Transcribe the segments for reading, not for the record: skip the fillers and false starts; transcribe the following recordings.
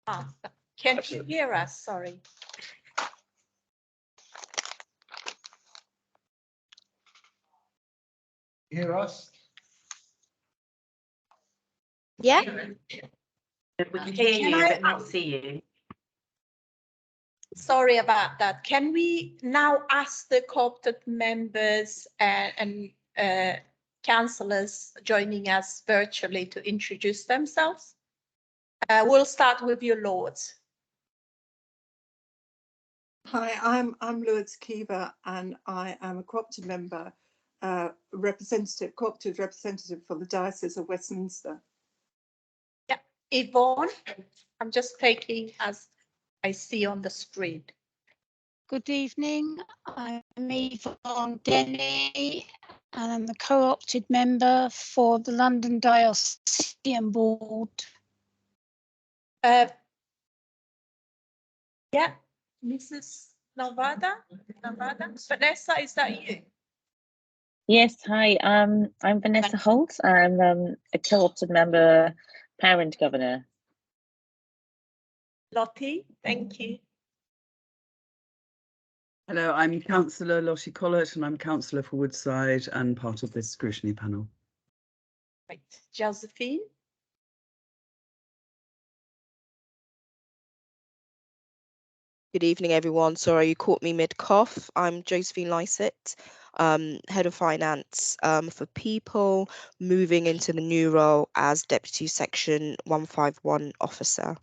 Can you hear us? Sorry. Hear us? Yeah. We can hear Can you, I- but not see you. Sorry about that. Can we now ask the co-opted members and councillors joining us virtually to introduce themselves? We'll start with you, Lords. Hi, I'm Lourdes Kiva, and I am a cooperative member, cooperative representative for the Diocese of Westminster. Yeah, Yvonne, I'm just taking as I see on the screen. Good evening. I'm Yvonne Denny, and I'm the co-opted member for the London Diocesan Board. Yeah, Mrs. Novada. Vanessa, is that you? Yes, hi. I'm Vanessa Holt. I'm a co-opted member, parent governor. Lottie, thank you. Hello, I'm Councillor Lottie Collett, and I'm Councillor for Woodside and part of this scrutiny panel. Right, Josephine. Good evening, everyone. Sorry, you caught me mid-cough. I'm Josephine Lysett, Head of Finance for People, moving into the new role as Deputy Section 151 Officer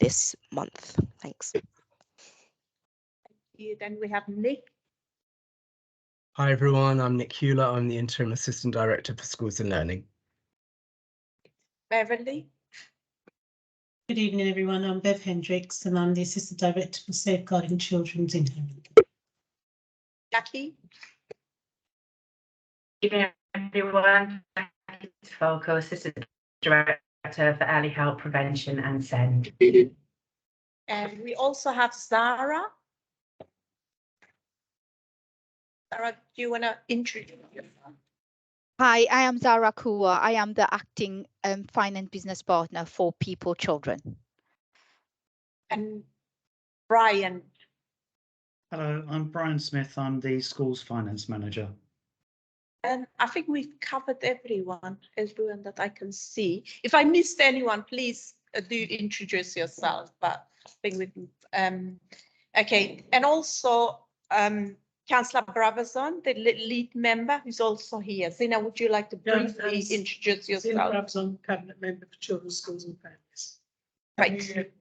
this month. Thanks. Thank you. Then we have Nick. Hi everyone, I'm Nick Hewler. I'm the Interim Assistant Director for Schools and Learning. Beverly. Good evening, everyone. I'm Bev Hendricks, and I'm the Assistant Director for Safeguarding Children's Inheritance. Jackie. Good evening, everyone. Jackie Falco, Assistant Director for Early Help Prevention and SEND. And we also have Zara. Zara, do you want to introduce yourself? Hi, I am Zara Kua. I am the acting finance business partner for People Children. And Brian. Hello, I'm Brian Smith. I'm the school's finance manager. And I think we've covered everyone that I can see. If I missed anyone, please do introduce yourself. But I think we've okay. And also Councillor Bravazon, the lead member, who's also here. Zina, would you like to briefly introduce yourself? Zina Bravazon, Cabinet Member for Children's Schools and Families. Right.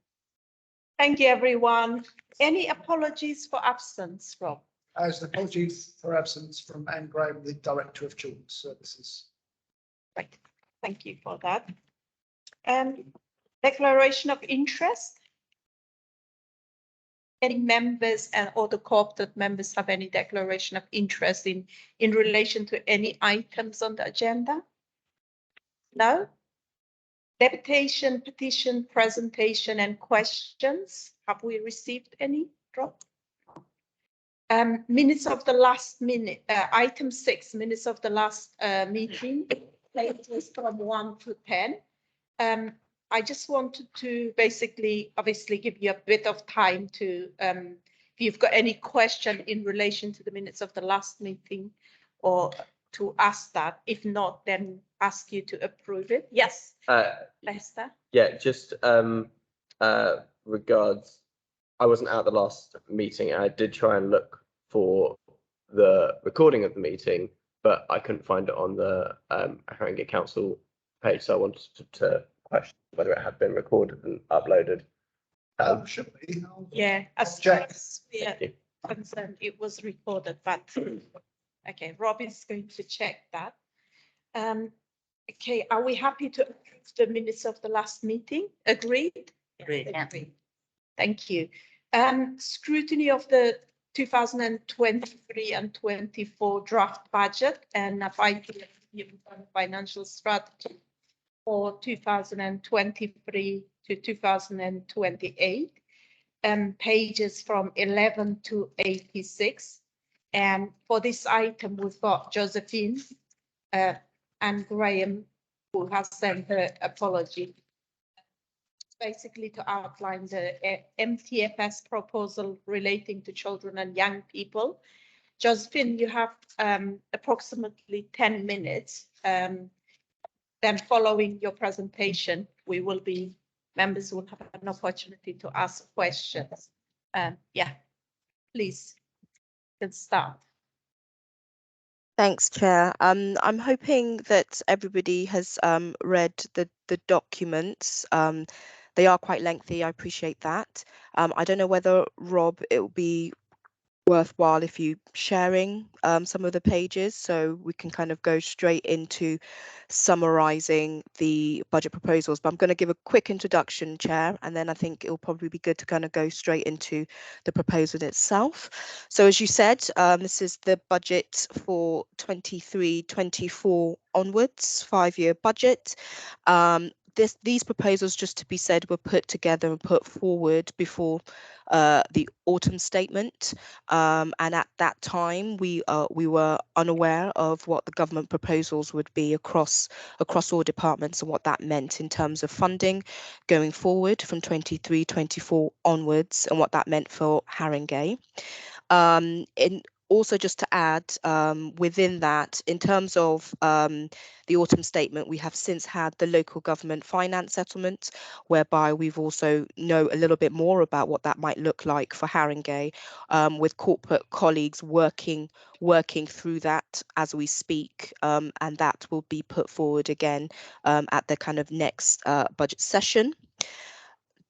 Thank you, everyone. Any apologies for absence, Rob? As an apologies for absence from Anne Graham, the Director of Children's Services. Right. Thank you for that. Declaration of interest. Any members and or the co-opted members have any declaration of interest in relation to any items on the agenda? No? Deputation, petition, presentation and questions. Have we received any? Drop? Minutes of the last minute, item 6, minutes of the last meeting, pages from 1 to 10. I just wanted to basically, obviously, give you a bit of time to, if you've got any question in relation to the minutes of the last meeting, or to ask that. If not, then ask you to approve it. Yes, Lester? Yeah, just regards, I wasn't at the last meeting. I did try and look for the recording of the meeting, but I couldn't find it on the Haringey Council page, so I wanted to question whether it had been recorded and uploaded. Should be. Yeah, as check. we are concerned, it was recorded, but okay, Rob is going to check that. Okay, are we happy to approve the minutes of the last meeting? Agreed? Agreed. Agreed. Thank you. Scrutiny of the 2023 and 24 draft budget and a financial strategy for 2023 to 2028, pages from 11 to 86. And for this item, we've got Josephine and Graham, who has sent her apology. basically to outline the MTFS proposal relating to children and young people. Josephine, you have approximately 10 minutes. Then following your presentation, members will have an opportunity to ask questions. Yeah, please, you can start. Thanks, Chair. I'm hoping that everybody has read the documents. They are quite lengthy. I appreciate that. I don't know whether, Rob, it will be worthwhile if you sharing some of the pages so we can kind of go straight into summarising the budget proposals. But I'm going to give a quick introduction, Chair, and then I think it'll probably be good to kind of go straight into the proposal itself. So as you said, this is the budget for 23-24 onwards, 5-year budget. These proposals, just to be said, were put together and put forward before the autumn statement, and at that time we were unaware of what the government proposals would be across all departments and what that meant in terms of funding going forward from 23-24 onwards and what that meant for Haringey. And also just to add, within that, in terms of the autumn statement, we have since had the local government finance settlement, whereby we've also know a little bit more about what that might look like for Haringey, with corporate colleagues working through that as we speak, and that will be put forward again at the kind of next budget session.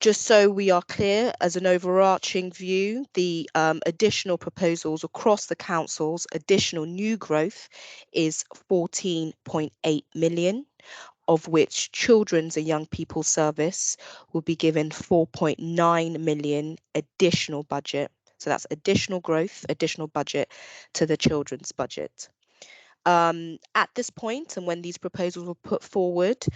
Just so we are clear, as an overarching view, the additional proposals across the council's additional new growth is 14.8 million, of which Children's and Young People Service will be given 4.9 million additional budget. So that's additional growth, additional budget to the children's budget. At this point, and when these proposals were put forward,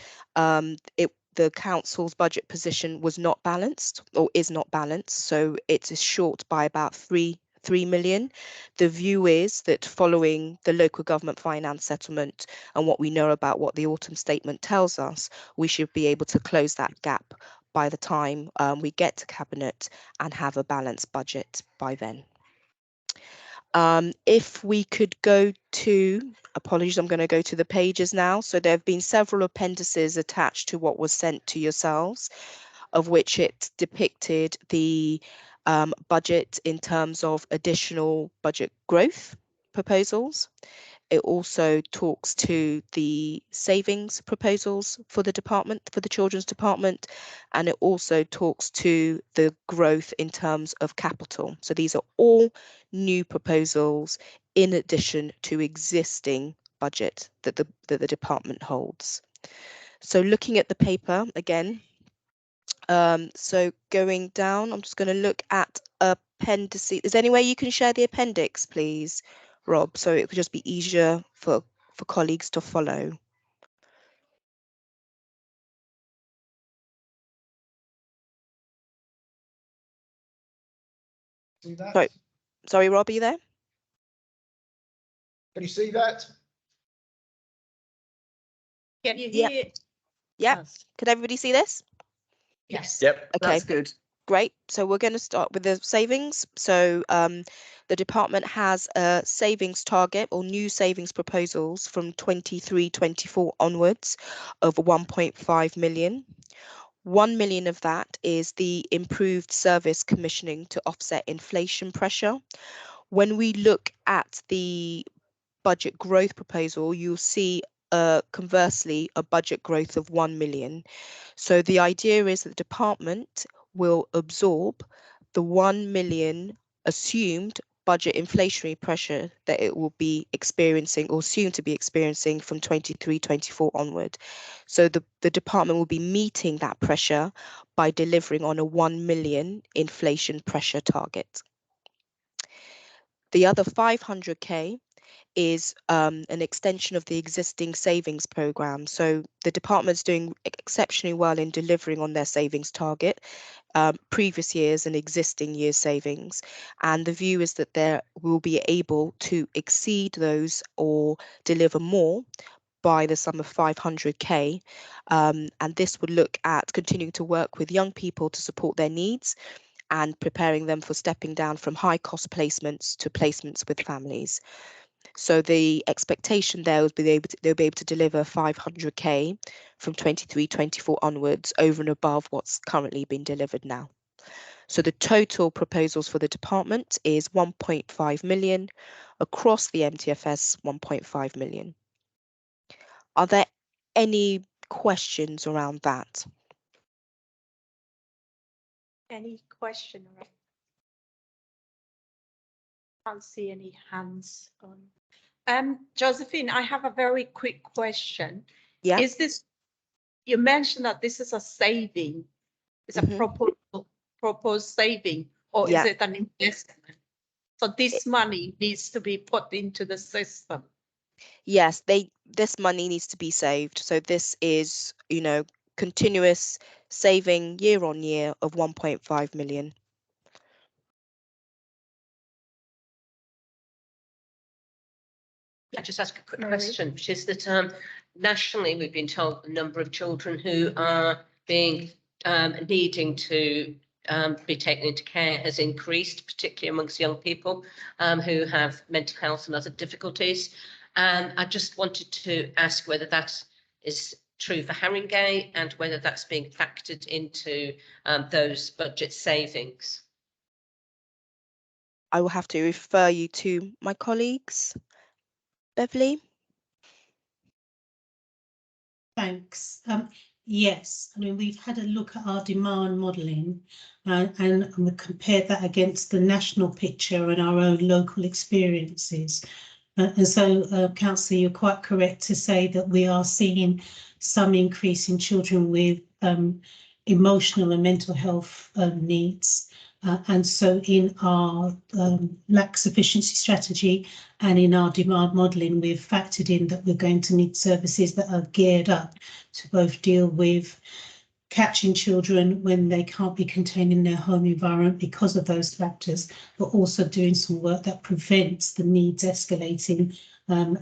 the council's budget position was not balanced, or is not balanced, so it is short by about 3 million. The view is that following the local government finance settlement and what we know about what the autumn statement tells us, we should be able to close that gap by the time we get to cabinet and have a balanced budget by then. If we could go to, apologies, I'm going to go to the pages now. So there have been several appendices attached to what was sent to yourselves, of which it depicted the budget in terms of additional budget growth proposals. It also talks to the savings proposals for the department, for the children's department, and it also talks to the growth in terms of capital. So these are all new proposals in addition to existing budget that the department holds. So looking at the paper again, so going down, I'm just going to look at appendices. Is there any way you can share the appendix, please, Rob? So it would just be easier for colleagues to follow. See that? Sorry, Rob, are you there? Can you see that? Can you hear? Yep. Yes. Can everybody see this? Yes. Yep. Okay. That's good. Great. So we're going to start with the savings. So the department has a savings target or new savings proposals from 23-24 onwards of 1.5 million. 1 million of that is the improved service commissioning to offset inflation pressure. When we look at the budget growth proposal, you'll see conversely a budget growth of 1 million. So the idea is that the department will absorb the 1 million assumed budget inflationary pressure that it will be experiencing or soon to be experiencing from 23-24 onward. So the department will be meeting that pressure by delivering on a 1 million inflation pressure target. The other 500k is an extension of the existing savings program. So the department's doing exceptionally well in delivering on their savings target, previous years and existing years savings. And the view is that they will be able to exceed those or deliver more by the sum of 500k, and this would look at continuing to work with young people to support their needs and preparing them for stepping down from high cost placements to placements with families. So the expectation there was they'll be able to deliver 500k from 23-24 onwards, over and above what's currently been delivered now. So the total proposals for the department is 1.5 million, across the MTFS 1.5 million. Are there any questions around that? Any question? Can't see any hands on. Josephine, I have a very quick question. Yeah. Is this, you mentioned that this is a saving, it's a proposed saving, or Yeah. is it an investment? So this money needs to be put into the system. Yes, this money needs to be saved. So this is, continuous saving year on year of 1.5 million. I just ask a quick question, which is that nationally we've been told the number of children who are being needing to be taken into care has increased, particularly amongst young people who have mental health and other difficulties. And I just wanted to ask whether that is true for Haringey and whether that's being factored into those budget savings. I will have to refer you to my colleagues. Beverly? Thanks. Yes, I mean, we've had a look at our demand modelling and we compared that against the national picture and our own local experiences. And so, Councillor, you're quite correct to say that we are seeing some increase in children with emotional and mental health needs. And so in our lack sufficiency strategy and in our demand modelling, we've factored in that we're going to need services that are geared up to both deal with catching children when they can't be contained in their home environment because of those factors, but also doing some work that prevents the needs escalating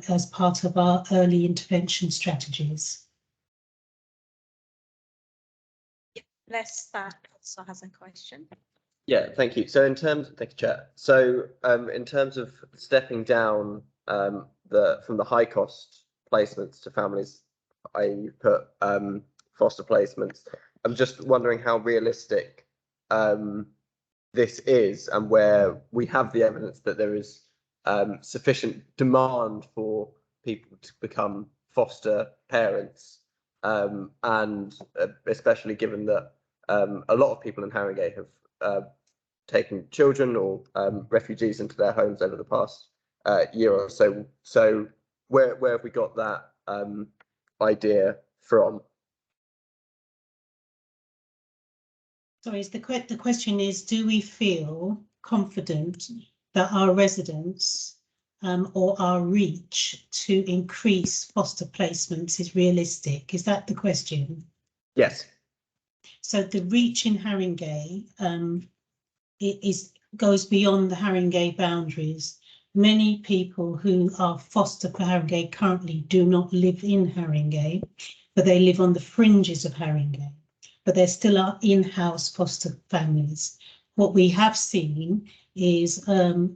as part of our early intervention strategies. Lester also has a question. Yeah, thank you. So thank you, Chair. So in terms of stepping down from the high cost placements to families, I put foster placements. I'm just wondering how realistic this is and where we have the evidence that there is sufficient demand for people to become foster parents, and especially given that a lot of people in Haringey have taken children or refugees into their homes over the past year or so. So where have we got that idea from? Sorry, the question is, do we feel confident that our residents or our reach to increase foster placements is realistic? Is that the question? Yes. So the reach in Haringey goes beyond the Haringey boundaries. Many people who are foster for Haringey currently do not live in Haringey, but they live on the fringes of Haringey. But there still are in-house foster families. What we have seen is a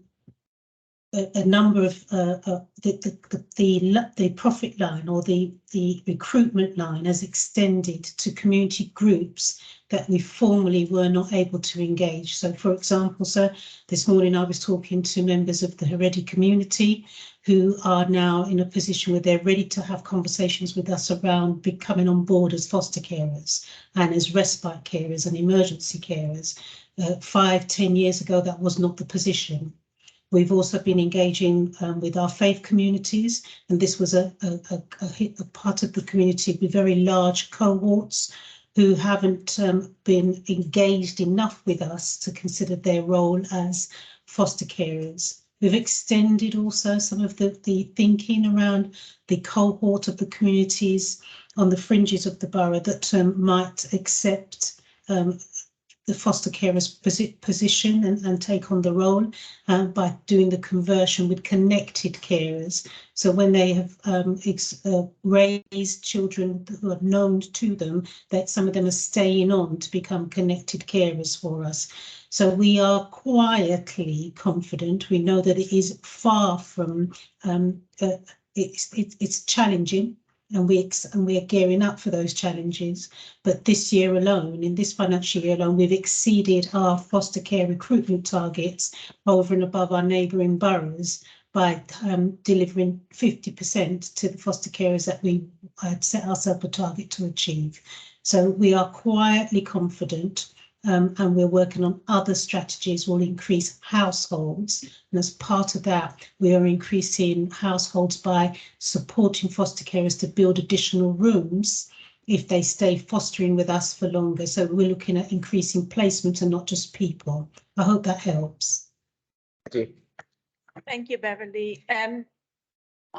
number of the profit line or the recruitment line has extended to community groups that we formerly were not able to engage. So, for example, sir, this morning I was talking to members of the Heredia community who are now in a position where they're ready to have conversations with us around becoming on board as foster carers and as respite carers and emergency carers. 5-10 years ago, that was not the position. We've also been engaging with our faith communities, and this was a part of the community with very large cohorts who haven't been engaged enough with us to consider their role as foster carers. We've extended also some of the thinking around the cohort of the communities on the fringes of the borough that might accept the foster carers position and take on the role by doing the conversion with connected carers. So when they have raised children who are known to them, that some of them are staying on to become connected carers for us. So we are quietly confident. We know that it is far from, it's challenging, and we are gearing up for those challenges. But this year alone, in this financial year alone, we've exceeded our foster care recruitment targets over and above our neighbouring boroughs by delivering 50% to the foster carers that we had set ourselves a target to achieve. So we are quietly confident. And we're working on other strategies will increase households. And as part of that, we are increasing households by supporting foster carers to build additional rooms if they stay fostering with us for longer. So we're looking at increasing placement and not just people. I hope that helps. Thank you. Thank you, Beverly.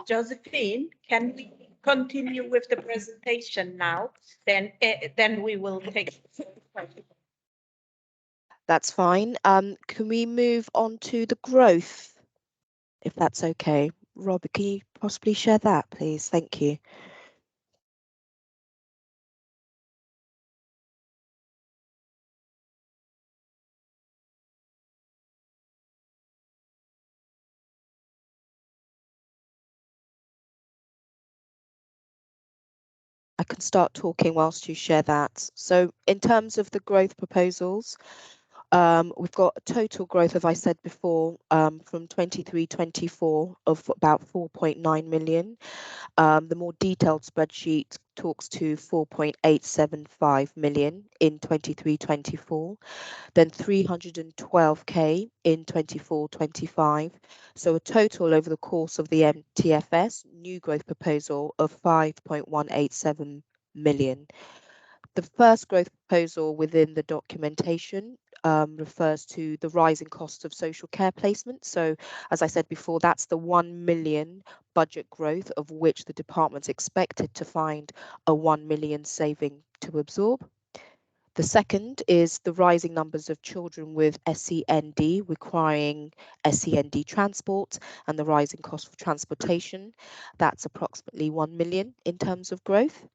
Josephine, can we continue with the presentation now? Then we will take. That's fine. Can we move on to the growth, if that's okay? Robert, can you possibly share that, please? Thank you. I can start talking whilst you share that. So in terms of the growth proposals, we've got a total growth, as I said before, from 23-24 of about 4.9 million. The more detailed spreadsheet talks to 4.875 million in 23-24, then 312k in 24-25. So a total over the course of the MTFS new growth proposal of 5.187 million. The first growth proposal within the documentation refers to the rising cost of social care placement. So as I said before, that's the 1 million budget growth, of which the department's expected to find a 1 million saving to absorb. The second is the rising numbers of children with SEND requiring SEND transport and the rising cost of transportation. That's approximately 1 million in terms of growth.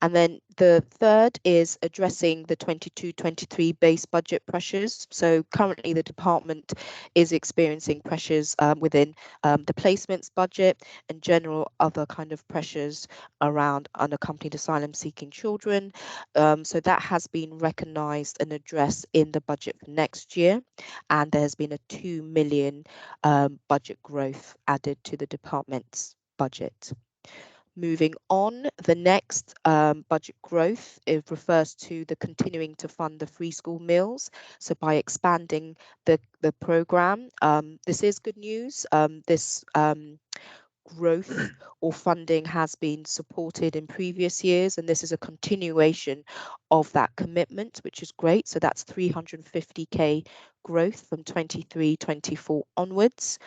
And then the third is addressing the 22-23 base budget pressures. So currently the department is experiencing pressures within the placements budget and general other kind of pressures around unaccompanied asylum seeking children. So that has been recognised and addressed in the budget for next year. And there has been a 2 million budget growth added to the department's budget. Moving on, the next budget growth, it refers to the continuing to fund the free school meals. So by expanding the programme, this is good news. This growth or funding has been supported in previous years, and this is a continuation of that commitment, which is great. So that's 350k growth from 23-24 onwards.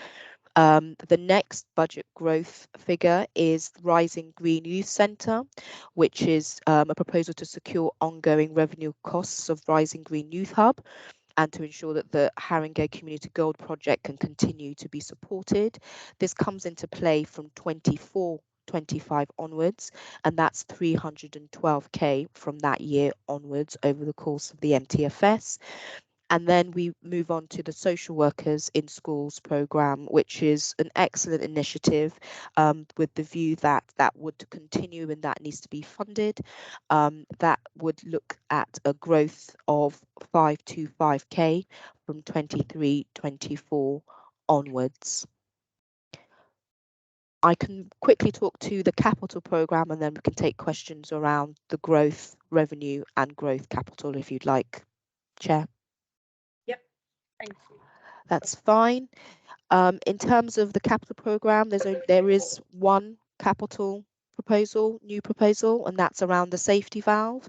The next budget growth figure is Rising Green Youth Centre, which is a proposal to secure ongoing revenue costs of Rising Green Youth Hub and to ensure that the Haringey Community Gold project can continue to be supported. This comes into play from 24-25 onwards, and that's 312k from that year onwards over the course of the MTFS. And then we move on to the Social Workers in Schools programme, which is an excellent initiative with the view that that would continue and that needs to be funded. That would look at a growth of 525k from 23-24 onwards. I can quickly talk to the capital programme and then we can take questions around the growth, revenue and growth capital if you'd like, Chair. Yep, thank you. That's fine. In terms of the capital programme, there is one capital proposal, new proposal, and that's around the safety valve.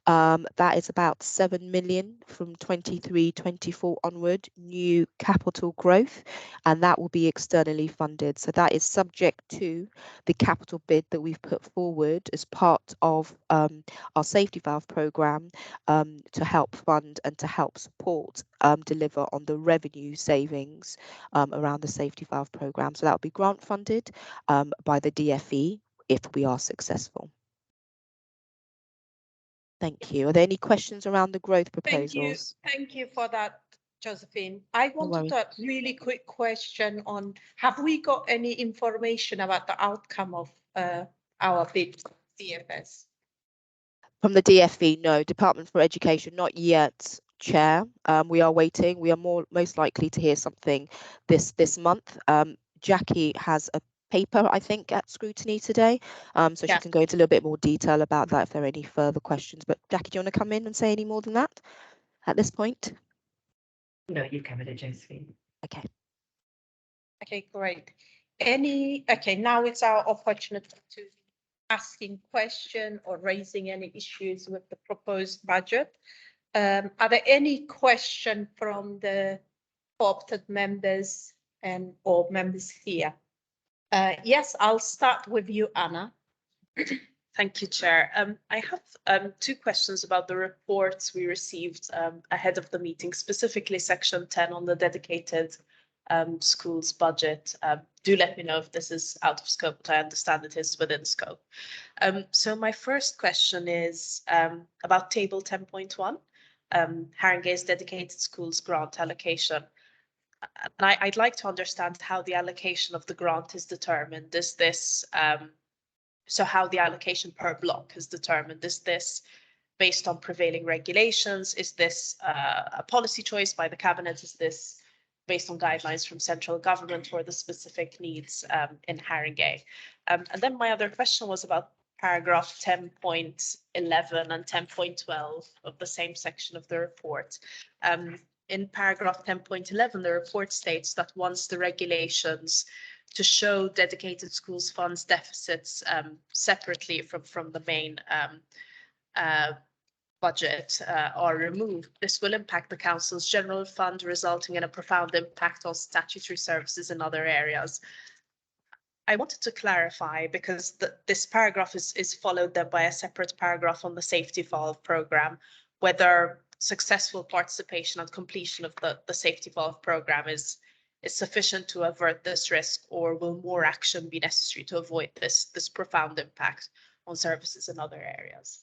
That is about 7 million from 23-24 onward, new capital growth, and that will be externally funded. So that is subject to the capital bid that we've put forward as part of our safety valve programme to help fund and to help support deliver on the revenue savings around the safety valve programme. So that will be grant funded by the DFE if we are successful. Thank you. Are there any questions around the growth proposals? Thank you for that, Josephine. I wanted a really quick question on, have we got any information about the outcome of our bid CFS? From the DFE, no. Department for Education, not yet, Chair. We are waiting. We are most likely to hear something this month. Jackie has a paper, I think, at Scrutiny today, so she can go into a little bit more detail about that if there are any further questions. But Jackie, do you want to come in and say any more than that at this point? No, you covered it, Josephine. Okay. Okay, great. Okay, now it's our opportunity to asking question or raising any issues with the proposed budget. Are there any question from the co-opted members or members here? Yes, I'll start with you, Anna. Thank you, Chair. I have two questions about the reports we received ahead of the meeting, specifically section 10 on the dedicated schools budget. Do let me know if this is out of scope, but I understand it is within scope. So my first question is about table 10.1, Haringey's dedicated schools grant allocation. And I'd like to understand how the allocation of the grant is determined. Is this, so how the allocation per block is determined? Is this based on prevailing regulations? Is this a policy choice by the cabinet? Is this based on guidelines from central government for the specific needs in Haringey? And then my other question was about paragraph 10.11 and 10.12 of the same section of the report. In paragraph 10.11, the report states that once the regulations to show dedicated schools funds deficits separately from the main budget are removed, this will impact the council's general fund, resulting in a profound impact on statutory services in other areas. I wanted to clarify, because this paragraph is followed then by a separate paragraph on the safety valve programme, whether successful participation and completion of the safety valve programme is sufficient to avert this risk, or will more action be necessary to avoid this profound impact on services in other areas?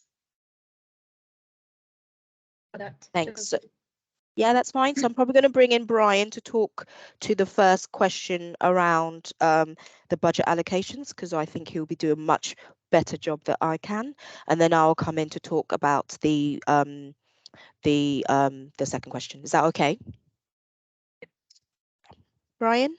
Thanks. Yeah, that's fine. So I'm probably going to bring in Brian to talk to the first question around the budget allocations, because I think he'll be doing a much better job than I can. And then I'll come in to talk about the second question. Is that okay? Brian?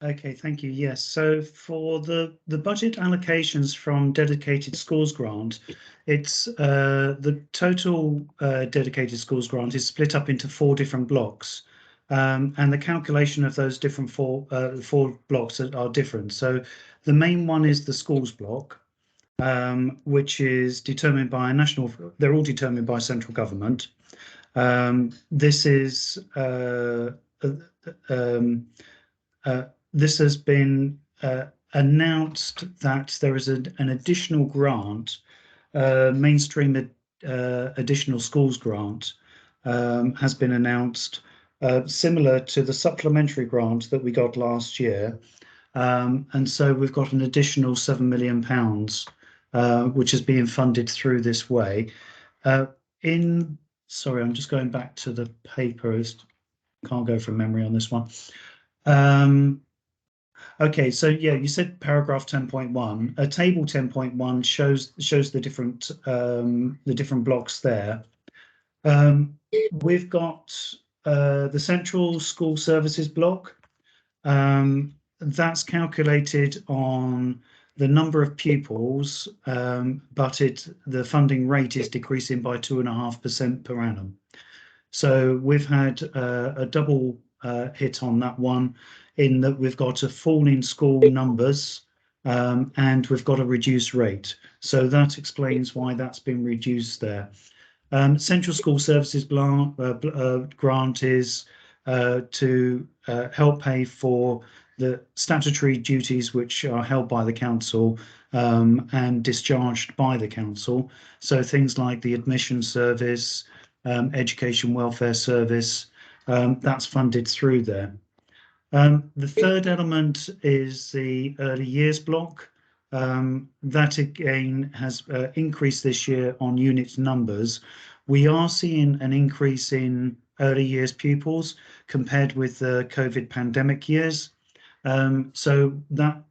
Okay, thank you. Yes, so for the budget allocations from dedicated schools grant, it's the total dedicated schools grant is split up into 4 different blocks, and the calculation of those different four blocks are different. So the main one is the schools block, which is determined by they're all determined by central government. This is this has been announced that there is an additional grant, mainstream additional schools grant has been announced, similar to the supplementary grant that we got last year. And so we've got an additional £7 million, which is being funded through this way. Sorry, I'm just going back to the paper. Can't go from memory on this one. Okay, so yeah, you said paragraph 10.1. Table 10.1 shows the different blocks there. We've got the central school services block. That's calculated on the number of pupils, but the funding rate is decreasing by 2.5% per annum. So we've had a double hit on that one, in that we've got a fall in school numbers and we've got a reduced rate. So that explains why that's been reduced there. Central School Services grant is to help pay for the statutory duties which are held by the council and discharged by the council. So things like the admission service, education welfare service, that's funded through there. The third element is the early years block. That again has increased this year on unit numbers. We are seeing an increase in early years pupils compared with the COVID pandemic years. So that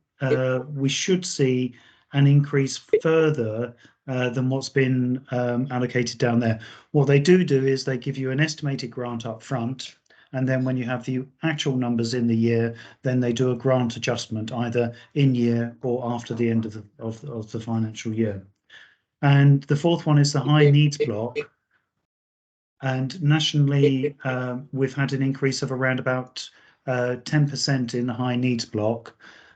we should see an increase further than what's been allocated down there. What they do is they give you an estimated grant up front, and then when you have the actual numbers in the year, then they do a grant adjustment either in year or after the end of the financial year. And the fourth one is the high needs block. And nationally, we've had an increase of around about 10% in the high needs block.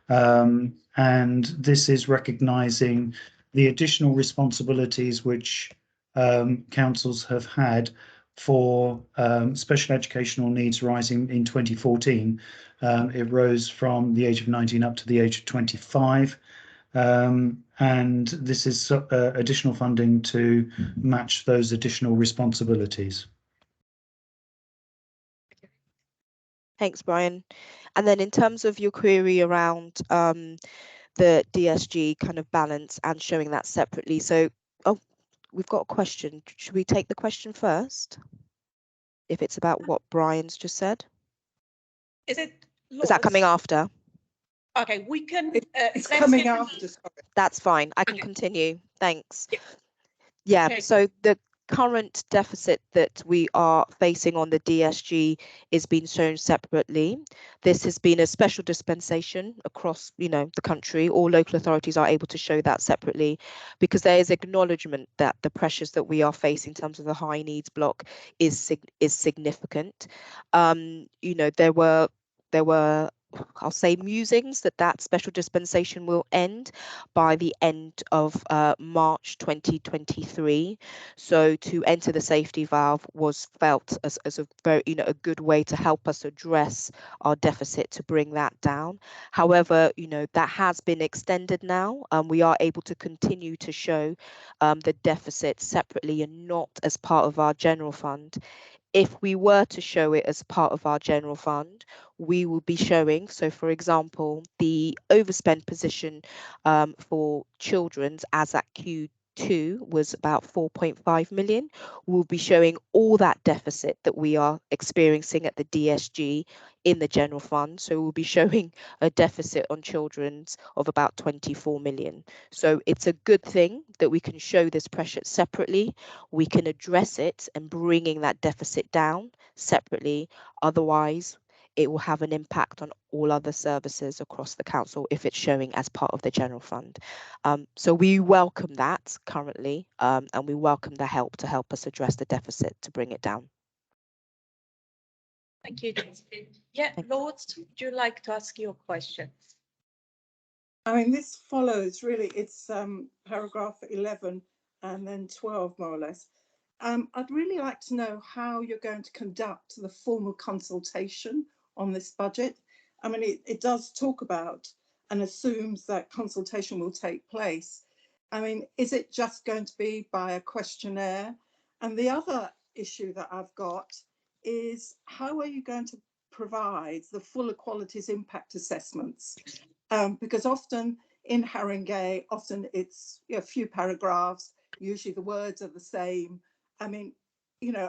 And this is recognising the additional responsibilities which councils have had for special educational needs rising in 2014. It rose from the age of 19 up to the age of 25. And this is additional funding to match those additional responsibilities. Thanks, Brian. And then in terms of your query around the DSG kind of balance and showing that separately. So, oh, we've got a question. Should we take the question first? If it's about what Brian's just said? Is that coming after? Okay, we can. It's coming after. Sorry. That's fine. I can continue. Thanks. Yeah. Okay. So the current deficit that we are facing on the DSG is being shown separately. This has been a special dispensation across, the country. All local authorities are able to show that separately because there is acknowledgement that the pressures that we are facing in terms of the high needs block is significant. There were I'll say musings that special dispensation will end by the end of March 2023. So to enter the safety valve was felt as a very, a good way to help us address our deficit to bring that down. However, that has been extended now. We are able to continue to show the deficit separately and not as part of our general fund. If we were to show it as part of our general fund, we will be showing, so for example, the overspend position for children's as at Q2 was about 4.5 million. We'll be showing all that deficit that we are experiencing at the DSG in the general fund. So we'll be showing a deficit on children's of about 24 million. So it's a good thing that we can show this pressure separately. We can address it and bringing that deficit down separately. Otherwise, it will have an impact on all other services across the council if it's showing as part of the general fund. So we welcome that currently, and we welcome the help to help us address the deficit to bring it down. Thank you, Josephine. Yeah, Lords, would you like to ask your questions? I mean, this follows really, it's paragraph 11 and then 12, more or less. I'd really like to know how you're going to conduct the formal consultation on this budget. I mean, it does talk about and assumes that consultation will take place. I mean, is it just going to be by a questionnaire? And the other issue that I've got is how are you going to provide the full equalities impact assessments? Because often in Haringey, often it's a few paragraphs, usually the words are the same. I mean,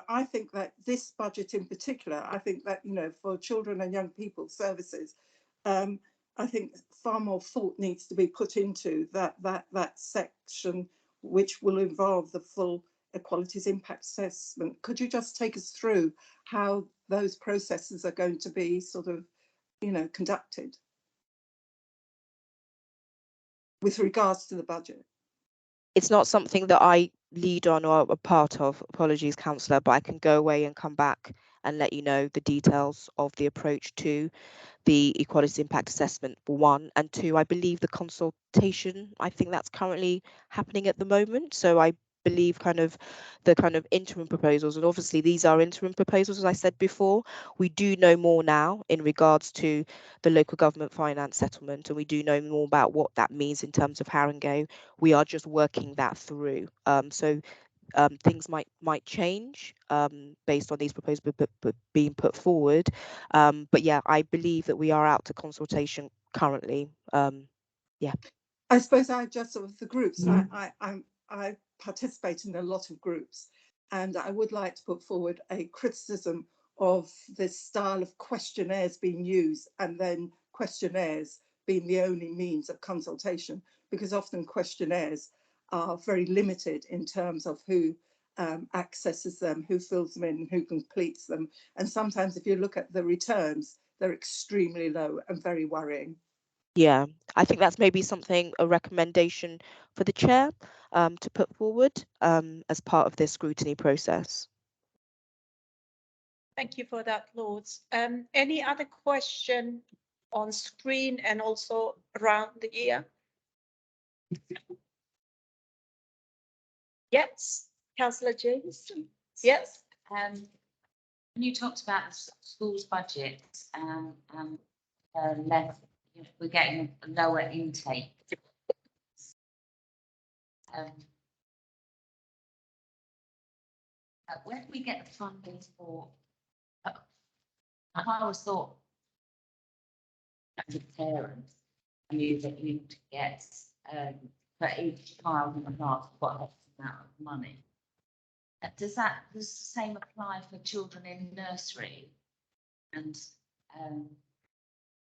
I think that this budget in particular, I think that, for children and young people services, I think far more thought needs to be put into that section, which will involve the full equalities impact assessment. Could you just take us through how those processes are going to be sort of, conducted with regards to the budget? It's not something that I lead on or a part of, apologies, councillor, but I can go away and come back and let you know the details of the approach to the equality impact assessment, for one, and two, I believe the consultation, I think that's currently happening at the moment. So I believe the kind of interim proposals, and obviously these are interim proposals, as I said before. We do know more now in regards to the local government finance settlement, and we do know more about what that means in terms of Haringey. We are just working that through. Things might change based on these proposals being put forward. But yeah, I believe that we are out to consultation currently. Yeah. I suppose I just sort of the groups. I participate in a lot of groups, and I would like to put forward a criticism of this style of questionnaires being used, and then questionnaires being the only means of consultation, because often questionnaires are very limited in terms of who accesses them, who fills them in, who completes them. And sometimes if you look at the returns, they're extremely low and very worrying. Yeah, I think that's maybe something, a recommendation for the chair to put forward as part of this scrutiny process. Thank you for that, Lords. Any other question on screen and also around the ear? Yes, Councillor James. Yes. When you talked about the school's budget less, we're getting a lower intake. Where do we get the funding for? I always thought as a parent, I knew that you to get for each child in the class quite a amount of money. Does the same apply for children in nursery and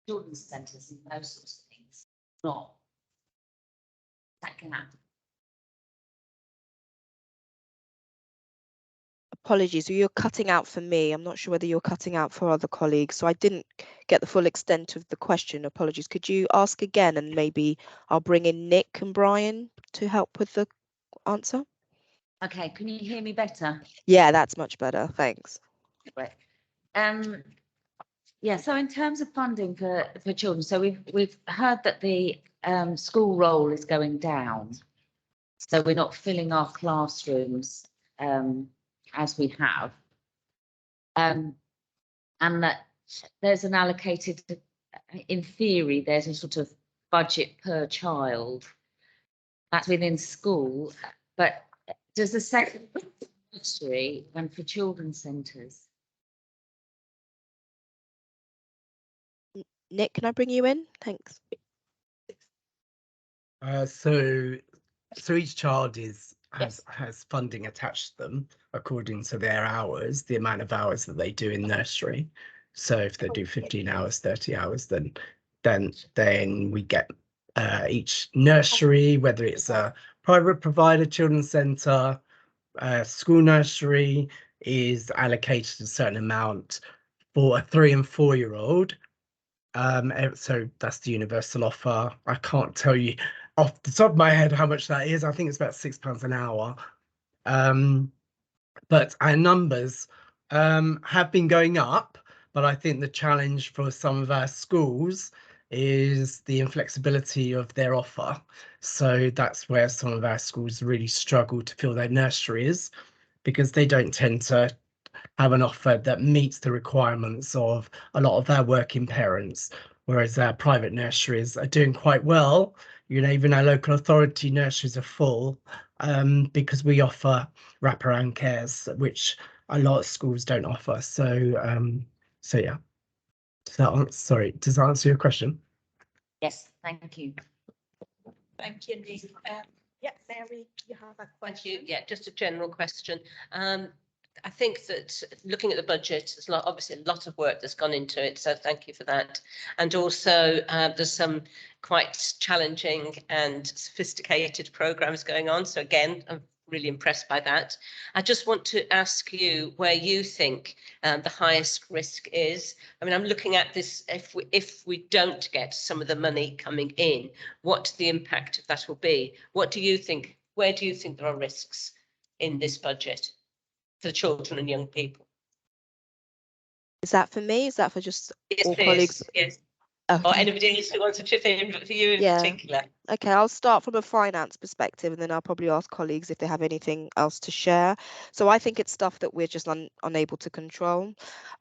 children's centres and those sorts of things? Not that can happen. Apologies, you're cutting out for me. I'm not sure whether you're cutting out for other colleagues, so I didn't get the full extent of the question. Apologies. Could you ask again, and maybe I'll bring in Nick and Brian to help with the answer? Okay, can you hear me better? Yeah, that's much better. Thanks. Right. Yeah, so in terms of funding for children, so we've heard that the school roll is going down. So we're not filling our classrooms as we have. And that there's an allocated, in theory, there's a sort of budget per child that's within school, but does the second nursery and for children's centres? Nick, can I bring you in? Thanks. So each child has funding attached to them according to their hours, the amount of hours that they do in nursery. So if they do 15 hours, 30 hours, then we get each nursery, whether it's a private provider, children's centre, school nursery, is allocated a certain amount for a 3 and 4 year old. So that's the universal offer. I can't tell you off the top of my head how much that is. I think it's about £6 an hour. But our numbers have been going up, but I think the challenge for some of our schools is the inflexibility of their offer. So that's where some of our schools really struggle to fill their nurseries, because they don't tend to have an offer that meets the requirements of a lot of our working parents, whereas our private nurseries are doing quite well. Even our local authority nurseries are full because we offer wraparound cares, which a lot of schools don't offer. So yeah. Does that answer your question? Yes, thank you. Thank you, Nick. Yeah, Mary, you have a question? Thank you. Yeah, just a general question. I think that looking at the budget, there's obviously a lot of work that's gone into it, so thank you for that. And also there's some quite challenging and sophisticated programs going on. So again, I'm really impressed by that. I just want to ask you where you think the highest risk is. I mean, I'm looking at this, if we don't get some of the money coming in, what the impact of that will be. What do you think? Where do you think there are risks in this budget for children and young people? Is that for me? Is that for just Yes, all please. colleagues? Yes. Okay. Or anybody else who wants to chip in, but for you in Yeah. particular. Okay, I'll start from a finance perspective and then I'll probably ask colleagues if they have anything else to share. So I think it's stuff that we're just unable to control.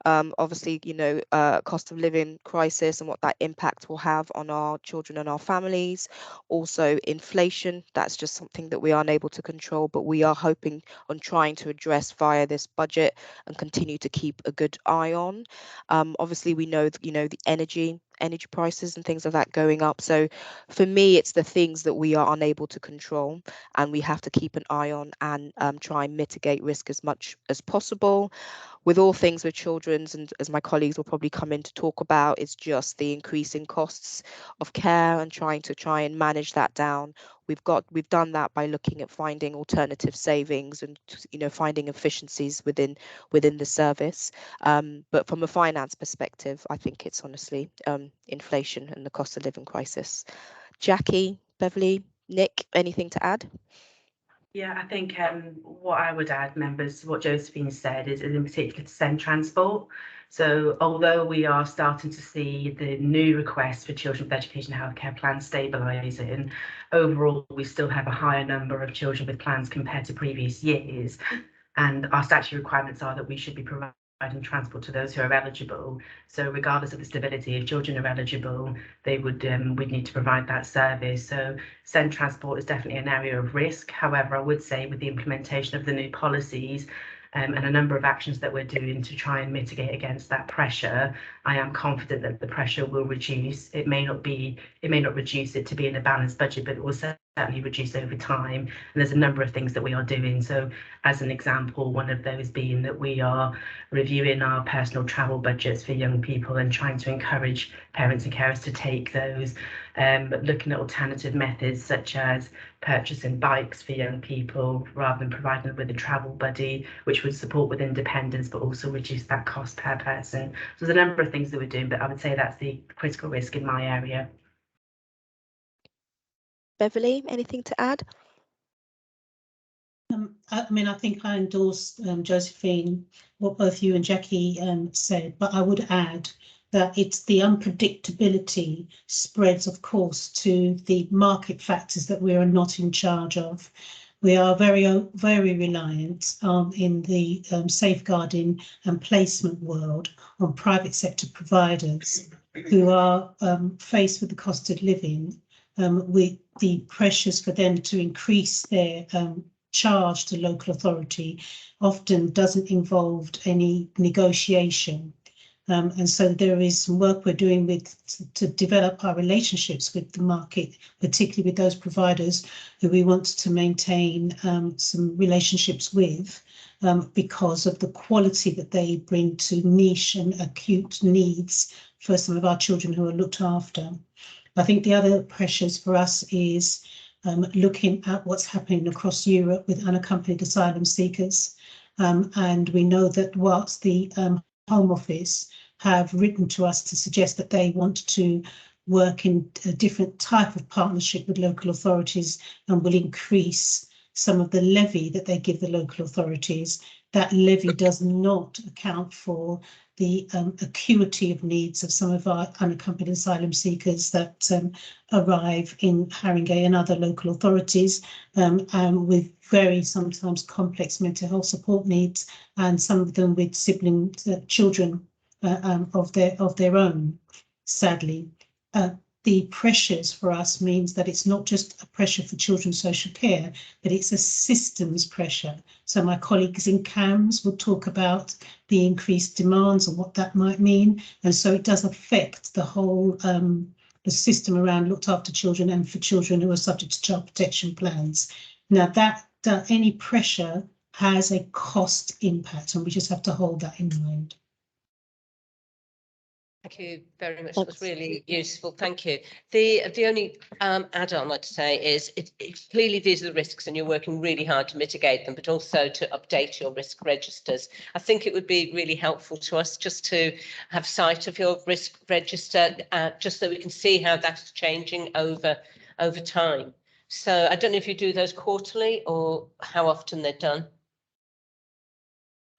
Obviously, you know, cost of living crisis and what that impact will have on our children and our families. Also inflation, that's just something that we aren't able to control, but we are hoping on trying to address via this budget and continue to keep a good eye on. Obviously, we know, you know, the energy prices and things like that going up. So for me, it's the things that we are unable to control and we have to keep an eye on and try and mitigate risk as much as possible. With all things with children's, and as my colleagues will probably come in to talk about, it's just the increasing costs of care and trying and manage that down. We've done that by looking at finding alternative savings and, you know, finding efficiencies within the service. But from a finance perspective, I think it's honestly inflation and the cost of living crisis. Jackie, Beverly, Nick, anything to add? Yeah, I think what I would add, members, to what Josephine said is in particular to send transport. So although we are starting to see the new requests for children with education and healthcare plans stabilising, overall we still have a higher number of children with plans compared to previous years. And our statutory requirements are that we should be providing transport to those who are eligible. So regardless of the stability, if children are eligible, they would we'd need to provide that service. So send transport is definitely an area of risk. However, I would say with the implementation of the new policies and a number of actions that we're doing to try and mitigate against that pressure, I am confident that the pressure will reduce. It may not reduce it to be in a balanced budget, but it will certainly reduce over time. And there's a number of things that we are doing. So as an example, one of those being that we are reviewing our personal travel budgets for young people and trying to encourage parents and carers to take those, looking at alternative methods such as purchasing bikes for young people rather than providing them with a travel buddy, which would support with independence but also reduce that cost per person. So there's a number of things that we're doing, but I would say that's the critical risk in my area. Beverly, anything to add? I mean, I think I endorse Josephine, what both you and Jackie said, but I would add that it's the unpredictability spreads, of course, to the market factors that we are not in charge of. We are very reliant in the safeguarding and placement world on private sector providers who are faced with the cost of living, with the pressures for them to increase their charge to local authority often doesn't involve any negotiation. And so there is some work we're doing to develop our relationships with the market, particularly with those providers who we want to maintain some relationships with because of the quality that they bring to niche and acute needs for some of our children who are looked after. I think the other pressures for us is looking at what's happening across Europe with unaccompanied asylum seekers. And we know that whilst the Home Office have written to us to suggest that they want to work in a different type of partnership with local authorities and will increase some of the levy that they give the local authorities, that levy does not account for the acuity of needs of some of our unaccompanied asylum seekers that arrive in Haringey and other local authorities with very sometimes complex mental health support needs, and some of them with siblings, children of their own, sadly. The pressures for us means that it's not just a pressure for children's social care, but it's a systems pressure. So my colleagues in CAMS will talk about the increased demands and what that might mean. And so it does affect the whole the system around looked after children and for children who are subject to child protection plans. Now that any pressure has a cost impact, and we just have to hold that in mind. Thank you very much. That was really useful. Thank you. The only add-on I'd say is clearly these are the risks and you're working really hard to mitigate them, but also to update your risk registers. I think it would be really helpful to us just to have sight of your risk register, just so we can see how that's changing over time. So I don't know if you do those quarterly or how often they're done.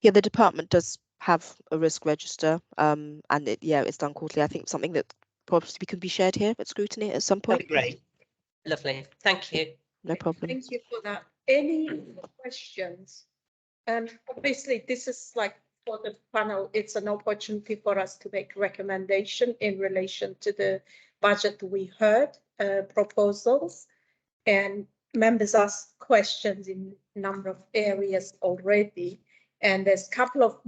Yeah, the department does have a risk register, and it's done quarterly. I think something that possibly could be shared here at Scrutiny at some point. That'd be great. Lovely, thank you. No problem. Thank you for that. Any questions? Obviously, this is like for the panel, it's an opportunity for us to make recommendation in relation to the budget we heard, proposals, and members asked questions in a number of areas already. And there's a couple of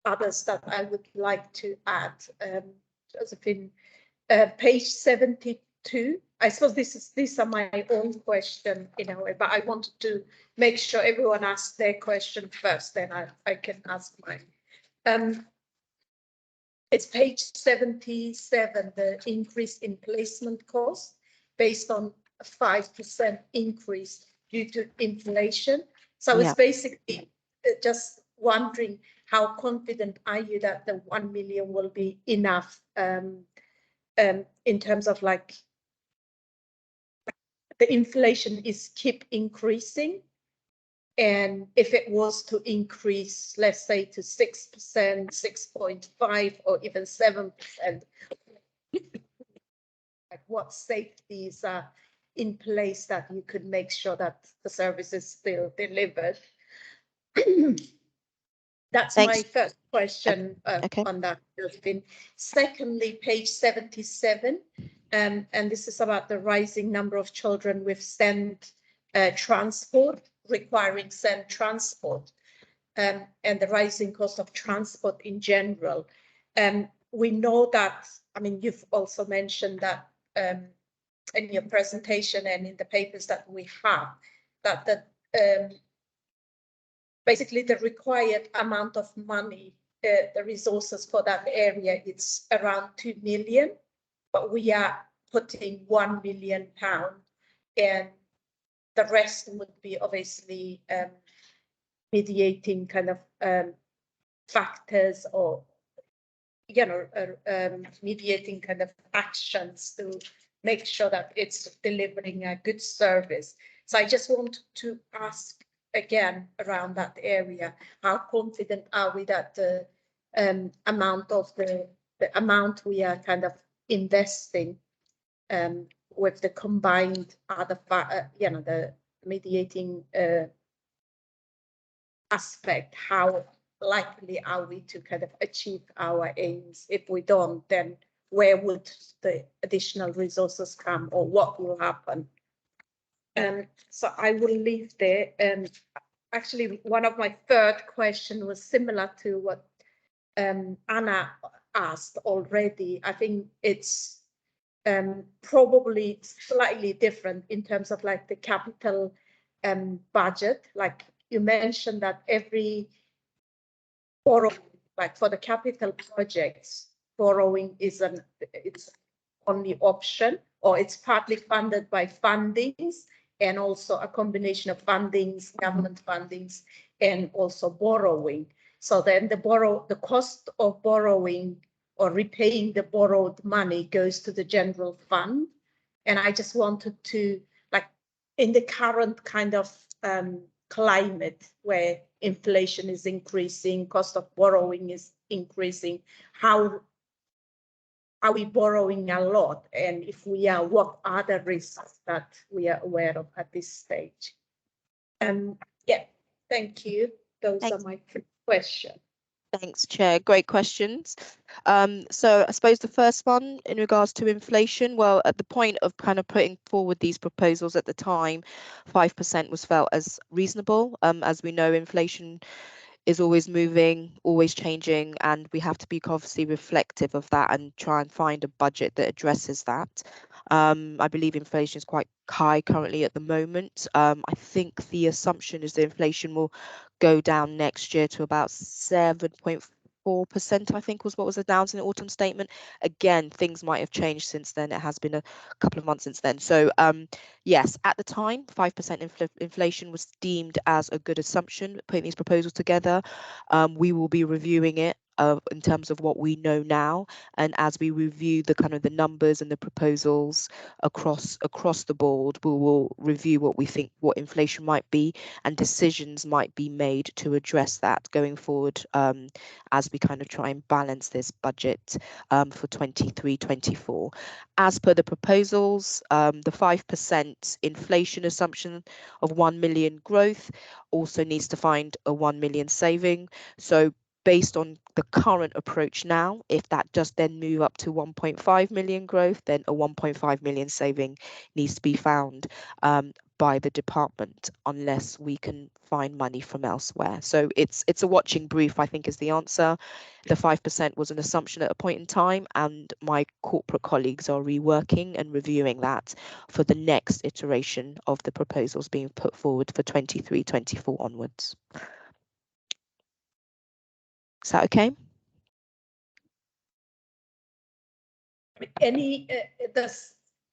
others that I would like to add. Josephine, page 72. I suppose these are my own question in a way, but I wanted to make sure everyone asks their question first, then I can ask mine. It's page 77, the increase in placement cost based on a 5% increase due to inflation. So I was basically just wondering, how confident are you that the 1 million will be enough in terms of like the inflation is keep increasing, and if it was to increase, let's say to 6%, 6.5, or even 7%, like what safeties are in place that you could make sure that the service is still delivered? That's my first question on that, Josephine. Secondly, page 77, and this is about the rising number of children with SEND transport, requiring SEND transport, and the rising cost of transport in general. We know that, I mean, you've also mentioned that in your presentation and in the papers that we have, that basically the required amount of money, the resources for that area, it's around 2 million, but we are putting £1 million, and the rest would be obviously mediating kind of factors, or mediating kind of actions to make sure that it's delivering a good service. So I just want to ask again around that area, how confident are we that the amount of the amount we are kind of investing with the combined other the mediating aspect, how likely are we to kind of achieve our aims? If we don't, then where would the additional resources come, or what will happen? So I will leave there. Actually, one of my third question was similar to what Anna asked already. I think it's probably slightly different in terms of like the capital budget. Like you mentioned that every borrow, like for the capital projects, borrowing is it's only option, or it's partly funded by fundings, and also a combination of fundings, government fundings, and also borrowing. So then the cost of borrowing or repaying the borrowed money goes to the general fund. And I just wanted to, like, in the current kind of climate where inflation is increasing, cost of borrowing is increasing, how are we borrowing a lot? And if we are, what are the risks that we are aware of at this stage? Yeah, thank you. Those are my questions. Thanks, Chair. Great questions. So I suppose the first one in regards to inflation, well, at the point of kind of putting forward these proposals at the time, 5% was felt as reasonable. As we know, inflation is always moving, always changing, and we have to be obviously reflective of that and try and find a budget that addresses that. I believe inflation is quite high currently at the moment. I think the assumption is that inflation will go down next year to about 7.4%, I think was what was announced in the autumn statement. Again, things might have changed since then. It has been a couple of months since then. So yes, at the time, 5% inflation was deemed as a good assumption, putting these proposals together. We will be reviewing it in terms of what we know now. And as we review the kind of the numbers and the proposals across the board, we will review what we think what inflation might be, and decisions might be made to address that going forward, as we kind of try and balance this budget for 23-24. As per the proposals, the 5% inflation assumption of 1 million growth also needs to find a 1 million saving. So based on the current approach now, if that does then move up to 1.5 million growth, then a 1.5 million saving needs to be found by the department, unless we can find money from elsewhere. So it's a watching brief, I think, is the answer. The 5% was an assumption at a point in time, and my corporate colleagues are reworking and reviewing that for the next iteration of the proposals being put forward for 23-24 onwards. Is that okay? Any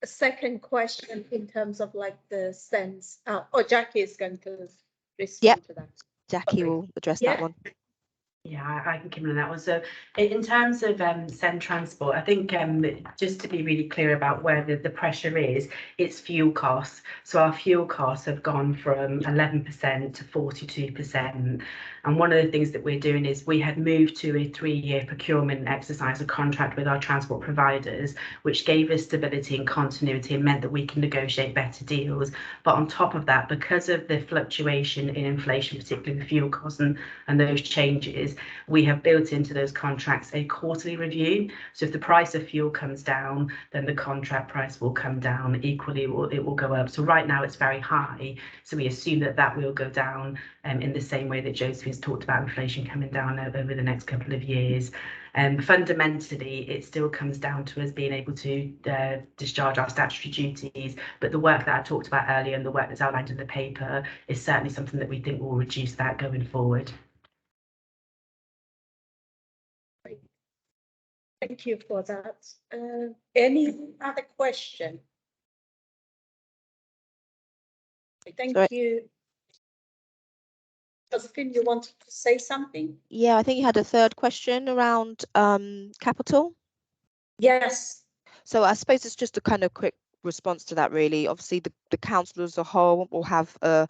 second question in terms of like the sense, or Jackie is going to respond to that. Jackie will address that one. Yeah, I can come in on that one. So in terms of Send Transport, I think just to be really clear about where the pressure is, it's fuel costs. So our fuel costs have gone from 11% to 42%. And one of the things that we're doing is we had moved to a 3-year procurement exercise, a contract with our transport providers, which gave us stability and continuity and meant that we can negotiate better deals. But on top of that, because of the fluctuation in inflation, particularly the fuel costs and those changes, we have built into those contracts a quarterly review. So if the price of fuel comes down, then the contract price will come down. Equally, it will go up. So right now it's very high. So we assume that will go down in the same way that Josephine's talked about inflation coming down over the next couple of years. Fundamentally, it still comes down to us being able to discharge our statutory duties. But the work that I talked about earlier and the work that's outlined in the paper is certainly something that we think will reduce that going forward. Thank you for that. Any other question? Thank you. Josephine, you wanted to say something? Yeah, I think you had a third question around capital. Yes. So I suppose it's just a kind of quick response to that, really. Obviously, the council as a whole will have a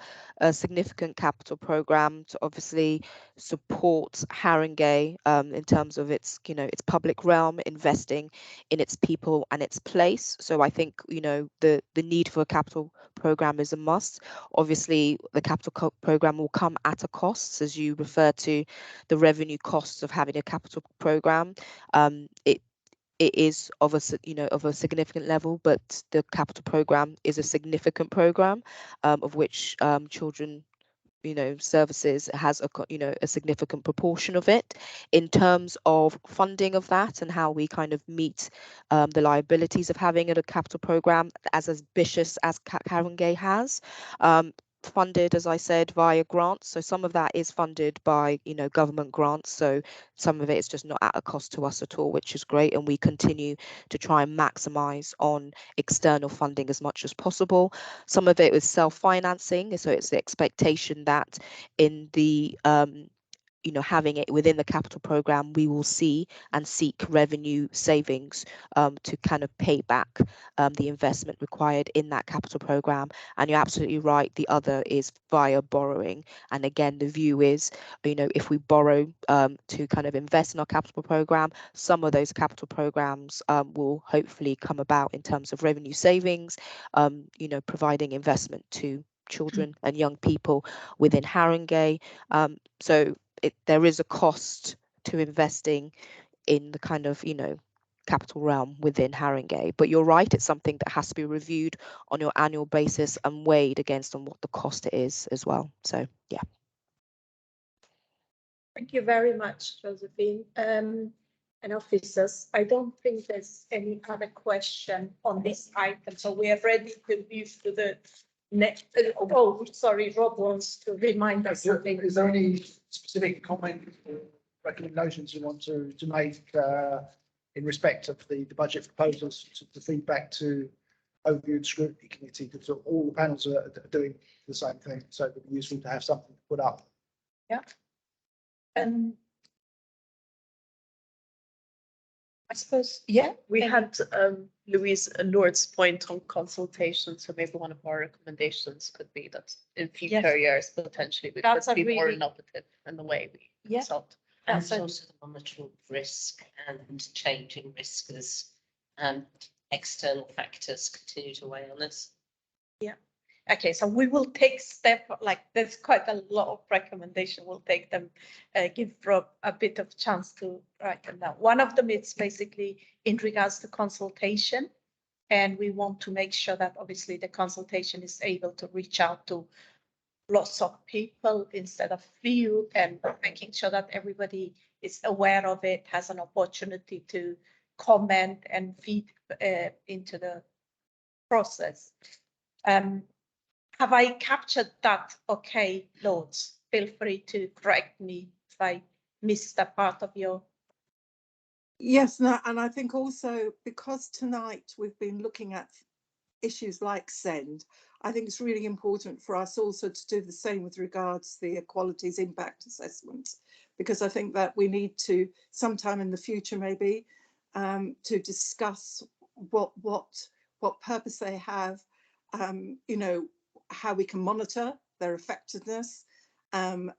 significant capital programme to obviously support Haringey in terms of its, its public realm, investing in its people and its place. So I think, the need for a capital programme is a must. Obviously, the capital programme will come at a cost, as you refer to the revenue costs of having a capital programme. It is of a significant level, but the capital programme is a significant programme of which children services has a significant proportion of it. In terms of funding of that and how we kind of meet the liabilities of having a capital programme as ambitious as Haringey has, funded, as I said, via grants. So some of that is funded by government grants, so some of it is just not at a cost to us at all, which is great, and we continue to try and maximize on external funding as much as possible. Some of it is self-financing, so it's the expectation that in the having it within the capital programme, we will see and seek revenue savings to kind of pay back the investment required in that capital programme. And you're absolutely right, the other is via borrowing. And again, the view is, if we borrow to kind of invest in our capital programme, some of those capital programmes will hopefully come about in terms of revenue savings, providing investment to children and young people within Haringey. So there is a cost to investing in the kind of capital realm within Haringey, but you're right, it's something that has to be reviewed on your annual basis and weighed against on what the cost it is as well. So yeah. Thank you very much, Josephine, and officers. I don't think there's any other question on this item, so we are ready to move to the next. Oh, sorry, Rob wants to remind us something. Is there any specific comment or recommendations you want to make in respect of the budget proposals, to feedback to overview and scrutiny committee, because all the panels are doing the same thing, so it would be useful to have something to put up. Yeah. I suppose, yeah. We and- had Louise Lord's point on consultation, so maybe one of our recommendations could be that in future years, potentially, we That's could a be more really- innovative in the way we Yeah. consult. And That's it's a- also the monitoring of risk and changing risk as external factors continue to weigh on us. Yeah. Okay, so we will take step, like there's quite a lot of recommendation. We'll take them, give Rob a bit of chance to write them down. One of them is basically in regards to consultation. And we want to make sure that obviously the consultation is able to reach out to lots of people instead of few, and making sure that everybody is aware of it, has an opportunity to comment and feed into the process. Have I captured that? Okay, Lords, feel free to correct me if I missed a part of your. Yes, no, and I think also because tonight we've been looking at issues like SEND, I think it's really important for us also to do the same with regards to the equalities impact assessment, because I think that we need to sometime in the future maybe to discuss what purpose they have, you know, how we can monitor their effectiveness, and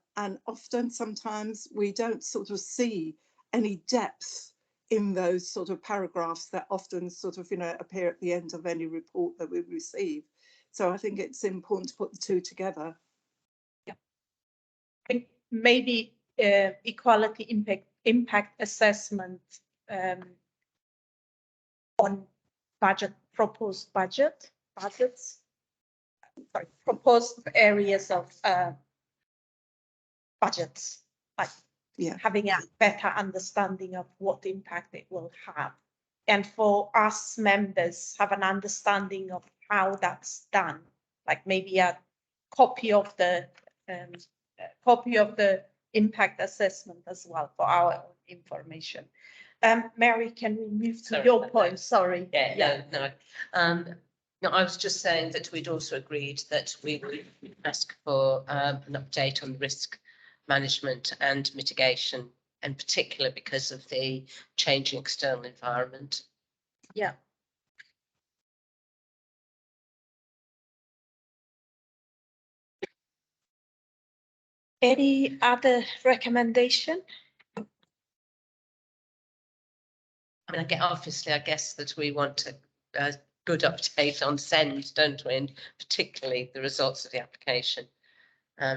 often sometimes we don't sort of see any depth in those sort of paragraphs that often sort of, you know, appear at the end of any report that we receive. So I think it's important to put the two together. Yeah. I think maybe equality impact assessment on proposed budgets, sorry, proposed areas of budgets, like having a better understanding of what impact it will have. And for us members, have an understanding of how that's done, like maybe a copy of the impact assessment as well for our own information. Mary, can we move to your point? Sorry. Yeah. No, I was just saying that we'd also agreed that we would ask for an update on risk management and mitigation, in particular because of the changing external environment. Yeah. Any other recommendation? I mean, obviously, I guess that we want a good update on SEND, don't we? And particularly the results of the application.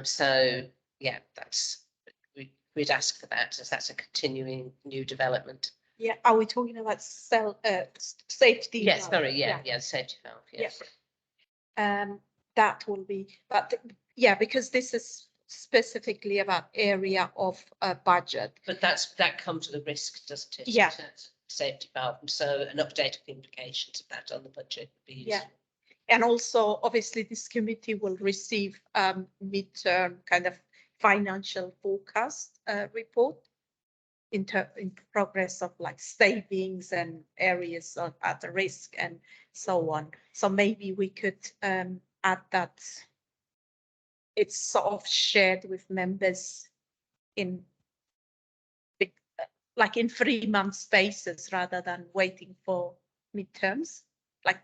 So yeah, we'd ask for that, as that's a continuing new development. Yeah, are we talking about safety? Yes, sorry, yeah, safety valve, yes. That will be, but yeah, because this is specifically about area of budget. But that comes with a risk, doesn't it? Yeah. Safety valve, so an update of the implications of that on the budget would be useful. Yeah. And also, obviously, this committee will receive midterm kind of financial forecast report in progress of like savings and areas of at risk and so on. So maybe we could add that it's sort of shared with members in like in 3 month spaces rather than waiting for midterms, like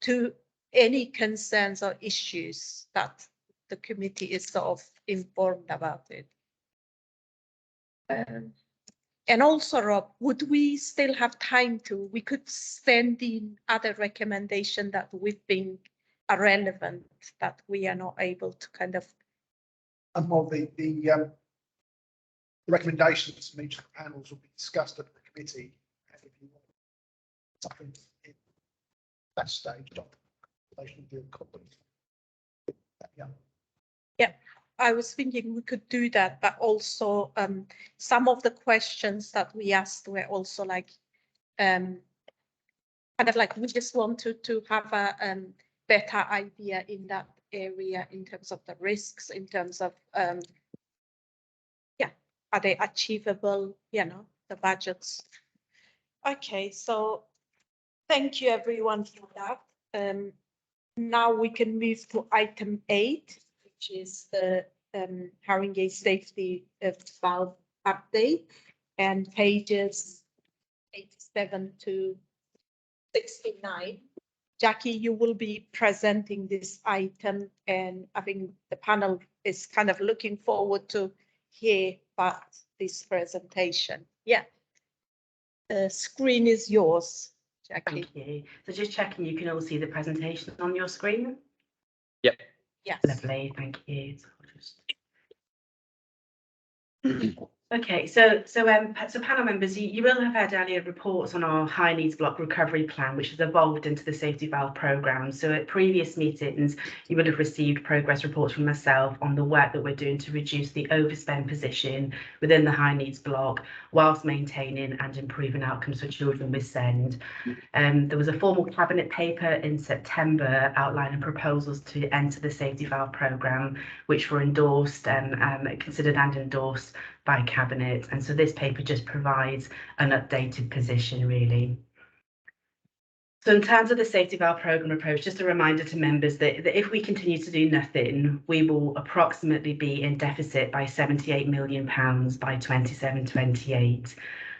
to any concerns or issues that the committee is sort of informed about it. And also, Rob, would we still have time we could send in other recommendations that we think are relevant that we are not able to kind of. Well, the recommendations from each of the panels will be discussed at the committee. And if you want something in that stage, they should do a copy. Yeah, I was thinking we could do that, but also some of the questions that we asked were also like kind of like we just want to have a better idea in that area in terms of the risks, in terms of yeah, are they achievable, you know, the budgets. Okay, so thank you everyone for that. Now we can move to item 8, which is the Haringey safety valve update, and pages 86 67 to 69. Jackie, you will be presenting this item, and I think the panel is kind of looking forward to hear about this presentation. Yeah. The screen is yours, Jackie. Thank you. So just checking, you can all see the presentation on your screen? Yep. Yes. Lovely, thank you. So I'll just Okay, so panel members, you will have had earlier reports on our high needs block recovery plan, which has evolved into the safety valve programme. So at previous meetings, you would have received progress reports from myself on the work that we're doing to reduce the overspend position within the high needs block, whilst maintaining and improving outcomes for children with SEND. There was a formal cabinet paper in September outlining proposals to enter the safety valve programme, which were endorsed and considered and endorsed by cabinet. And so this paper just provides an updated position, really. So in terms of the safety valve programme approach, just a reminder to members that if we continue to do nothing, we will approximately be in deficit by £78 million by 27-28.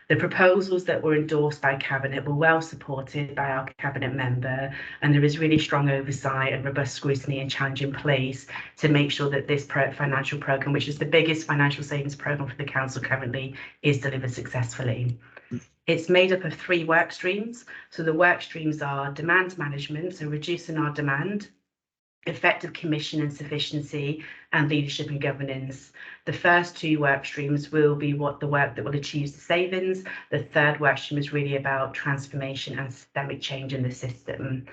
The proposals that were endorsed by Cabinet were well supported by our Cabinet member, and there is really strong oversight and robust scrutiny and challenge in place to make sure that this financial programme, which is the biggest financial savings programme for the Council currently, is delivered successfully. It's made up of 3 work streams. So the work streams are demand management, so reducing our demand, effective commission and sufficiency, and leadership and governance. The first 2 work streams will be the work that will achieve the savings. The third work stream is really about transformation and systemic change in the system.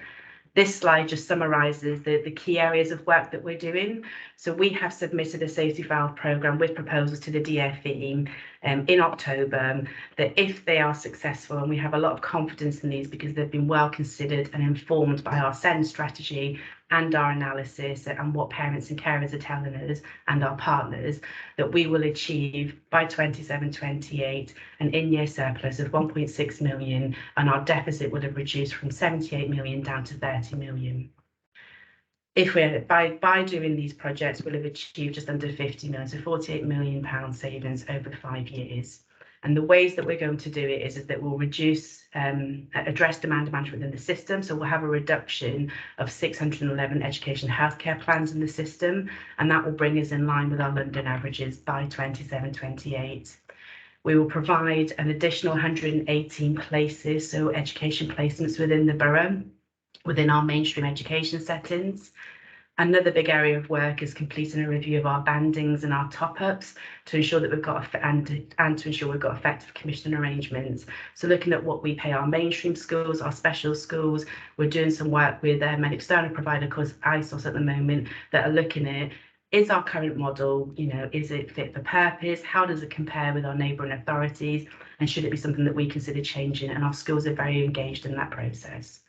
This slide just summarises the key areas of work that we're doing. So we have submitted a safety valve programme with proposals to the DfE in October, that if they are successful, and we have a lot of confidence in these because they've been well considered and informed by our SEND strategy and our analysis and what parents and carers are telling us and our partners, that we will achieve by 27-28 an in-year surplus of 1.6 million, and our deficit would have reduced from 78 million down to 30 million. If we're by doing these projects, we'll have achieved just under 50 million, so 48 million pound savings over 5 years. And the ways that we're going to do it is that we'll reduce, address demand management in the system. So we'll have a reduction of 611 education healthcare plans in the system, and that will bring us in line with our London averages by 27-28. We will provide an additional 118 places, so education placements within the borough, within our mainstream education settings. Another big area of work is completing a review of our bandings and our top-ups to ensure that we've got and to ensure we've got effective commission arrangements. So looking at what we pay our mainstream schools, our special schools, we're doing some work with an external provider called ISOS at the moment that are looking at, is our current model, is it fit for purpose? How does it compare with our neighbouring authorities? And should it be something that we consider changing? And our schools are very engaged in that process.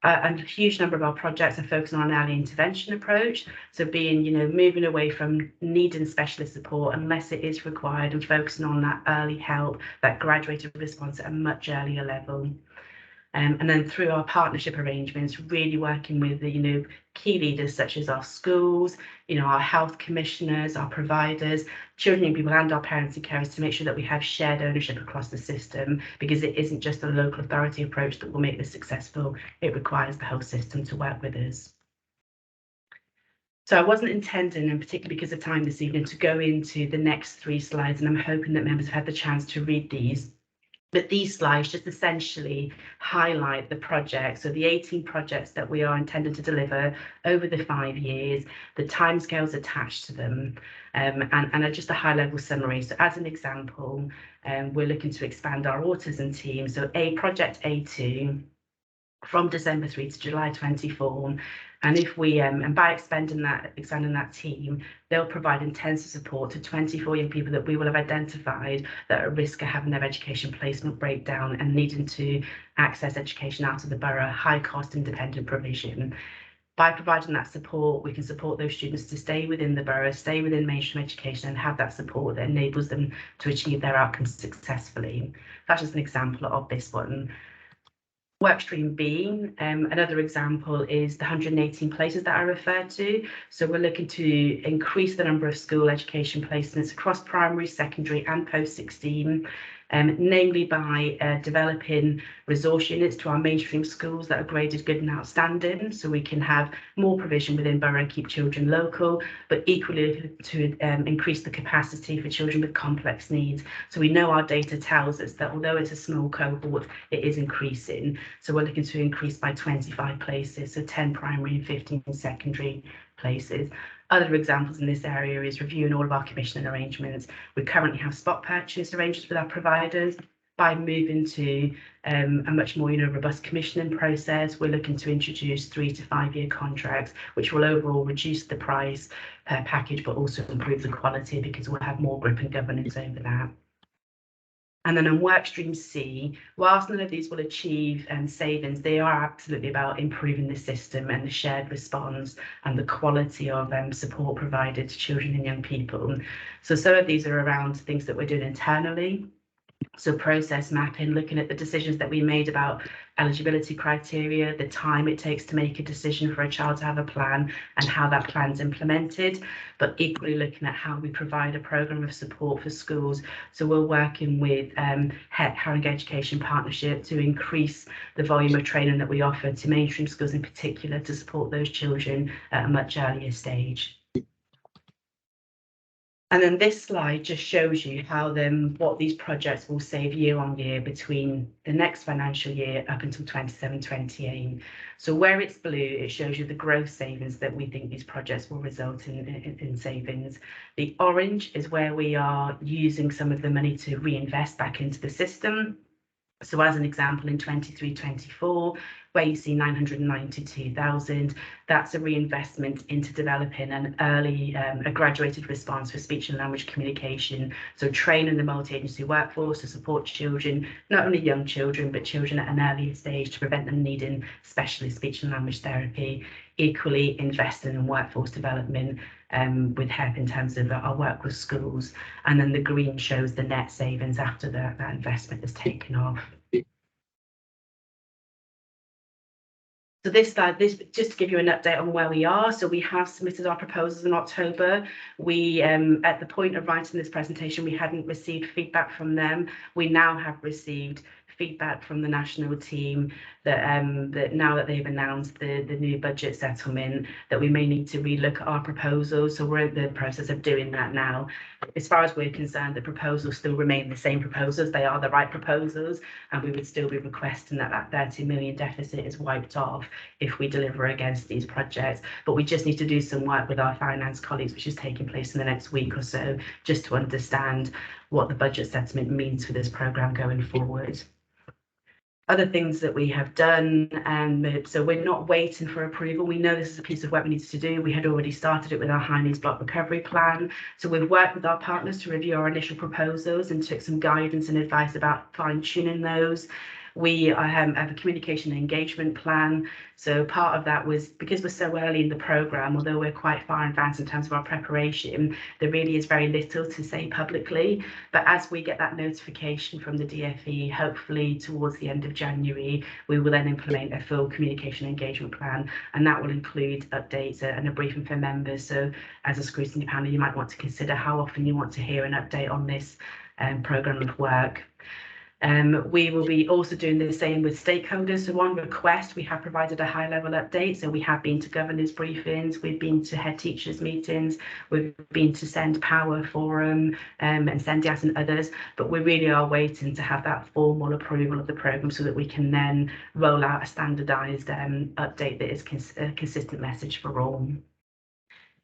And a huge number of our projects are focusing on an early intervention approach. So being, moving away from needing specialist support unless it is required, and focusing on that early help, that graduated response at a much earlier level. And then through our partnership arrangements, really working with the, key leaders such as our schools, our health commissioners, our providers, children and people, and our parents and carers, to make sure that we have shared ownership across the system, because it isn't just a local authority approach that will make this successful. It requires the whole system to work with us. So I wasn't intending, and particularly because of time this evening, to go into the next 3 slides, and I'm hoping that members have had the chance to read these. But these slides just essentially highlight the projects, so the 18 projects that we are intended to deliver over the 5 years, the timescales attached to them, and just a high-level summary. So as an example, we're looking to expand our autism team. So project A2 from December 3 to July 24. And if we, and by expanding that team, they'll provide intensive support to 24 young people that we will have identified that are at risk of having their education placement breakdown and needing to access education out of the borough, high cost independent provision. By providing that support, we can support those students to stay within the borough, stay within mainstream education, and have that support that enables them to achieve their outcomes successfully. That's just an example of this one. Workstream B, another example is the 118 places that I referred to. So we're looking to increase the number of school education placements across primary, secondary and post-16. namely by developing resource units to our mainstream schools that are graded good and outstanding, so we can have more provision within borough and keep children local, but equally to increase the capacity for children with complex needs. So we know our data tells us that although it's a small cohort, it is increasing. So we're looking to increase by 25 places, so 10 primary and 15 secondary places. Other examples in this area is reviewing all of our commissioning arrangements. We currently have spot purchase arrangements with our providers. By moving to a much more robust commissioning process, we're looking to introduce 3 to 5 year contracts, which will overall reduce the price per package, but also improve the quality because we'll have more grip and governance over that. And then on workstream C, whilst none of these will achieve savings, they are absolutely about improving the system and the shared response and the quality of support provided to children and young people. So some of these are around things that we're doing internally. So process mapping, looking at the decisions that we made about eligibility criteria, the time it takes to make a decision for a child to have a plan and how that plan's implemented, but equally looking at how we provide a programme of support for schools. So we're working with Haringey Education Partnership to increase the volume of training that we offer to mainstream schools in particular to support those children at a much earlier stage. And then this slide just shows you how what these projects will save year on year between the next financial year up until 27-28. So where it's blue, it shows you the growth savings that we think these projects will result in savings. The orange is where we are using some of the money to reinvest back into the system. So as an example, in 23-24, where you see 992,000, that's a reinvestment into developing an early, a graduated response for speech and language communication. So training the multi-agency workforce to support children, not only young children, but children at an earlier stage to prevent them needing specialist speech and language therapy. Equally investing in workforce development with help in terms of our work with schools. And then the green shows the net savings after that investment is taken off. So this slide, just to give you an update on where we are. So we have submitted our proposals in October. We, at the point of writing this presentation, we hadn't received feedback from them. We now have received feedback from the national team that now that they've announced the new budget settlement, that we may need to relook at our proposals. So we're in the process of doing that now. As far as we're concerned, the proposals still remain the same proposals. They are the right proposals, and we would still be requesting that 30 million deficit is wiped off if we deliver against these projects. But we just need to do some work with our finance colleagues, which is taking place in the next week or so, just to understand what the budget settlement means for this programme going forward. Other things that we have done, so we're not waiting for approval. We know this is a piece of work we needed to do. We had already started it with our high needs block recovery plan. So we've worked with our partners to review our initial proposals and took some guidance and advice about fine tuning those. We have a communication and engagement plan. So part of that was because we're so early in the programme, although we're quite far advanced in terms of our preparation, there really is very little to say publicly. But as we get that notification from the DFE, hopefully towards the end of January, we will then implement a full communication engagement plan, and that will include updates and a briefing for members. So as a scrutiny panel, you might want to consider how often you want to hear an update on this programme of work. We will be also doing the same with stakeholders. So on request, we have provided a high-level update. So we have been to governors briefings, we've been to head teachers meetings, we've been to Send Power Forum and Sendias and others, but we really are waiting to have that formal approval of the programme so that we can then roll out a standardised update that is a consistent message for all.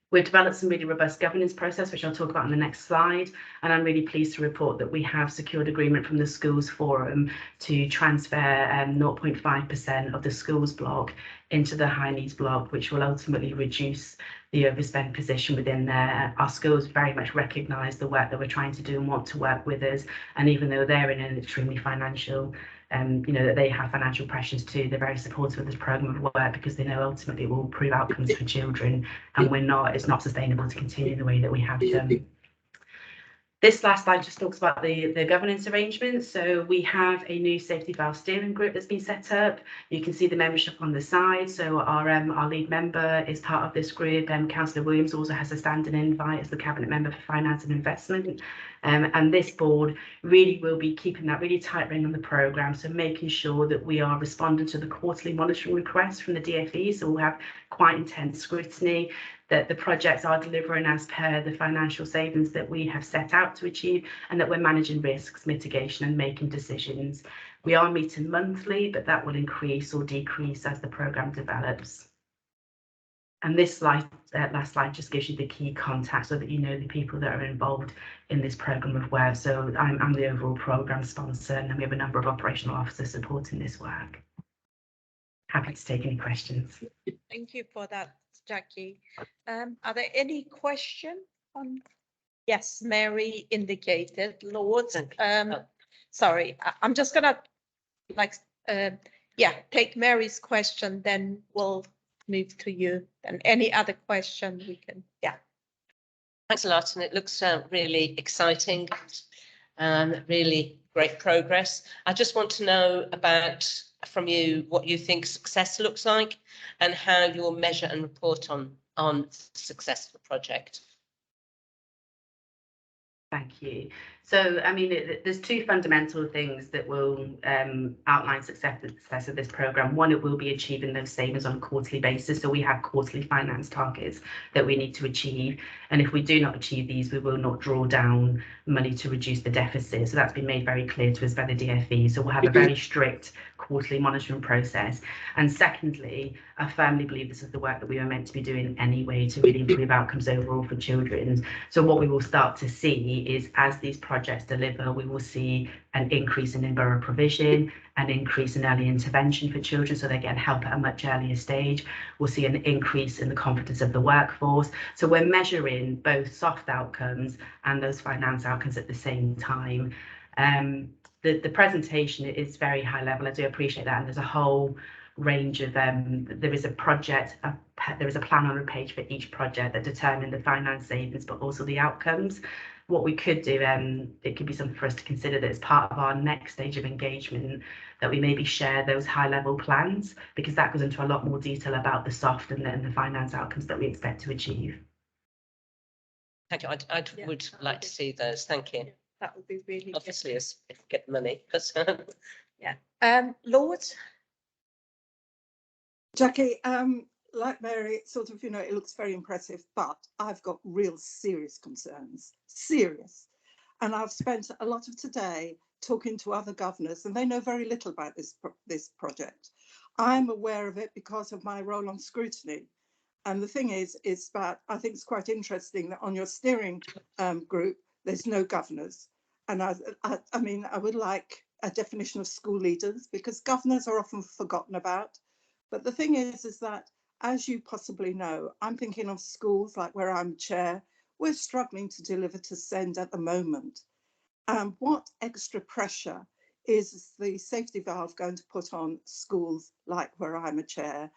We've developed some really robust governance process, which I'll talk about in the next slide. And I'm really pleased to report that we have secured agreement from the Schools Forum to transfer 0.5% of the schools block into the high needs block, which will ultimately reduce the overspend position within there. Our schools very much recognise the work that we're trying to do and want to work with us. And even though they're in an extremely financial that they have financial pressures too, they're very supportive of this programme of work because they know ultimately it will improve outcomes for children, and it's not sustainable to continue the way that we have done. This last slide just talks about the governance arrangements. So we have a new safety valve steering group that's been set up. You can see the membership on the side. So our lead member is part of this group. Councillor Williams also has a standing invite as the cabinet member for finance and investment. And this board really will be keeping that really tight rein on the programme, so making sure that we are responding to the quarterly monitoring requests from the DfE. So we'll have quite intense scrutiny, that the projects are delivering as per the financial savings that we have set out to achieve, and that we're managing risks, mitigation and making decisions. We are meeting monthly, but that will increase or decrease as the programme develops. And this slide, last slide, just gives you the key contacts so that you know the people that are involved in this programme of work. So I'm the overall programme sponsor, and then we have a number of operational officers supporting this work. Happy to take any questions. Thank you for that, Jackie. Are there any questions on? Yes, Mary indicated. Lord, sorry, I'm just gonna take Mary's question, then we'll move to you. And any other question we can, Thanks a lot, and it looks really exciting and really great progress. I just want to know about from you what you think success looks like and how you'll measure and report on success of the project. Thank you. So, I mean, there's two fundamental things that will outline success of this programme. One, it will be achieving those savings on a quarterly basis. So we have quarterly finance targets that we need to achieve. And if we do not achieve these, we will not draw down money to reduce the deficit. So that's been made very clear to us by the DfE. So we'll have a very strict quarterly monitoring process. And secondly, I firmly believe this is the work that we were meant to be doing anyway to really improve outcomes overall for children. So what we will start to see is as these projects deliver, we will see an increase in borough provision, an increase in early intervention for children so they get help at a much earlier stage. We'll see an increase in the confidence of the workforce. So we're measuring both soft outcomes and those finance outcomes at the same time. The presentation is very high level. I do appreciate that, and there's a whole range of there is a project, there is a plan on a page for each project that determine the finance savings but also the outcomes. What we could do, it could be something for us to consider that as part of our next stage of engagement, that we maybe share those high level plans, because that goes into a lot more detail about the soft and the finance outcomes that we expect to achieve. Thank you. I would like to see those. Thank you. That would be really obviously if we get the money. Lord. Jackie, like Mary, it's sort of, it looks very impressive, but I've got real serious concerns, serious. And I've spent a lot of today talking to other governors, and they know very little about this project. I'm aware of it because of my role on Scrutiny. And the thing is that I think it's quite interesting that on your steering group, there's no governors. And I mean, I would like a definition of school leaders, because governors are often forgotten about. But the thing is that, as you possibly know, I'm thinking of schools like where I'm chair, we're struggling to deliver to SEND at the moment. What extra pressure is the safety valve going to put on schools like where I'm a chair,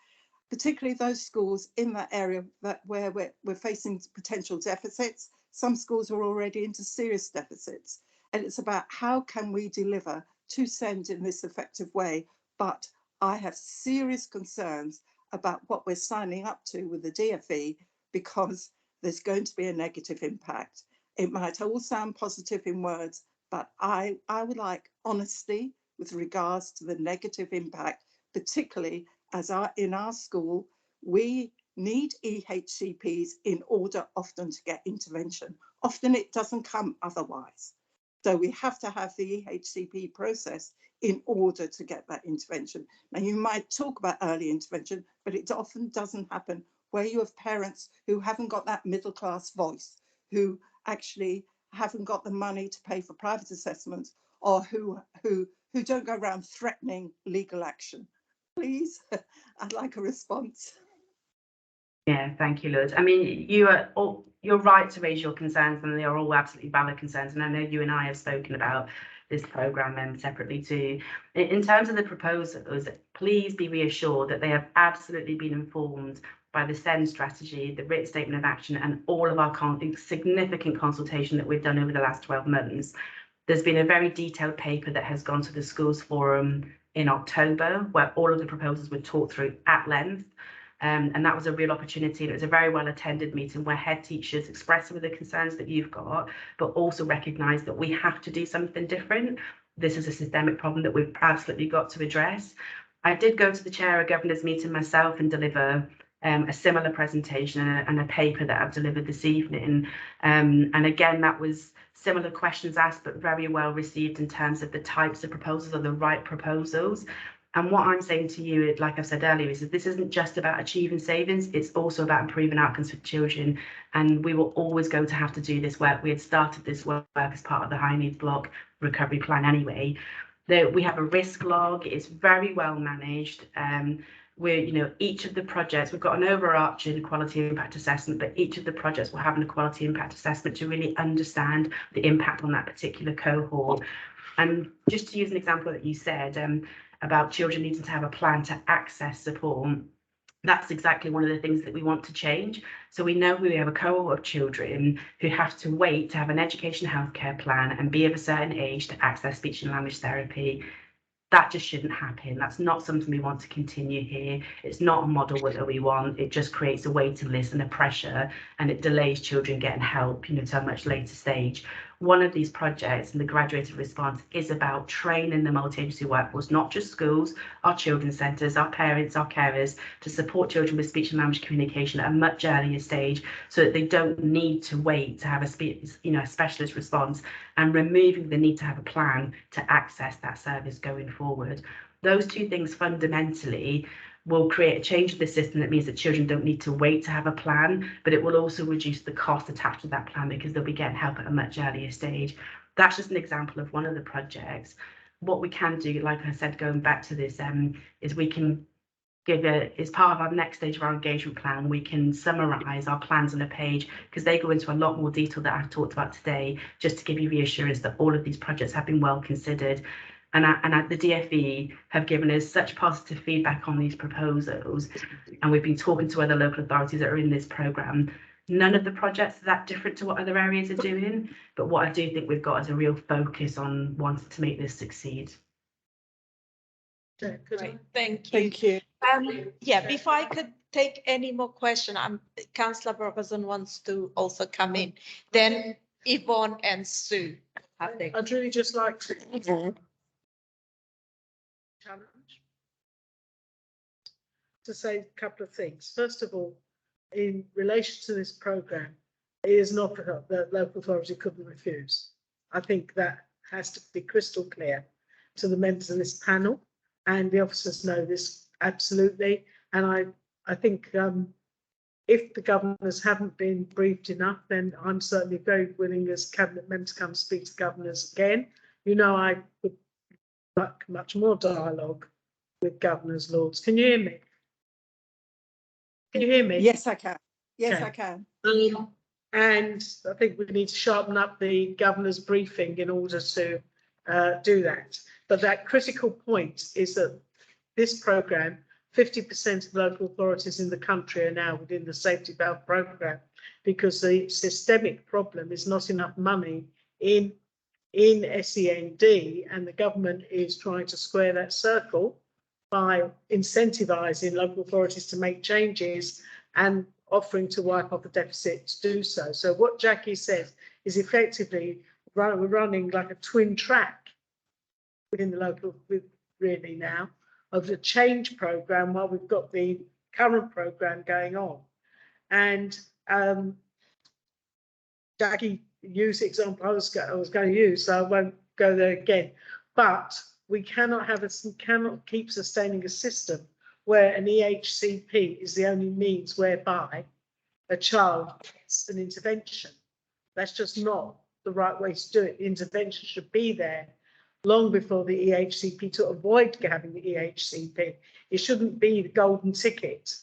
particularly those schools in that area where we're facing potential deficits? Some schools are already into serious deficits. And it's about how can we deliver to SEND in this effective way. But I have serious concerns about what we're signing up to with the DfE, because there's going to be a negative impact. It might all sound positive in words, but I would like honesty with regards to the negative impact, particularly as in our school, we need EHCPs in order often to get intervention. Often it doesn't come otherwise. So we have to have the EHCP process in order to get that intervention. Now, you might talk about early intervention, but it often doesn't happen where you have parents who haven't got that middle class voice, who actually haven't got the money to pay for private assessments, or who don't go around threatening legal action. Please, I'd like a response. Yeah, thank you, Lud. I mean, you're right to raise your concerns, and they are all absolutely valid concerns. And I know you and I have spoken about this programme separately too. In terms of the proposals, please be reassured that they have absolutely been informed by the SEND strategy, the written statement of action, and all of our significant consultation that we've done over the last 12 months. There's been a very detailed paper that has gone to the Schools Forum in October, where all of the proposals were talked through at length. And that was a real opportunity. And it was a very well attended meeting where head teachers expressed some of the concerns that you've got, but also recognise that we have to do something different. This is a systemic problem that we've absolutely got to address. I did go to the chair of governor's meeting myself and deliver a similar presentation and a paper that I've delivered this evening. And again, that was similar questions asked, but very well received in terms of the types of proposals or the right proposals. And what I'm saying to you, like I've said earlier, is that this isn't just about achieving savings, it's also about improving outcomes for children. And we were always going to have to do this work. We had started this work as part of the high needs block recovery plan anyway. We have a risk log, it's very well managed. Each of the projects, we've got an overarching quality impact assessment, but each of the projects will have an equality impact assessment to really understand the impact on that particular cohort. And just to use an example that you said about children needing to have a plan to access support, that's exactly one of the things that we want to change. So we know we have a cohort of children who have to wait to have an education healthcare plan and be of a certain age to access speech and language therapy. That just shouldn't happen. That's not something we want to continue here. It's not a model that we want. It just creates a waiting list and a pressure, and it delays children getting help, to a much later stage. One of these projects and the graduated response is about training the multi-agency workforce, not just schools, our children's centres, our parents, our carers, to support children with speech and language communication at a much earlier stage so that they don't need to wait to have a specialist response, and removing the need to have a plan to access that service going forward. Those two things fundamentally will create a change in the system that means that children don't need to wait to have a plan, but it will also reduce the cost attached to that plan because they'll be getting help at a much earlier stage. That's just an example of one of the projects. What we can do, like I said, going back to this, is we can as part of our next stage of our engagement plan, we can summarise our plans on a page, because they go into a lot more detail that I've talked about today, just to give you reassurance that all of these projects have been well considered. And the DfE have given us such positive feedback on these proposals, and we've been talking to other local authorities that are in this programme. None of the projects are that different to what other areas are doing, but what I do think we've got is a real focus on wanting to make this succeed. Great, thank you. Thank you. Yeah, before I could take any more question, Councillor Robertson wants to also come in. Then Yvonne and Sue. I'd really just like to challenge to say a couple of things. First of all, in relation to this programme, it is not that local authority couldn't refuse. I think that has to be crystal clear to the members of this panel, and the officers know this absolutely. And I think if the governors haven't been briefed enough, then I'm certainly very willing as cabinet member to come speak to governors again. I would like much more dialogue with governors, lords. Can you hear me? Can you hear me? Yes, I can. Yes, Okay. I can. And I think we need to sharpen up the governor's briefing in order to do that. But that critical point is that this programme, 50% of local authorities in the country are now within the safety valve programme, because the systemic problem is not enough money in SEND, and the government is trying to square that circle by incentivising local authorities to make changes and offering to wipe off the deficit to do so. So what Jackie says is effectively we're running like a twin track within the local, really now, of the change programme while we've got the current programme going on. And Jackie used the example I was going to use, so I won't go there again. But we cannot keep sustaining a system where an EHCP is the only means whereby a child gets an intervention. That's just not the right way to do it. The intervention should be there long before the EHCP to avoid having the EHCP. It shouldn't be the golden ticket.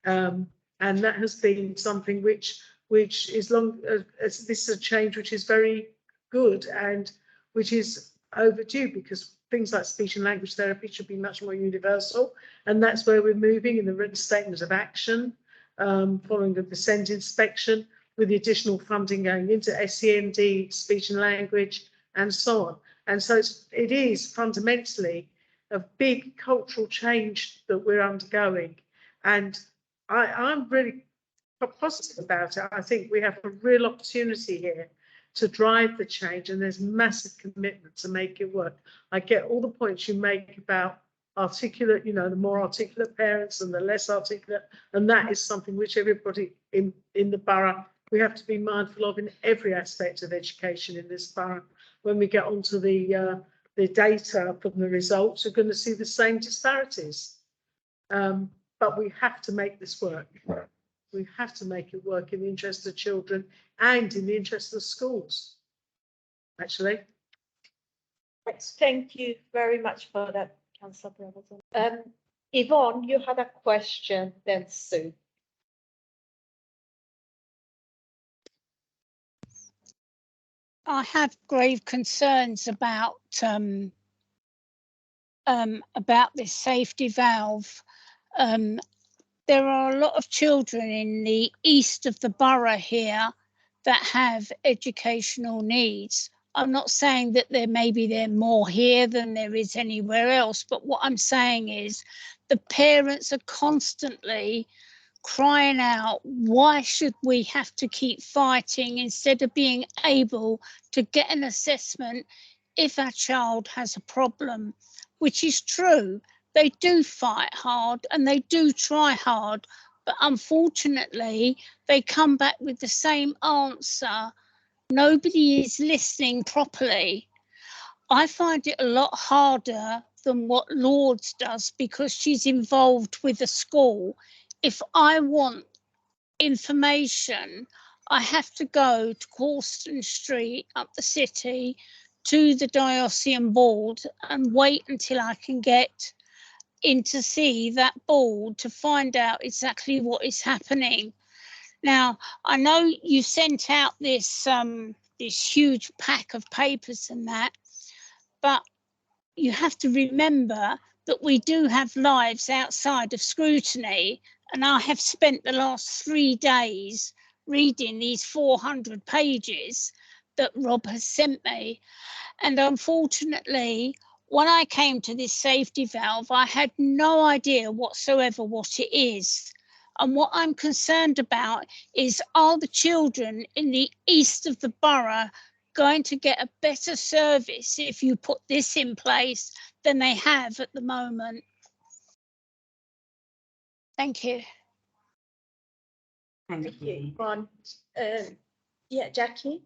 And that has been something which is long as this is a change which is very good and which is overdue, because things like speech and language therapy should be much more universal. And that's where we're moving in the written statement of action, following the SEND inspection, with the additional funding going into SEND, speech and language, and so on. And so it is fundamentally a big cultural change that we're undergoing. And I'm really positive about it. I think we have a real opportunity here to drive the change, and there's massive commitment to make it work. I get all the points you make about articulate, you know, the more articulate parents and the less articulate, and that is something which everybody in the borough, we have to be mindful of in every aspect of education in this borough. When we get onto the data from the results, we're going to see the same disparities. But we have to make this work. We have to make it work in the interest of children and in the interest of schools, actually. Thank you very much for that, Councillor Brotherton. Yvonne, you had a question, then Sue. I have grave concerns about this safety valve. There are a lot of children in the east of the borough here that have educational needs. I'm not saying that there are more here than there is anywhere else, but what I'm saying is the parents are constantly crying out, why should we have to keep fighting instead of being able to get an assessment if our child has a problem, which is true. They do fight hard and they do try hard, but unfortunately they come back with the same answer. Nobody is listening properly. I find it a lot harder than what Lords does because she's involved with the school. If I want information, I have to go to Corston Street up the city to the Diocesan Board and wait until I can get in to see that board to find out exactly what is happening. Now, I know you sent out this huge pack of papers and that, but you have to remember that we do have lives outside of Scrutiny, and I have spent the last 3 days reading these 400 pages that Rob has sent me. And unfortunately, when I came to this safety valve, I had no idea whatsoever what it is. And what I'm concerned about is, are the children in the east of the borough going to get a better service if you put this in place than they have at the moment? Thank you. Thank you. Yeah, Jackie?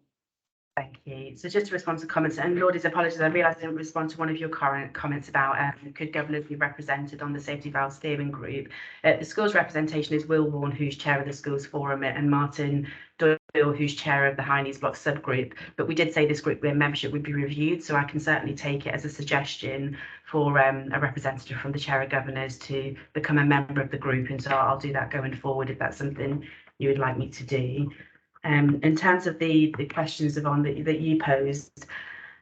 Thank you. So just to respond to comments, and Lordy's apologies, I realised I didn't respond to one of your current comments about could governors be represented on the Safety Valve Steering Group. The school's representation is Will Vaughan, who's chair of the schools forum, and Martin Doyle, who's chair of the High Needs Block subgroup. But we did say this group membership would be reviewed, so I can certainly take it as a suggestion for a representative from the chair of governors to become a member of the group, and so I'll do that going forward if that's something you would like me to do. In terms of the questions, Yvonne, that you posed,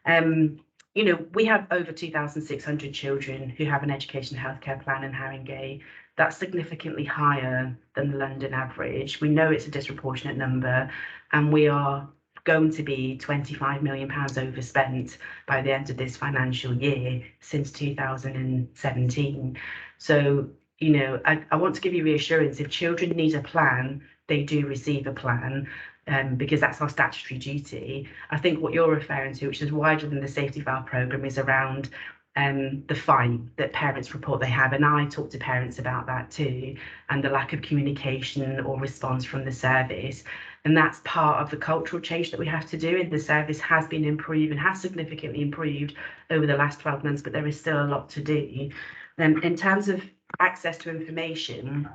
you know, we have over 2,600 children who have an education healthcare plan in Haringey. That's significantly higher than the London average. We know it's a disproportionate number, and we are going to be £25 million overspent by the end of this financial year since 2017. So, you know, I want to give you reassurance. If children need a plan, they do receive a plan. Because that's our statutory duty. I think what you're referring to, which is wider than the safety valve programme, is around the fight that parents report they have, and I talk to parents about that too, and the lack of communication or response from the service. And that's part of the cultural change that we have to do. And the service has been improved and has significantly improved over the last 12 months, but there is still a lot to do. In terms of access to information,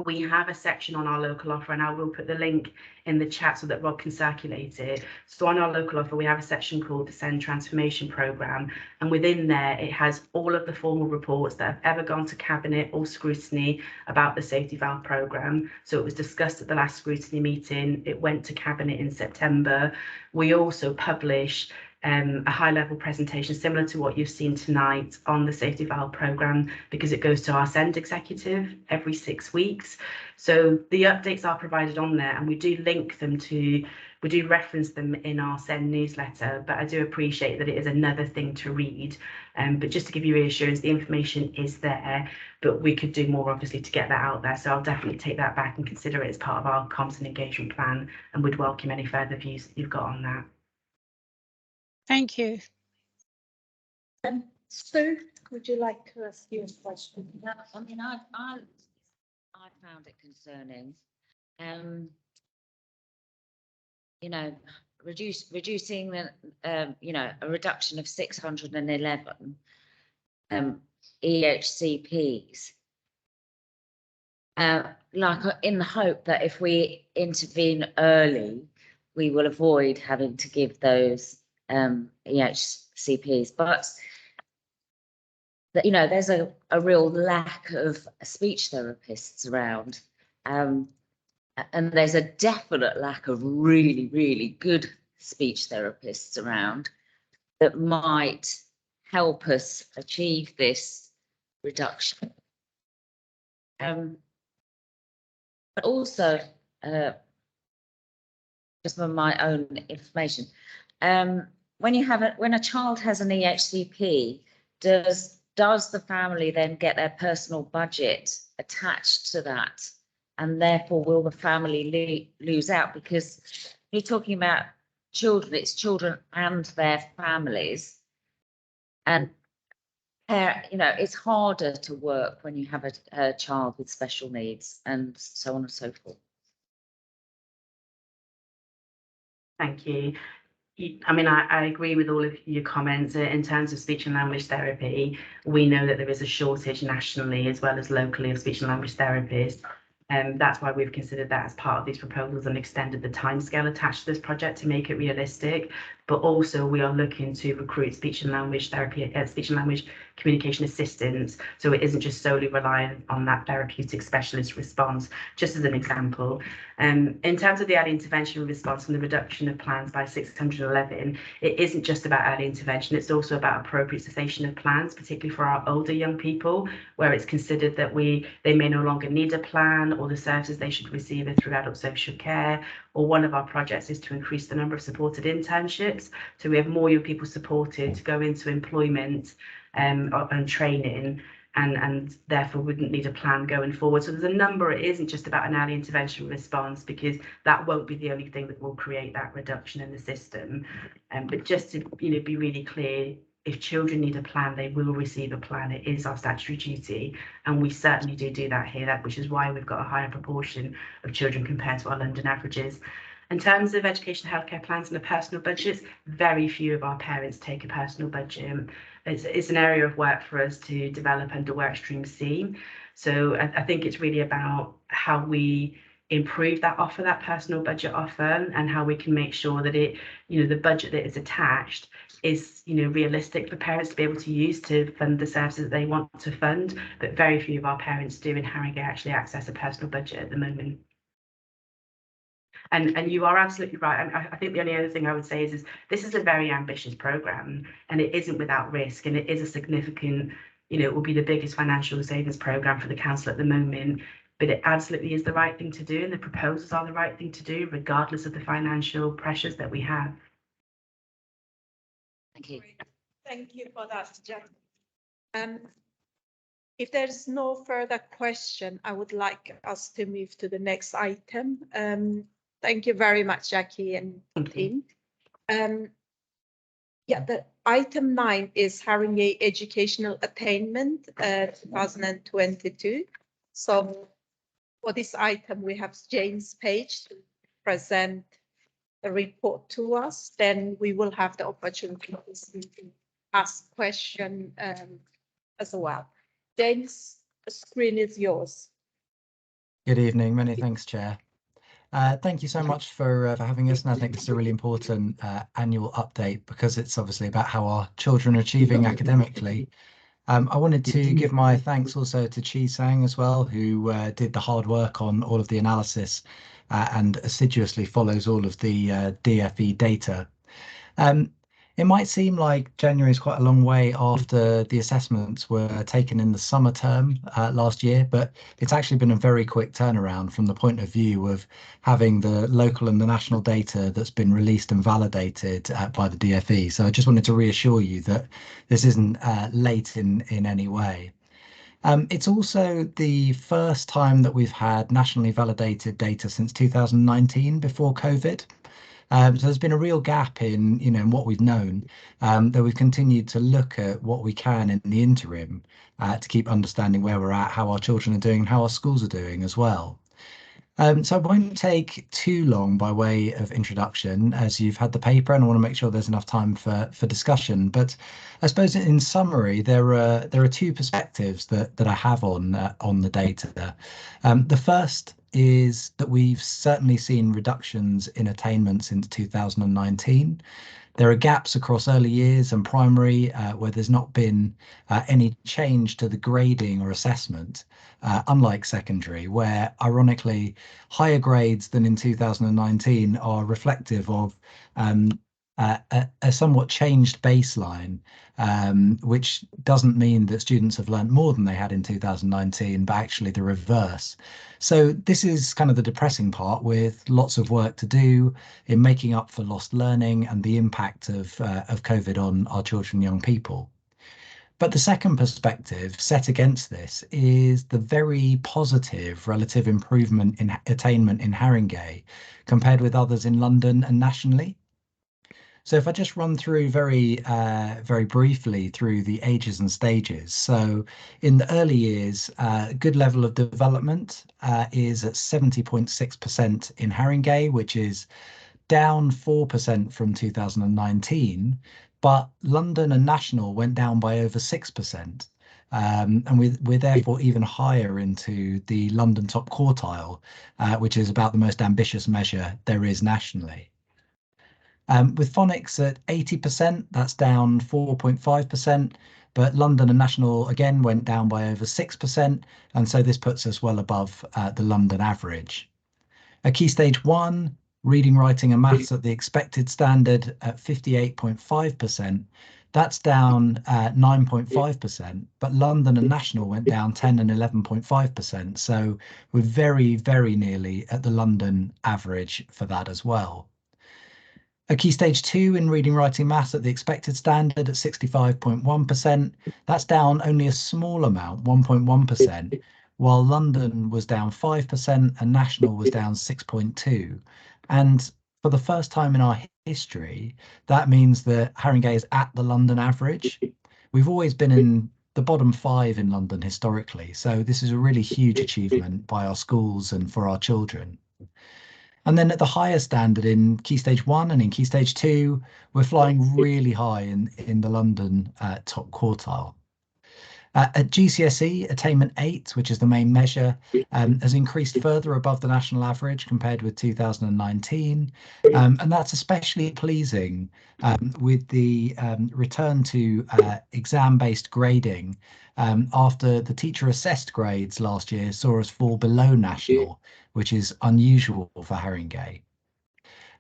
we have a section on our local offer, and I will put the link in the chat so that Rob can circulate it. So on our local offer, we have a section called the SEND Transformation Programme, and within there it has all of the formal reports that have ever gone to Cabinet or Scrutiny about the Safety Valve Programme. So it was discussed at the last Scrutiny meeting, it went to Cabinet in September. We also publish a high level presentation similar to what you've seen tonight on the Safety Valve programme, because it goes to our SEND executive every 6 weeks. So the updates are provided on there, and we do link them to, we do reference them in our SEND newsletter, but I do appreciate that it is another thing to read. But just to give you reassurance, the information is there, but we could do more obviously to get that out there. So I'll definitely take that back and consider it as part of our comms and engagement plan, and would welcome any further views that you've got on that. Thank you. Sue, would you like to ask you a question? No, I mean, I found it concerning. You know, reducing the, you know, a reduction of 611 EHCPs. Like in the hope that if we intervene early, we will avoid having to give those EHCPs. But that, you know, there's a real lack of speech therapists around. And there's a definite lack of really, really good speech therapists around that might help us achieve this reduction. But also, just for my own information, when a child has an EHCP, does the family then get their personal budget attached to that? And therefore, will the family lose out? Because you're talking about children, it's children and their families. And, you know, it's harder to work when you have a child with special needs and so on and so forth. Thank you. I mean, I agree with all of your comments. In terms of speech and language therapy, we know that there is a shortage nationally as well as locally of speech and language therapists. That's why we've considered that as part of these proposals and extended the timescale attached to this project to make it realistic. But also we are looking to recruit speech and language therapy, speech and language communication assistants. So it isn't just solely reliant on that therapeutic specialist response, just as an example. In terms of the early intervention response and the reduction of plans by 611, it isn't just about early intervention, it's also about appropriate cessation of plans, particularly for our older young people, where it's considered that they may no longer need a plan, or the services they should receive are through adult social care. Or one of our projects is to increase the number of supported internships. So we have more young people supported to go into employment and training, and therefore wouldn't need a plan going forward. So there's a number, it isn't just about an early intervention response, because that won't be the only thing that will create that reduction in the system. But just to, you know, be really clear, if children need a plan, they will receive a plan. It is our statutory duty, and we certainly do that here, which is why we've got a higher proportion of children compared to our London averages. In terms of education healthcare plans and the personal budgets, very few of our parents take a personal budget. It's an area of work for us to develop under work stream C. So I think it's really about how we improve that offer, that personal budget offer, and how we can make sure that it, you know, the budget that is attached is, you know, realistic for parents to be able to use to fund the services that they want to fund. But very few of our parents do in Harringay actually access a personal budget at the moment. And you are absolutely right. And I think the only other thing I would say is this is a very ambitious programme, and it isn't without risk, and it is a significant, you know, it will be the biggest financial savings programme for the council at the moment. But it absolutely is the right thing to do, and the proposals are the right thing to do, regardless of the financial pressures that we have. Thank you. Thank you for that, Jack. If there's no further question, I would like us to move to the next item. Thank you very much, Jackie and team. Yeah, the item 9 is Harringay Educational Attainment 2022. So for this item, we have James Page to present the report to us. Then we will have the opportunity to ask questions as well. James, the screen is yours. Good evening. Many thanks, Chair. Thank you so much for having us, and I think this is a really important annual update because it's obviously about how our children are achieving academically. I wanted to give my thanks also to Chi Sang as well, who did the hard work on all of the analysis and assiduously follows all of the DFE data. It might seem like January is quite a long way after the assessments were taken in the summer term last year, but it's actually been a very quick turnaround from the point of view of having the local and the national data that's been released and validated by the DFE. So I just wanted to reassure you that this isn't late in any way. It's also the first time that we've had nationally validated data since 2019 before COVID. So there's been a real gap in, in what we've known, that we've continued to look at what we can in the interim to keep understanding where we're at, how our children are doing, and how our schools are doing as well. So I won't take too long by way of introduction, as you've had the paper, and I want to make sure there's enough time for discussion. But I suppose in summary, there are two perspectives that I have on the data. The first is that we've certainly seen reductions in attainment since 2019. There are gaps across early years and primary where there's not been any change to the grading or assessment, unlike secondary, where ironically higher grades than in 2019 are reflective of a somewhat changed baseline, which doesn't mean that students have learnt more than they had in 2019, but actually the reverse. So this is kind of the depressing part, with lots of work to do in making up for lost learning and the impact of COVID on our children and young people. But the second perspective set against this is the very positive relative improvement in attainment in Haringey compared with others in London and nationally. So if I just run through very briefly through the ages and stages. So in the early years, good level of development is at 70.6% in Haringey, which is down 4% from 2019, but London and national went down by over 6%. And we're therefore even higher into the London top quartile, which is about the most ambitious measure there is nationally. With phonics at 80%, that's down 4.5%, but London and national again went down by over 6%, and so this puts us well above the London average. At Key Stage 1, reading, writing and maths at the expected standard at 58.5%, that's down 9.5%, but London and national went down 10 and 11.5%, so we're very, very nearly at the London average for that as well. A Key Stage 2 in reading, writing, maths at the expected standard at 65.1%. That's down only a small amount, 1.1%, while London was down 5% and national was down 6.2%. And for the first time in our history, that means that Haringey is at the London average. We've always been in the bottom 5 in London historically, so this is a really huge achievement by our schools and for our children. And then at the higher standard in Key Stage 1 and in Key Stage 2, we're flying really high in the London top quartile. At GCSE, attainment 8, which is the main measure, has increased further above the national average compared with 2019. And that's especially pleasing with the return to exam-based grading after the teacher assessed grades last year saw us fall below national, which is unusual for Haringey.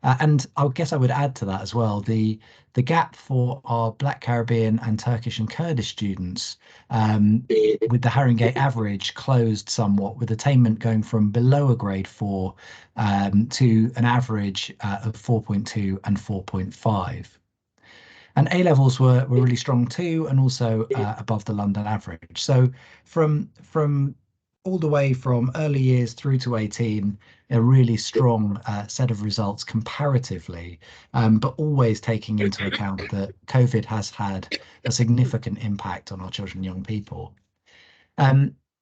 And I guess I would add to that as well, the gap for our Black Caribbean and Turkish and Kurdish students with the Haringey average closed somewhat, with attainment going from below a grade 4 to an average of 4.2 and 4.5. And A-levels were really strong too, and also above the London average. So from all the way from early years through to 18, a really strong set of results comparatively, but always taking into account that COVID has had a significant impact on our children and young people.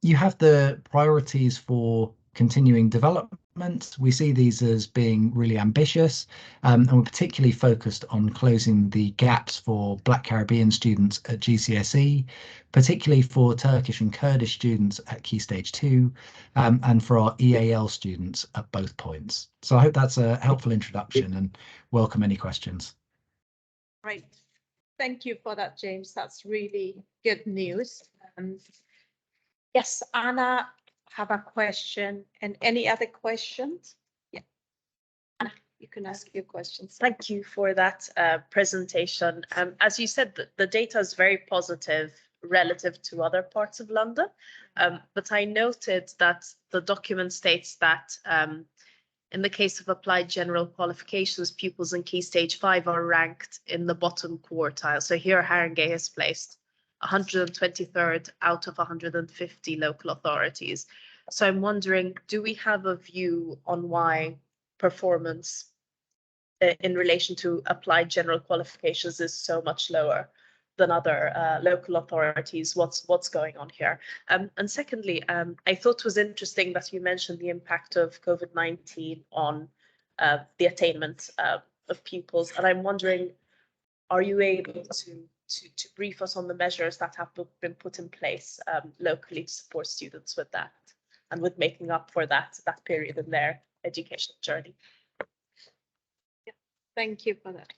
You have the priorities for continuing development. We see these as being really ambitious, and we're particularly focused on closing the gaps for Black Caribbean students at GCSE, particularly for Turkish and Kurdish students at Key Stage 2, and for our EAL students at both points. So I hope that's a helpful introduction, and welcome any questions. Great. Thank you for that, James. That's really good news. Yes, Anna have a question, and any other questions? Yeah. you can ask your questions. Thank you for that presentation. As you said, the data is very positive relative to other parts of London, but I noted that the document states that in the case of applied general qualifications, pupils in Key Stage 5 are ranked in the bottom quartile. So here Haringey is placed 123rd out of 150 local authorities. So I'm wondering, do we have a view on why performance in relation to applied general qualifications is so much lower than other local authorities? What's going on here? And secondly, I thought it was interesting that you mentioned the impact of COVID-19 on the attainment of pupils. And I'm wondering, are you able to brief us on the measures that have been put in place locally to support students with that and with making up for that period in their educational journey? Thank you for that.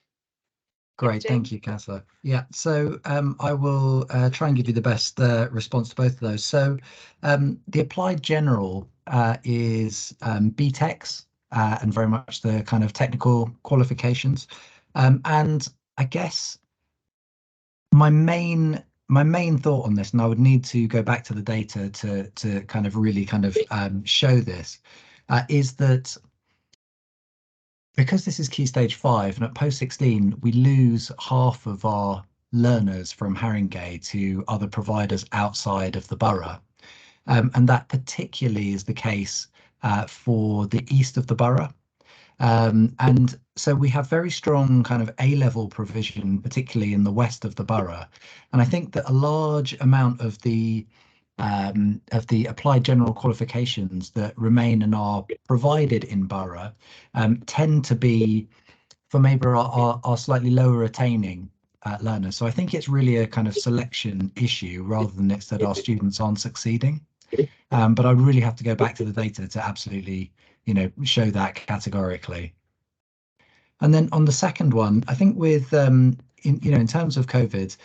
Great, thank you, Councillor. Yeah, so I will try and give you the best response to both of those. So the applied general is BTECs and very much the kind of technical qualifications. And I guess my main thought on this, and I would need to go back to the data to kind of really kind of show this, is that because this is Key Stage 5 and at post 16, we lose half of our learners from Haringey to other providers outside of the borough. And that particularly is the case for the east of the borough. And so we have very strong kind of A-level provision, particularly in the west of the borough. And I think that a large amount of the applied general qualifications that remain and are provided in borough tend to be for maybe our slightly lower attaining learners. So I think it's really a kind of selection issue rather than it's that our students aren't succeeding. But I really have to go back to the data to absolutely, show that categorically. And then on the second one, I think with in terms of COVID,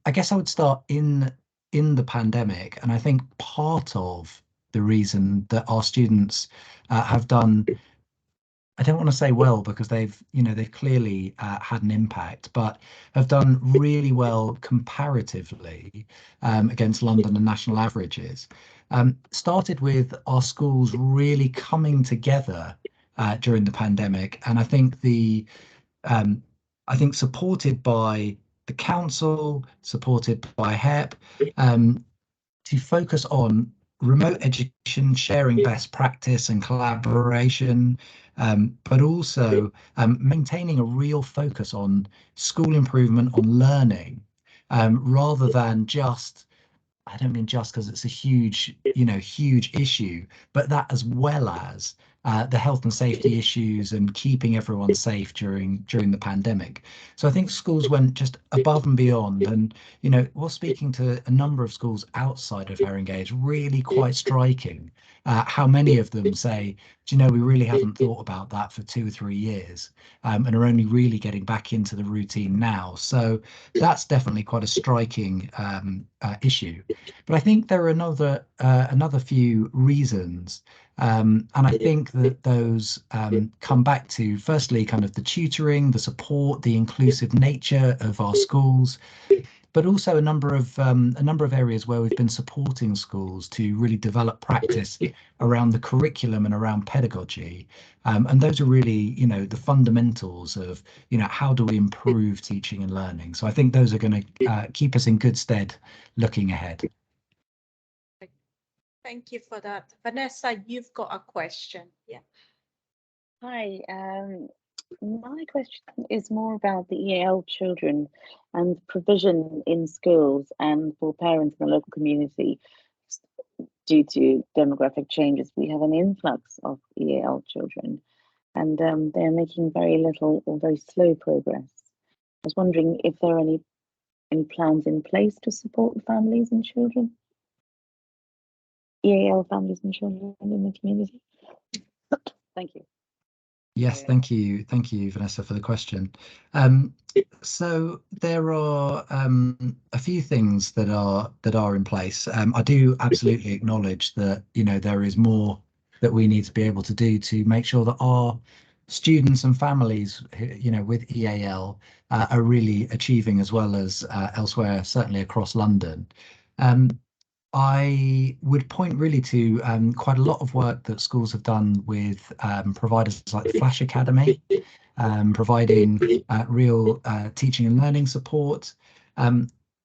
I guess I would start in the pandemic, and I think part of the reason that our students have done, I don't want to say well because they've clearly had an impact, but have done really well comparatively against London and national averages. Started with our schools really coming together during the pandemic, and I think supported by the council, supported by HEP, to focus on remote education, sharing best practice and collaboration, but also maintaining a real focus on school improvement, on learning, rather than just, I don't mean just because it's a huge issue, but that as well as the health and safety issues and keeping everyone safe during the pandemic. So I think schools went just above and beyond, and while speaking to a number of schools outside of Haringey, it's really quite striking how many of them say, we really haven't thought about that for 2 or 3 years, and are only really getting back into the routine now. So that's definitely quite a striking issue. But I think there are another few reasons, and I think that those come back to, firstly, kind of the tutoring, the support, the inclusive nature of our schools, but also a number of areas where we've been supporting schools to really develop practice around the curriculum and around pedagogy. And those are really, the fundamentals of, how do we improve teaching and learning? So I think those are going to keep us in good stead looking ahead. Thank you for that. Vanessa, you've got a question. Yeah. Hi, my question is more about the EAL children and provision in schools and for parents in the local community. Due to demographic changes, we have an influx of EAL children, and they're making very little or very slow progress. I was wondering if there are any plans in place to support the families and children, EAL families and children in the community. Thank you. Yes, thank you, Vanessa, for the question. So there are a few things that are in place. I do absolutely acknowledge that there is more that we need to be able to do to make sure that our students and families, with EAL are really achieving as well as elsewhere, certainly across London. I would point really to quite a lot of work that schools have done with providers like the Flash Academy, providing real teaching and learning support.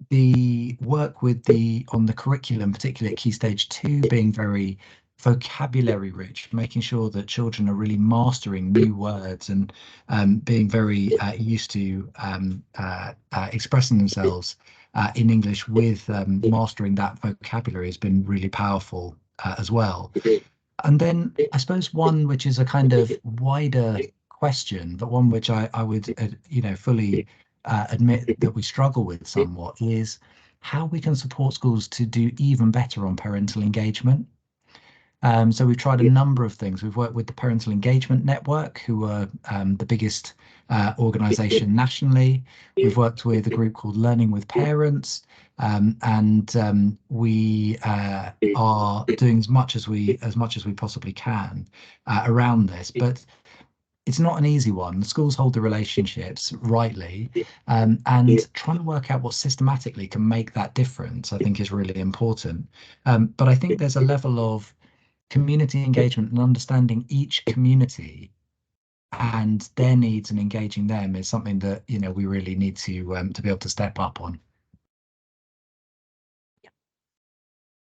The work on the curriculum, particularly at Key Stage 2, being very vocabulary rich, making sure that children are really mastering new words and being very used to expressing themselves in English with mastering that vocabulary has been really powerful as well. And then I suppose one which is a kind of wider question, but one which I would fully admit that we struggle with somewhat, is how we can support schools to do even better on parental engagement. So we've tried a number of things. We've worked with the Parental Engagement Network, who are the biggest organisation nationally. We've worked with a group called Learning with Parents, and we are doing as much as we possibly can around this. But it's not an easy one. The schools hold the relationships rightly, and trying to work out what systematically can make that difference, I think, is really important. But I think there's a level of community engagement and understanding each community and their needs and engaging them is something that we really need to be able to step up on.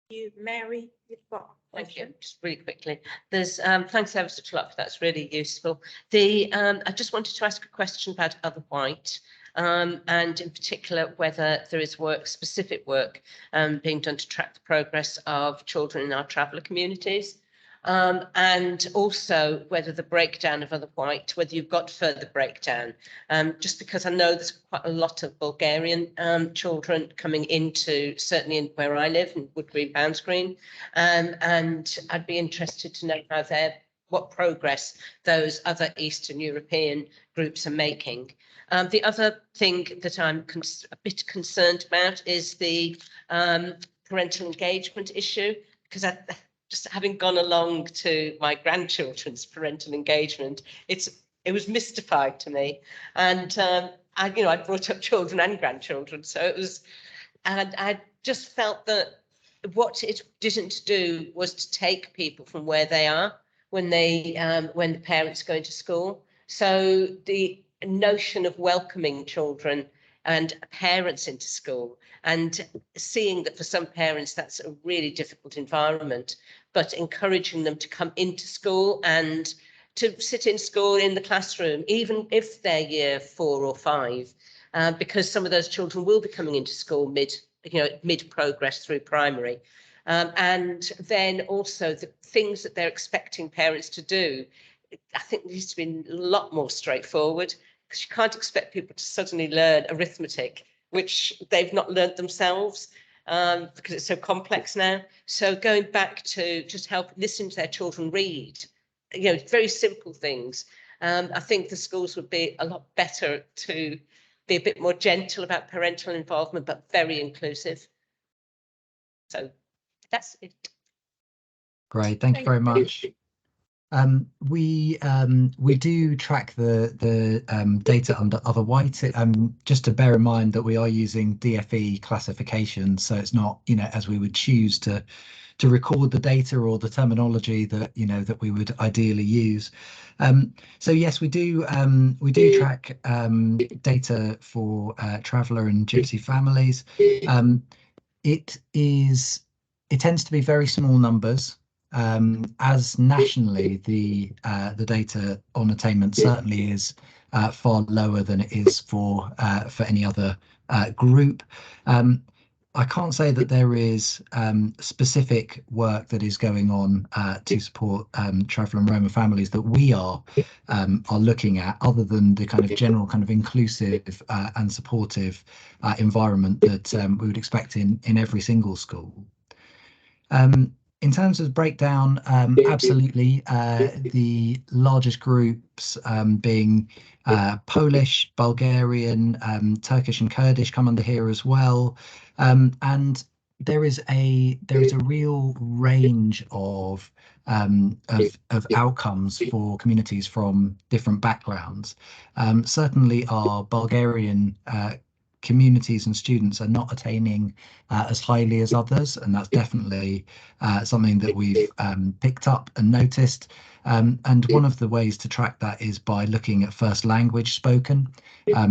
You, Mary, you've got. Thank you. Just really quickly, there's thanks ever such a lot for that's really useful. I just wanted to ask a question about Other White. And in particular, whether there is specific work being done to track the progress of children in our traveller communities, and also whether the breakdown of Other White, whether you've got further breakdown, just because I know there's quite a lot of Bulgarian children coming into, certainly in where I live, in Wood Green, Bounds Green, and I'd be interested to know what progress those other Eastern European groups are making. The other thing that I'm a bit concerned about is the parental engagement issue, because just having gone along to my grandchildren's parental engagement, it was mystified to me. And I brought up children and grandchildren, so it was, and I just felt that what it didn't do was to take people from where they are when the parents go into school. So the notion of welcoming children and parents into school, and seeing that for some parents that's a really difficult environment, but encouraging them to come into school and to sit in school in the classroom, even if they're year 4 or 5, because some of those children will be coming into school mid progress through primary. And then also the things that they're expecting parents to do, I think needs to be a lot more straightforward, because you can't expect people to suddenly learn arithmetic, which they've not learned themselves, because it's so complex now. So going back to just listen to their children read, very simple things. I think the schools would be a lot better to be a bit more gentle about parental involvement, but very inclusive. So that's it. Great, thank you very much. We do track the data under Other White. Just to bear in mind that we are using DFE classification, so it's not as we would choose to record the data or the terminology that that we would ideally use. So yes, we do track data for traveller and gypsy families. It tends to be very small numbers. As nationally, the data on attainment certainly is far lower than it is for any other group. I can't say that there is specific work that is going on to support traveller and Roma families that we are looking at, other than the kind of general kind of inclusive and supportive environment that we would expect in every single school. In terms of breakdown, absolutely, the largest groups being Polish, Bulgarian, Turkish and Kurdish come under here as well. And there is a real range of outcomes for communities from different backgrounds. Certainly, our Bulgarian communities and students are not attaining as highly as others, and that's definitely something that we've picked up and noticed. And one of the ways to track that is by looking at first language spoken,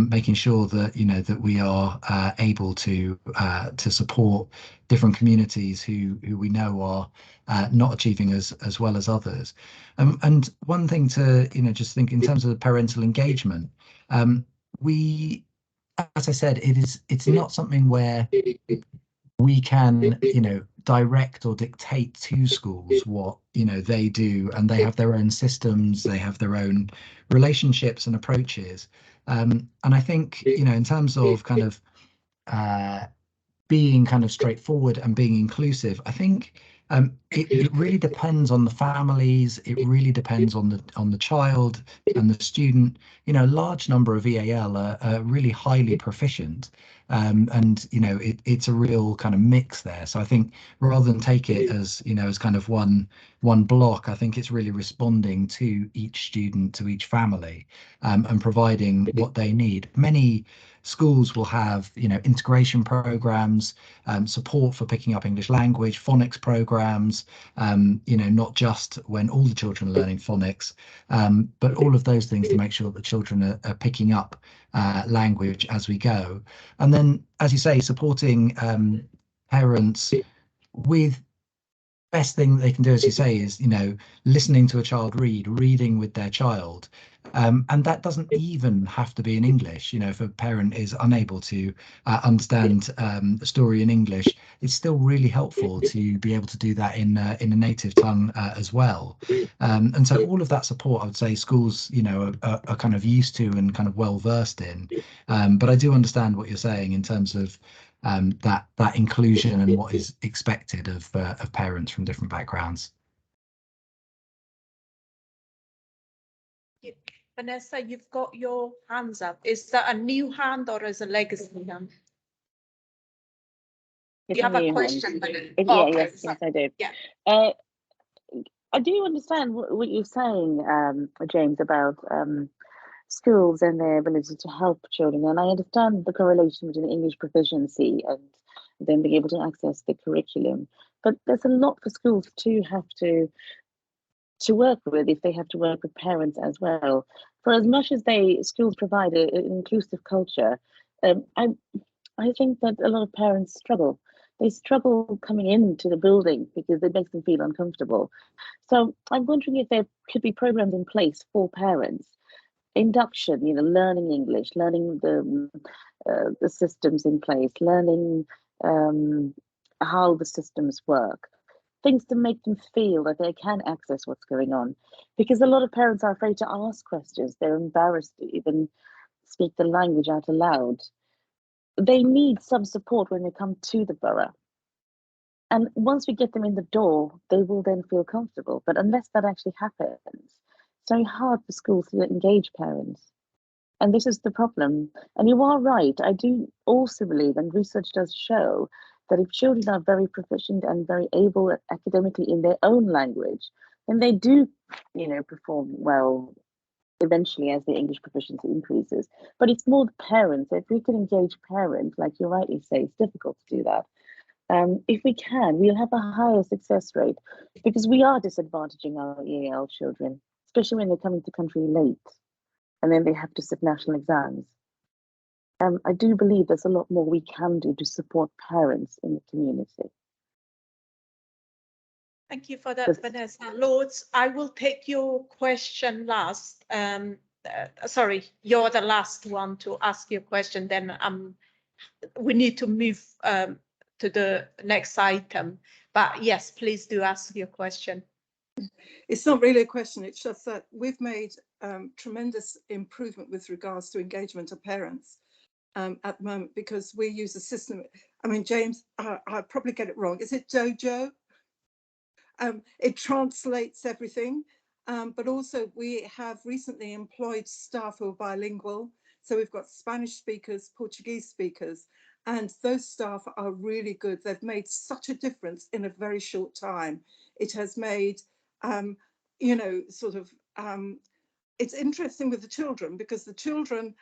making sure that that we are able to support different communities who we know are not achieving as well as others. And one thing to just think in terms of the parental engagement, we, as I said, it's not something where we can direct or dictate to schools what they do, and they have their own systems, they have their own relationships and approaches. And I think in terms of kind of being kind of straightforward and being inclusive, I think it really depends on the families. It really depends on the child and the student. A large number of EAL are really highly proficient, and it's a real kind of mix there. So I think rather than take it as as kind of one block, I think it's really responding to each student, to each family, and providing what they need. Many schools will have integration programs, support for picking up English language, phonics programs, not just when all the children are learning phonics, but all of those things to make sure that children are picking up language as we go. And then, as you say, supporting parents with best thing that they can do, as you say, is listening to a child reading with their child, and that doesn't even have to be in English. If a parent is unable to understand a story in English, it's still really helpful to be able to do that in a native tongue as well. And so all of that support, I would say, schools are kind of used to and kind of well versed in. But I do understand what you're saying in terms of that inclusion and what is expected of parents from different backgrounds. Vanessa, you've got your hands up. Is that a new hand or is a legacy hand? It's You have a new question? hand. Oh, Yeah, okay. yes, I do. Yeah. I do understand what you're saying, James, about schools and their ability to help children. And I understand the correlation between English proficiency and them being able to access the curriculum. But there's a lot for schools to have to work with if they have to work with parents as well. For as much as schools provide an inclusive culture, I think that a lot of parents struggle. They struggle coming into the building because it makes them feel uncomfortable. So I'm wondering if there could be programs in place for parents. Induction, learning English, learning the systems in place, learning how the systems work, things to make them feel that they can access what's going on. Because a lot of parents are afraid to ask questions. They're embarrassed to even speak the language out aloud. They need some support when they come to the borough. And once we get them in the door, they will then feel comfortable. But unless that actually happens, it's very hard for schools to engage parents. And this is the problem. And you are right. I do also believe, and research does show, that if children are very proficient and very able academically in their own language, then they do, perform well eventually as the English proficiency increases. But it's more the parents. If we can engage parents, like you rightly say, it's difficult to do that. If we can, we'll have a higher success rate because we are disadvantaging our EAL children, especially when they're coming to country late and then they have to sit national exams. I do believe there's a lot more we can do to support parents in the community. Thank you for that, Vanessa. Lords, I will take your question last. Sorry, you're the last one to ask your question. Then we need to move to the next item. But yes, please do ask your question. It's not really a question. It's just that we've made tremendous improvement with regards to engagement of parents at the moment because we use a system. I mean, James, I probably get it wrong. Is it Jojo? It translates everything, but also we have recently employed staff who are bilingual. So we've got Spanish speakers, Portuguese speakers, And those staff are really good. They've made such a difference in a very short time. It has made, you know, sort of, it's interesting with the children, because the children,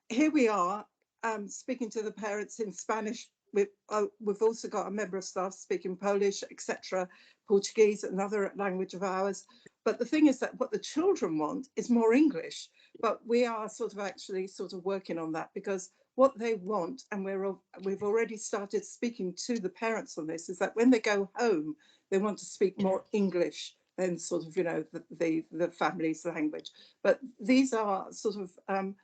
here we are speaking to the parents in Spanish. We've also got a member of staff speaking Polish, etc., Portuguese, another language of ours. But the thing is that what the children want is more English. But we are sort of actually sort of working on that, because what they want, and we've already started speaking to the parents on this, is that when they go home, they want to speak more English than sort of, you know, the family's language. But these are sort of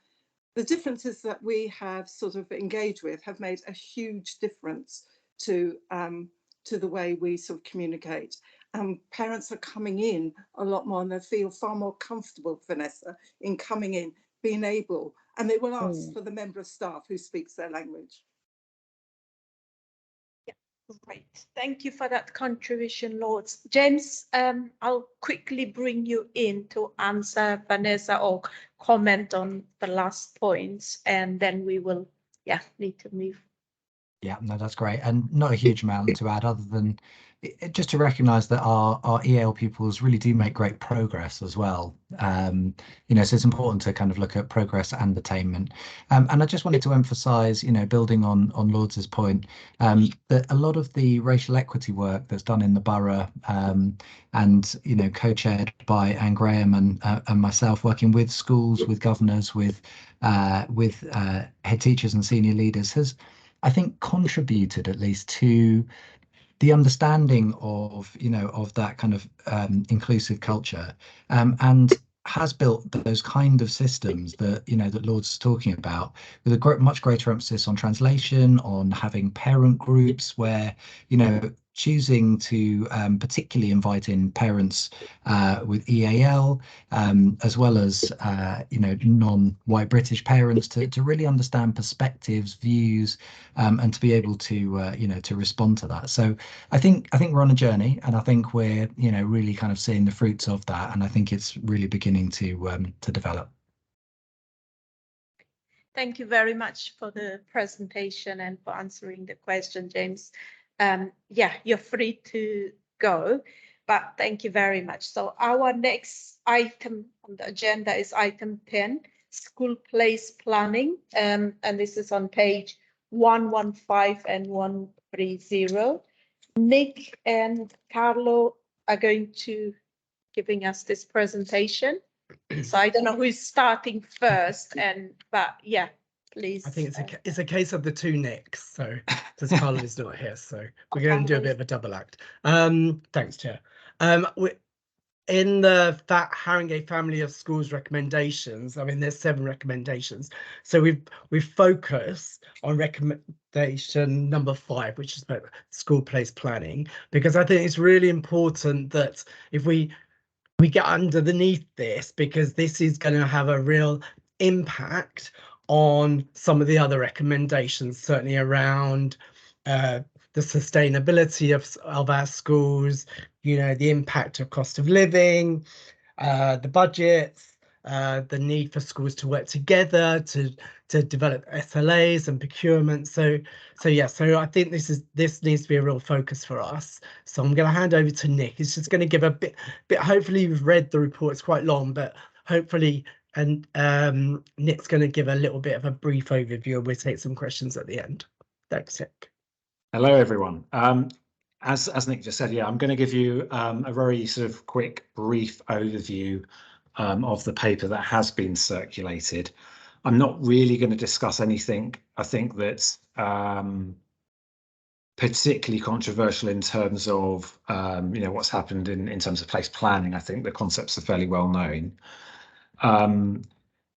the differences that we have sort of engaged with have made a huge difference to the way we sort of communicate. Parents are coming in a lot more, and they feel far more comfortable, Vanessa, in coming in, being able, and they will ask for the member of staff who speaks their language. Great, thank you for that contribution, Lords. James, I'll quickly bring you in to answer Vanessa or comment on the last points, and then we will, need to move. Yeah, no, that's great. And not a huge amount to add other than just to recognise that our EL pupils really do make great progress as well. You know, so it's important to kind of look at progress and attainment. And I just wanted to emphasise, you know, building on Lords's point, that a lot of the racial equity work that's done in the borough, and, you know, co-chaired by Anne Graham and myself, working with schools, with governors, with head teachers and senior leaders, has, I think, contributed at least to the understanding of, you know, of that kind of inclusive culture, and has built those kind of systems that, you know, that Lord's is talking about, with a much greater emphasis on translation, on having parent groups where, you know, choosing to particularly invite in parents with EAL, as well as, you know, non-white British parents to really understand perspectives, views, and to be able to, you know, to respond to that. So I think we're on a journey, and I think we're, you know, really kind of seeing the fruits of that, and I think it's really beginning to develop. Thank you very much for the presentation and for answering the question, James. You're free to go, but thank you very much. So our next item on the agenda is item 10, school place planning. And this is on page 115 and 130. Nick and Carlo are going to giving us this presentation. So I don't know who's starting first, but yeah, please. I think it's a case of the two Nicks, so because Carlo is not here, so we're going to do a bit of a double act. Thanks, Chair. In the Haringey Family of Schools recommendations, I mean, there's 7 recommendations. So we've focused on recommendation number 5, which is about school place planning, because I think it's really important that if we get underneath this, because this is going to have a real impact on some of the other recommendations, certainly around the sustainability of our schools, you know, the impact of cost of living, the budgets, the need for schools to work together to develop SLAs and procurement. So I think this needs to be a real focus for us. So I'm going to hand over to Nick. He's just going to give a bit. Hopefully you've read the report. It's quite long, but hopefully, and Nick's going to give a little bit of a brief overview, and we'll take some questions at the end. Thanks, Nick. Hello, everyone. As Nick just said, I'm going to give you a very sort of quick, brief overview of the paper that has been circulated. I'm not really going to discuss anything, I think, that's particularly controversial in terms of you know, what's happened in terms of place planning. I think the concepts are fairly well known.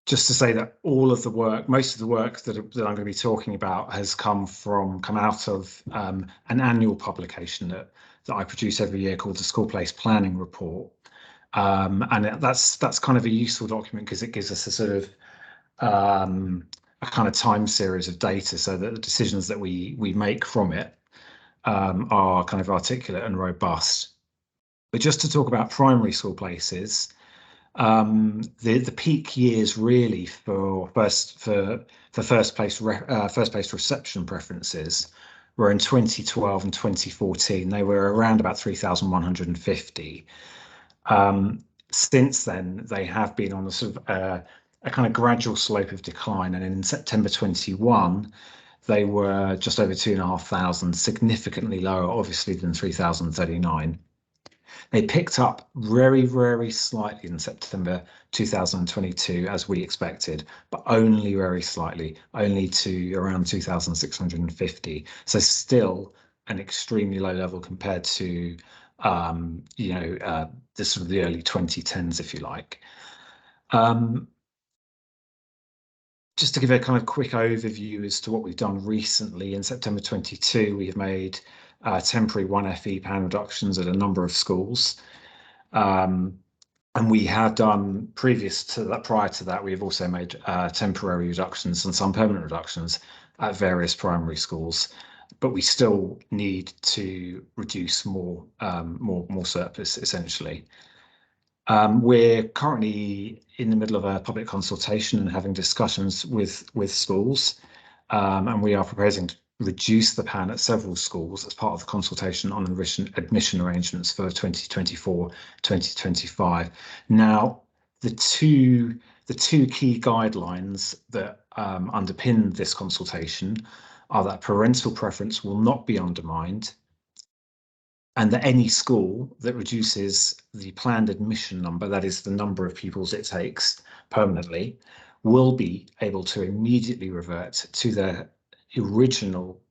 Just to say that all of the work, most of the work that I'm going to be talking about has come out of an annual publication that I produce every year called the School Place Planning Report. And that's kind of a useful document because it gives us a sort of a kind of time series of data, so that the decisions that we make from it are kind of articulate and robust. But just to talk about primary school places, The peak years really for first place reception preferences were in 2012 and 2014. They were around about 3,150. Since then, they have been on a sort of a kind of gradual slope of decline, and in September 21, they were just over 2,500, significantly lower, obviously, than 3,039. They picked up very, very slightly in September 2022, as we expected, but only very slightly, only to around 2,650. So still an extremely low level compared to, the sort of the early 2010s, if you like. Just to give a kind of quick overview as to what we've done recently, in September 22, we have made temporary 1FE pan reductions at a number of schools. And we had done prior to that, we have also made temporary reductions and some permanent reductions at various primary schools, but we still need to reduce more surplus, essentially. We're currently in the middle of a public consultation and having discussions with schools, and we are proposing to reduce the pan at several schools as part of the consultation on admission arrangements for 2024-2025. Now, the two key guidelines that underpin this consultation are that parental preference will not be undermined, and that any school that reduces the planned admission number, that is the number of pupils it takes permanently, will be able to immediately revert to their original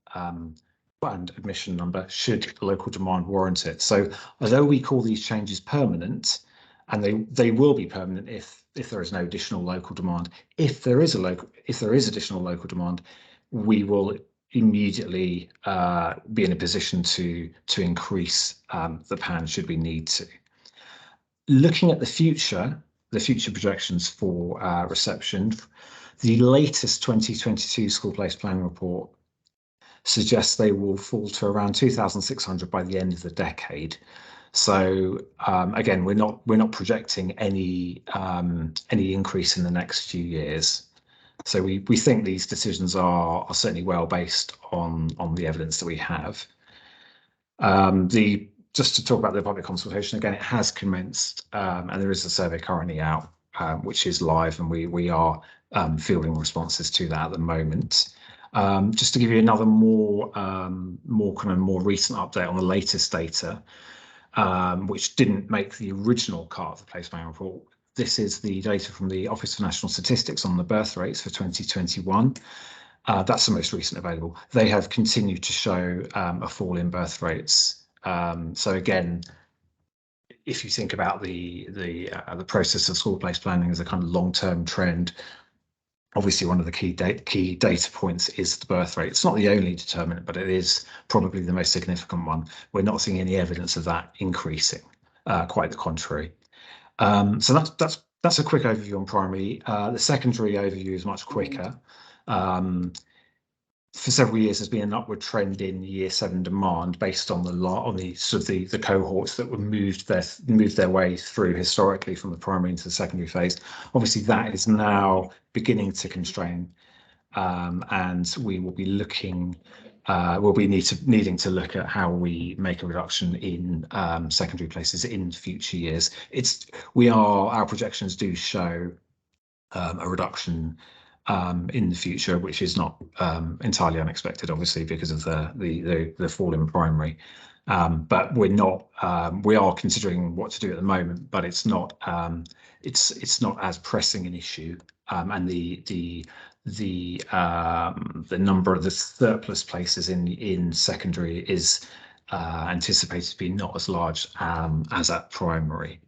planned admission number should local demand warrant it. So although we call these changes permanent, and they will be permanent if there is no additional local demand, if there is additional local demand, we will immediately be in a position to increase the pan should we need to. Looking at the future projections for reception, the latest 2022 school place planning report suggests they will fall to around 2,600 by the end of the decade. So again, we're not projecting any increase in the next few years. So we think these decisions are certainly well based on the evidence that we have. Just to talk about the public consultation again, it has commenced, and there is a survey currently out, which is live, and we are fielding responses to that at the moment. Just to give you another more recent update on the latest data, which didn't make the original cut of the place planning report. This is the data from the Office for National Statistics on the birth rates for 2021. That's the most recent available. They have continued to show a fall in birth rates. So again, if you think about the process of school place planning as a kind of long-term trend, obviously one of the key data points is the birth rate. It's not the only determinant, but it is probably the most significant one. We're not seeing any evidence of that increasing, quite the contrary. So that's a quick overview on primary. The secondary overview is much quicker. For several years, there's been an upward trend in year 7 demand based on the cohorts that were moved their way through historically from the primary into the secondary phase. Obviously, that is now beginning to constrain, and we will be looking. We'll be needing to look at how we make a reduction in secondary places in future years. Our projections do show a reduction in the future, which is not entirely unexpected, obviously, because of the fall in primary. But we are considering what to do at the moment, but it's not as pressing an issue, and the number of the surplus places in secondary is anticipated to be not as large as at primary.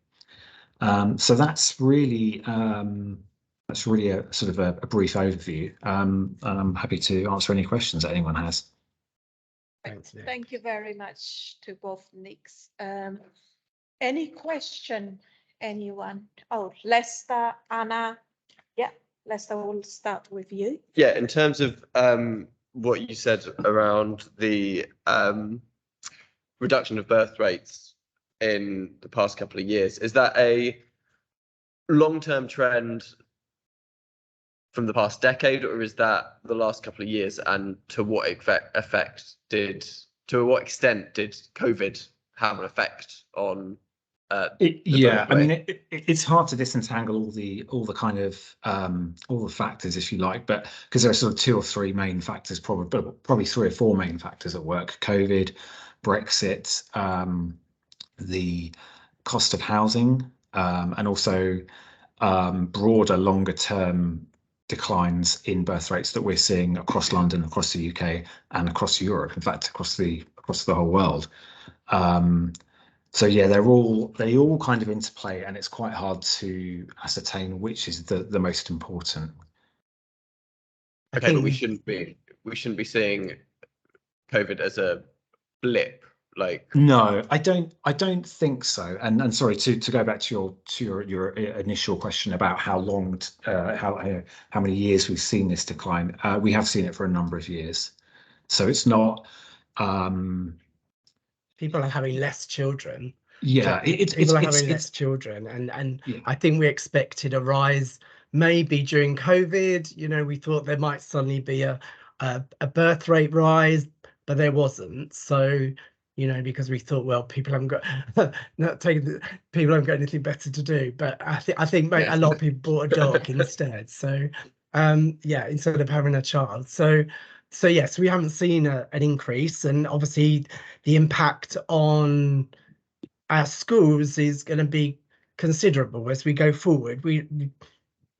So that's really a sort of a brief overview. I'm happy to answer any questions that anyone has. Thank you very much to both Nicks. Any question, anyone? Oh, Lester, Anna. Yeah, Lester, we'll start with you. Yeah, in terms of what you said around the reduction of birth rates in the past couple of years, is that a long-term trend from the past decade, or is that the last couple of years? And to what to what extent did COVID have an effect on Yeah, I mean, it's hard to disentangle all the kind of all the factors, if you like, but because there are sort of 2 or 3 main factors, probably 3 or 4 main factors at work: COVID, Brexit, the cost of housing, and also broader, longer term declines in birth rates that we're seeing across London, across the UK, and across Europe. In fact, across the whole world. So yeah, they all kind of interplay, and it's quite hard to ascertain which is the most important. Okay, but we shouldn't be seeing COVID as a blip. Like, no, I don't think so. And sorry, to go back to your initial question about how long, how many years we've seen this decline. We have seen it for a number of years, so it's not. People are having less children. Yeah, people are having less children, and yeah. I think we expected a rise maybe during COVID. You know, we thought there might suddenly be a birth rate rise, but there wasn't. So, you know, because we thought, well, people haven't got people haven't got anything better to do. But I think a lot of people bought a dog instead. So, yeah, instead of having a child. So yes, we haven't seen an increase, and obviously the impact on our schools is going to be considerable as we go forward. We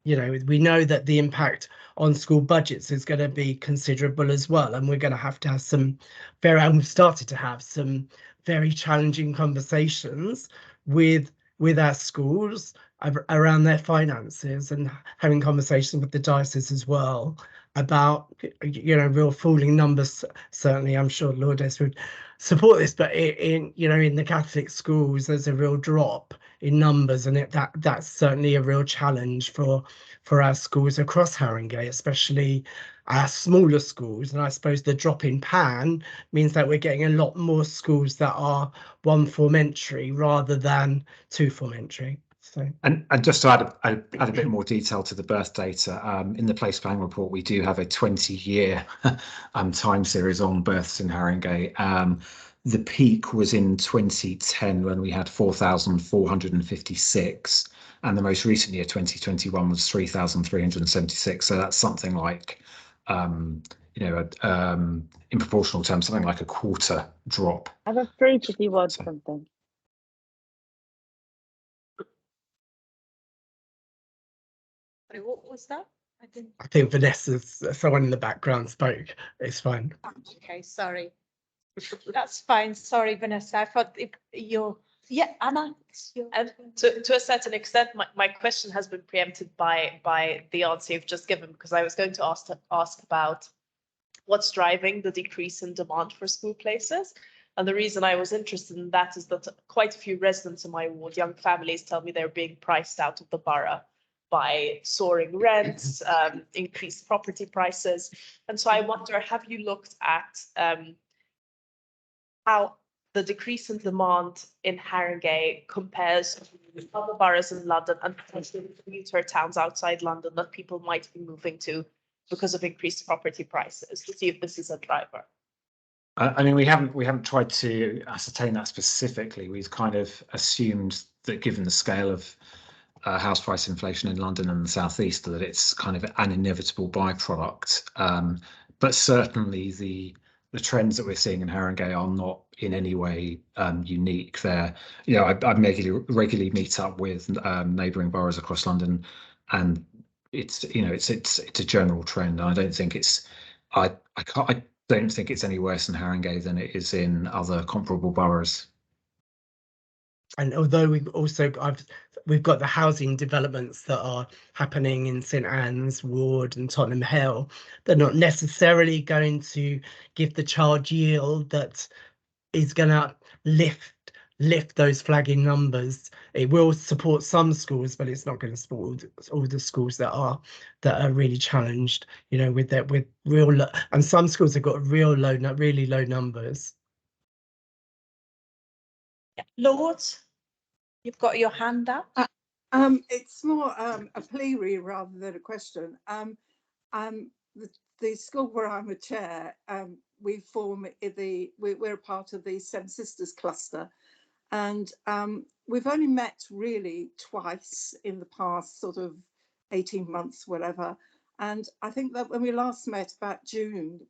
know that the impact on school budgets is going to be considerable as well, and we're going to have some and we've started to have some very challenging conversations with our schools around their finances, and having conversations with the diocese as well about, you know, real falling numbers. Certainly, I'm sure Lourdes would support this, but in the Catholic schools, there's a real drop in numbers, and that's certainly a real challenge for our schools across Haringey, especially our smaller schools. And I suppose the drop in PAN means that we're getting a lot more schools that are 1 form entry rather than 2 form entry. So, and just to add a bit more detail to the birth data, in the place planning report, we do have a 20-year time series on births in Haringey. The peak was in 2010 when we had 4,456, and the most recent year, 2021, was 3,376. So that's something like, in proportional terms, something like a quarter drop. I have a fruit if you want something. What was that? I think Vanessa's someone in the background spoke. It's fine. Okay, sorry. That's fine. Sorry, Vanessa. I thought Anna. To a certain extent, my question has been preempted by the answer you've just given, because I was going to ask about what's driving the decrease in demand for school places. And the reason I was interested in that is that quite a few residents in my ward, young families, tell me they're being priced out of the borough by soaring rents, increased property prices. And so I wonder, have you looked at how the decrease in demand in Haringey compares with other boroughs in London and potentially commuter towns outside London that people might be moving to because of increased property prices, to see if this is a driver? I mean, we haven't tried to ascertain that specifically. We've kind of assumed that, given the scale of house price inflation in London and the southeast, that it's kind of an inevitable byproduct. But certainly the trends that we're seeing in Haringey are not in any way unique. There, I regularly meet up with neighbouring boroughs across London, and it's a general trend. I don't think it's I don't think it's any worse in Haringey than it is in other comparable boroughs. And although we've got the housing developments that are happening in St Anne's Ward and Tottenham Hill, they're not necessarily going to give the child yield that is going to lift those flagging numbers. It will support some schools, but it's not going to support all the schools that are really challenged. With real and some schools have got really low numbers. Lord, you've got your hand up. It's more a plea really rather than a question. The school where I'm a chair, we form we're a part of the Seven Sisters cluster, and we've only met really twice in the past sort of 18 months, whatever. And I think that when we last met about June,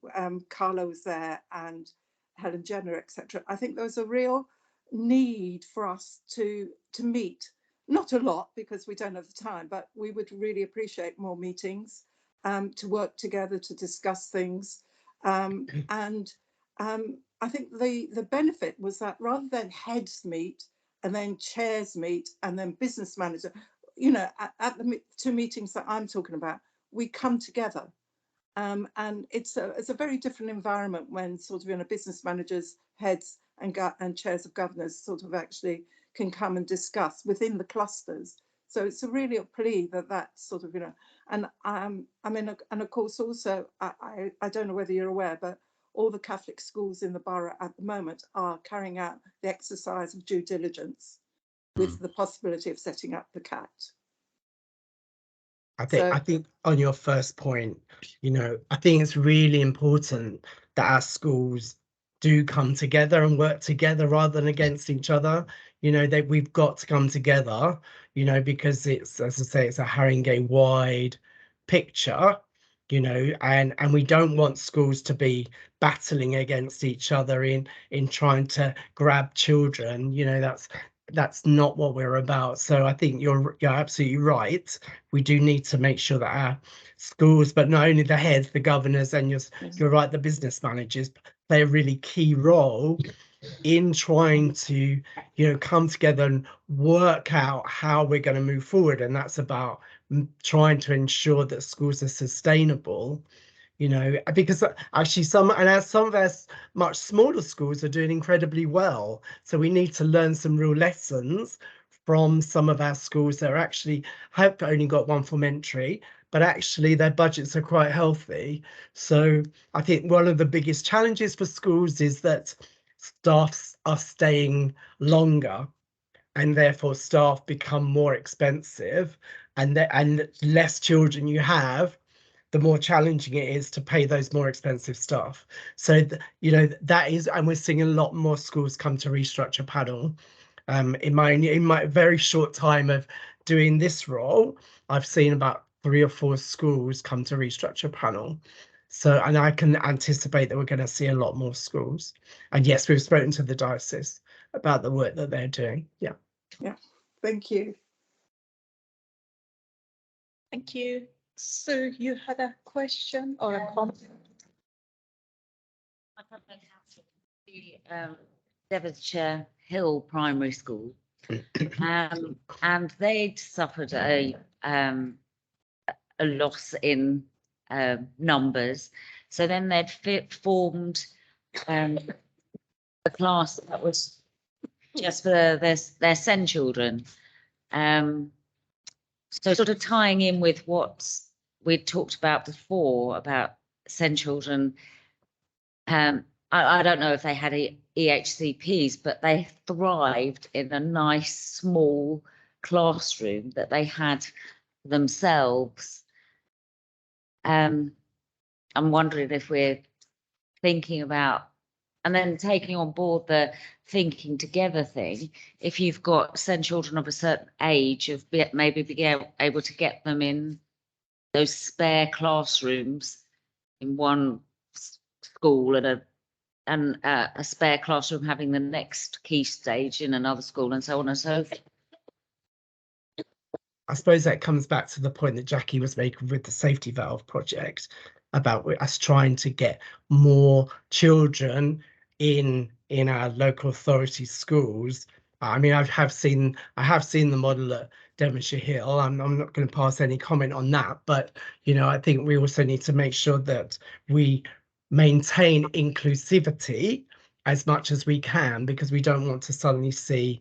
Carla was there and Helen Jenner, etc. I think there was a real need for us to meet. Not a lot because we don't have the time, but we would really appreciate more meetings, to work together to discuss things. And I think the benefit was that rather than heads meet and then chairs meet and then business manager, you know, at the two meetings that I'm talking about, we come together. And it's a very different environment when sort of, you know, business managers, heads and chairs of governors sort of actually can come and discuss within the clusters. So it's a really a plea that sort of, you know, and I mean, and of course also, I don't know whether you're aware, but all the Catholic schools in the borough at the moment are carrying out the exercise of due diligence with the possibility of setting up the CAT. I think on your first point, you know, I think it's really important that our schools do come together and work together rather than against each other. You know, that we've got to come together, you know, because it's, as I say, it's a Haringey wide picture, you know, and we don't want schools to be battling against each other in trying to grab children. You know, that's not what we're about. So I think you're absolutely right. We do need to make sure that our schools, but not only the heads, the governors, and you're right, the business managers play a really key role in trying to, you know, come together and work out how we're going to move forward. And that's about trying to ensure that schools are sustainable, you know, because actually some of our much smaller schools are doing incredibly well. So we need to learn some real lessons from some of our schools that actually have only got one form entry, but actually their budgets are quite healthy. So I think one of the biggest challenges for schools is that staff are staying longer, and therefore staff become more expensive, and less children you have, the more challenging it is to pay those more expensive staff. So, you know, that is, and we're seeing a lot more schools come to restructure panel. In my very short time of doing this role, I've seen about 3 or 4 schools come to restructure panel. So, and I can anticipate that we're going to see a lot more schools. And yes, we've spoken to the diocese about the work that they're doing. Yeah. Yeah. Thank you. Thank you. So you had a question or a comment? Devonshire Hill Primary School, and they'd suffered a loss in numbers. So then they'd formed a class that was just for their SEND children. So sort of tying in with what we'd talked about before about SEND children. I don't know if they had EHCPs, but they thrived in a nice small classroom that they had themselves. I'm wondering if we're thinking about, and then taking on board the thinking together thing, if you've got SEND children of a certain age, of maybe being able to get them in those spare classrooms in one school and a spare classroom having the next key stage in another school, and so on and so forth. I suppose that comes back to the point that Jackie was making with the safety valve project about us trying to get more children in our local authority schools. I mean, I have seen the model at Devonshire Hill. I'm not going to pass any comment on that, but you know, I think we also need to make sure that we maintain inclusivity as much as we can, because we don't want to suddenly see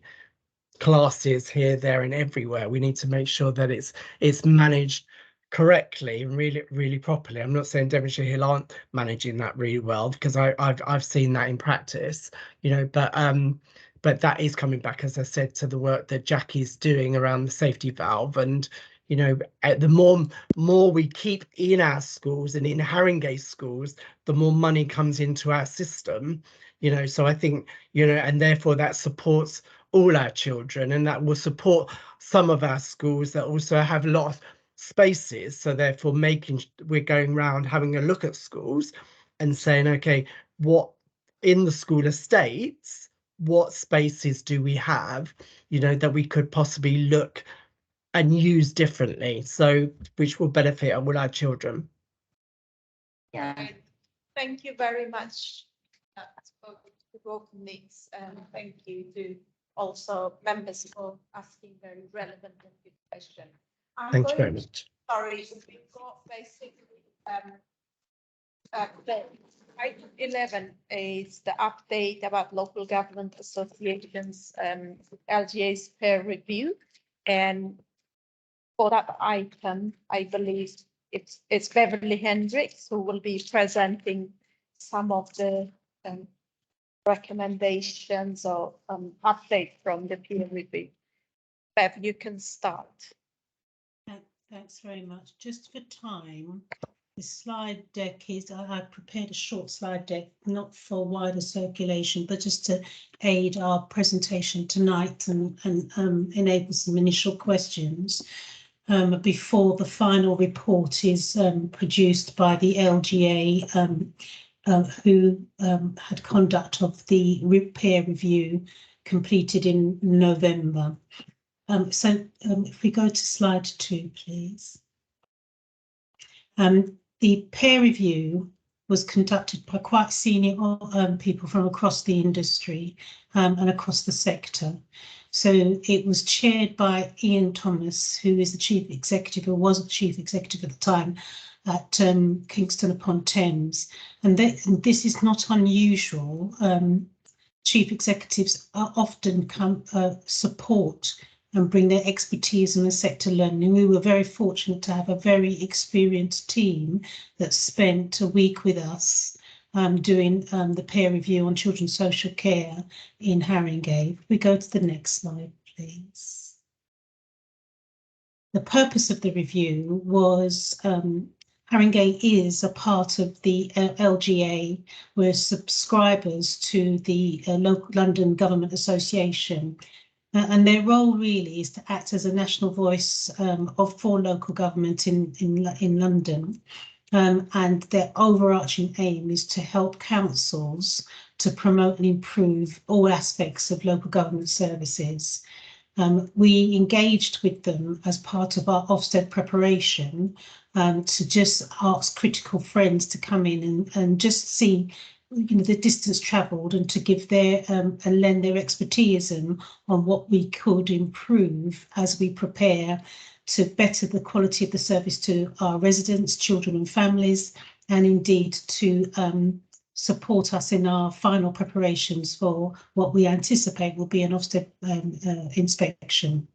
classes here, there, and everywhere. We need to make sure that it's managed correctly and really properly. I'm not saying Devonshire Hill aren't managing that really well, because I've seen that in practice, you know, but but that is coming back, as I said, to the work that Jackie's doing around the safety valve. And you know, the more we keep in our schools and in Haringey schools, the more money comes into our system. You know, so I think, you know, and therefore that supports all our children, and that will support some of our schools that also have a lot of spaces. So therefore we're going around having a look at schools and saying, okay, what in the school estates, what spaces do we have, you know, that we could possibly look and use differently, so which will benefit all our children. Yeah. Thank you very much for the both needs, and thank you to also members for asking very relevant and good questions. Thank you very much. Sorry, we've got basically the item 11 is the update about local government associations, LGA's peer review, and for that item, I believe it's Beverly Hendricks who will be presenting some of the recommendations or update from the peer review. Bev, you can start. Thanks very much. Just for time, the slide deck is, I prepared a short slide deck, not for wider circulation, but just to aid our presentation tonight and enable some initial questions before the final report is produced by the LGA, who had conduct of the peer review completed in November. If we go to slide 2, please. The peer review was conducted by quite senior people from across the industry and across the sector. So it was chaired by Ian Thomas, who is the chief executive, or was the chief executive at the time, at Kingston upon Thames. And this is not unusual. Chief executives often support and bring their expertise in the sector learning. We were very fortunate to have a very experienced team that spent a week with us doing the peer review on children's social care in Haringey. We go to the next slide, please. The purpose of the review was Haringey is a part of the LGA. We're subscribers to the local London Government Association. And their role really is to act as a national voice for local government in London. And their overarching aim is to help councils to promote and improve all aspects of local government services. We engaged with them as part of our Ofsted preparation to just ask critical friends to come in and just see, you know, the distance travelled, and to give their and lend their expertise on what we could improve as we prepare to better the quality of the service to our residents, children and families, and indeed to support us in our final preparations for what we anticipate will be an Ofsted inspection.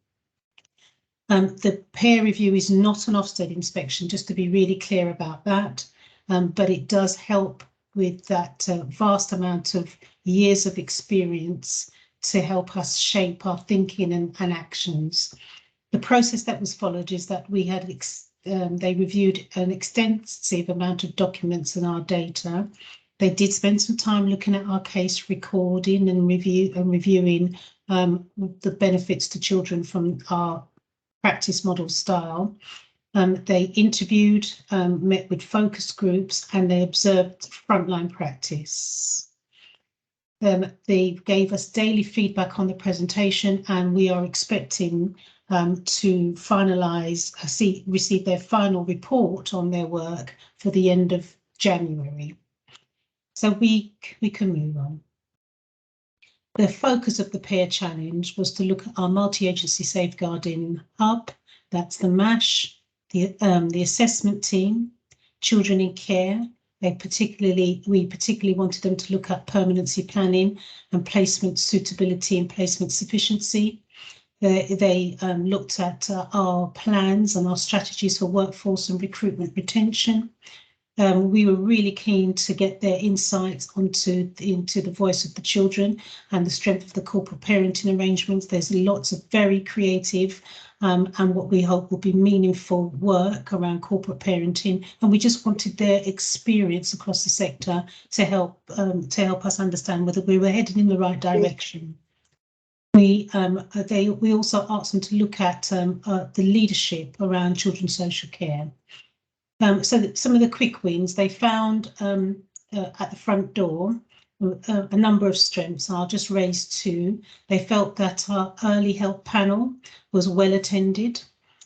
The peer review is not an Ofsted inspection, just to be really clear about that, but it does help with that vast amount of years of experience to help us shape our thinking and actions. The process that was followed is that we had they reviewed an extensive amount of documents and our data. They did spend some time looking at our case recording and reviewing the benefits to children from our practice model style. They interviewed, met with focus groups, and they observed frontline practice. They gave us daily feedback on the presentation, and we are expecting to finalise, receive their final report on their work for the end of January. So we can move on. The focus of the peer challenge was to look at our multi-agency safeguarding hub, that's the MASH, the assessment team, children in care. We particularly wanted them to look at permanency planning and placement suitability and placement sufficiency. They looked at our plans and our strategies for workforce and recruitment retention. We were really keen to get their insights into the voice of the children and the strength of the corporate parenting arrangements. There's lots of very creative and what we hope will be meaningful work around corporate parenting, and we just wanted their experience across the sector to help us understand whether we were headed in the right direction. We also asked them to look at the leadership around children's social care. So that some of the quick wins they found at the front door, a number of strengths. I'll just raise two. They felt that our early help panel was well attended.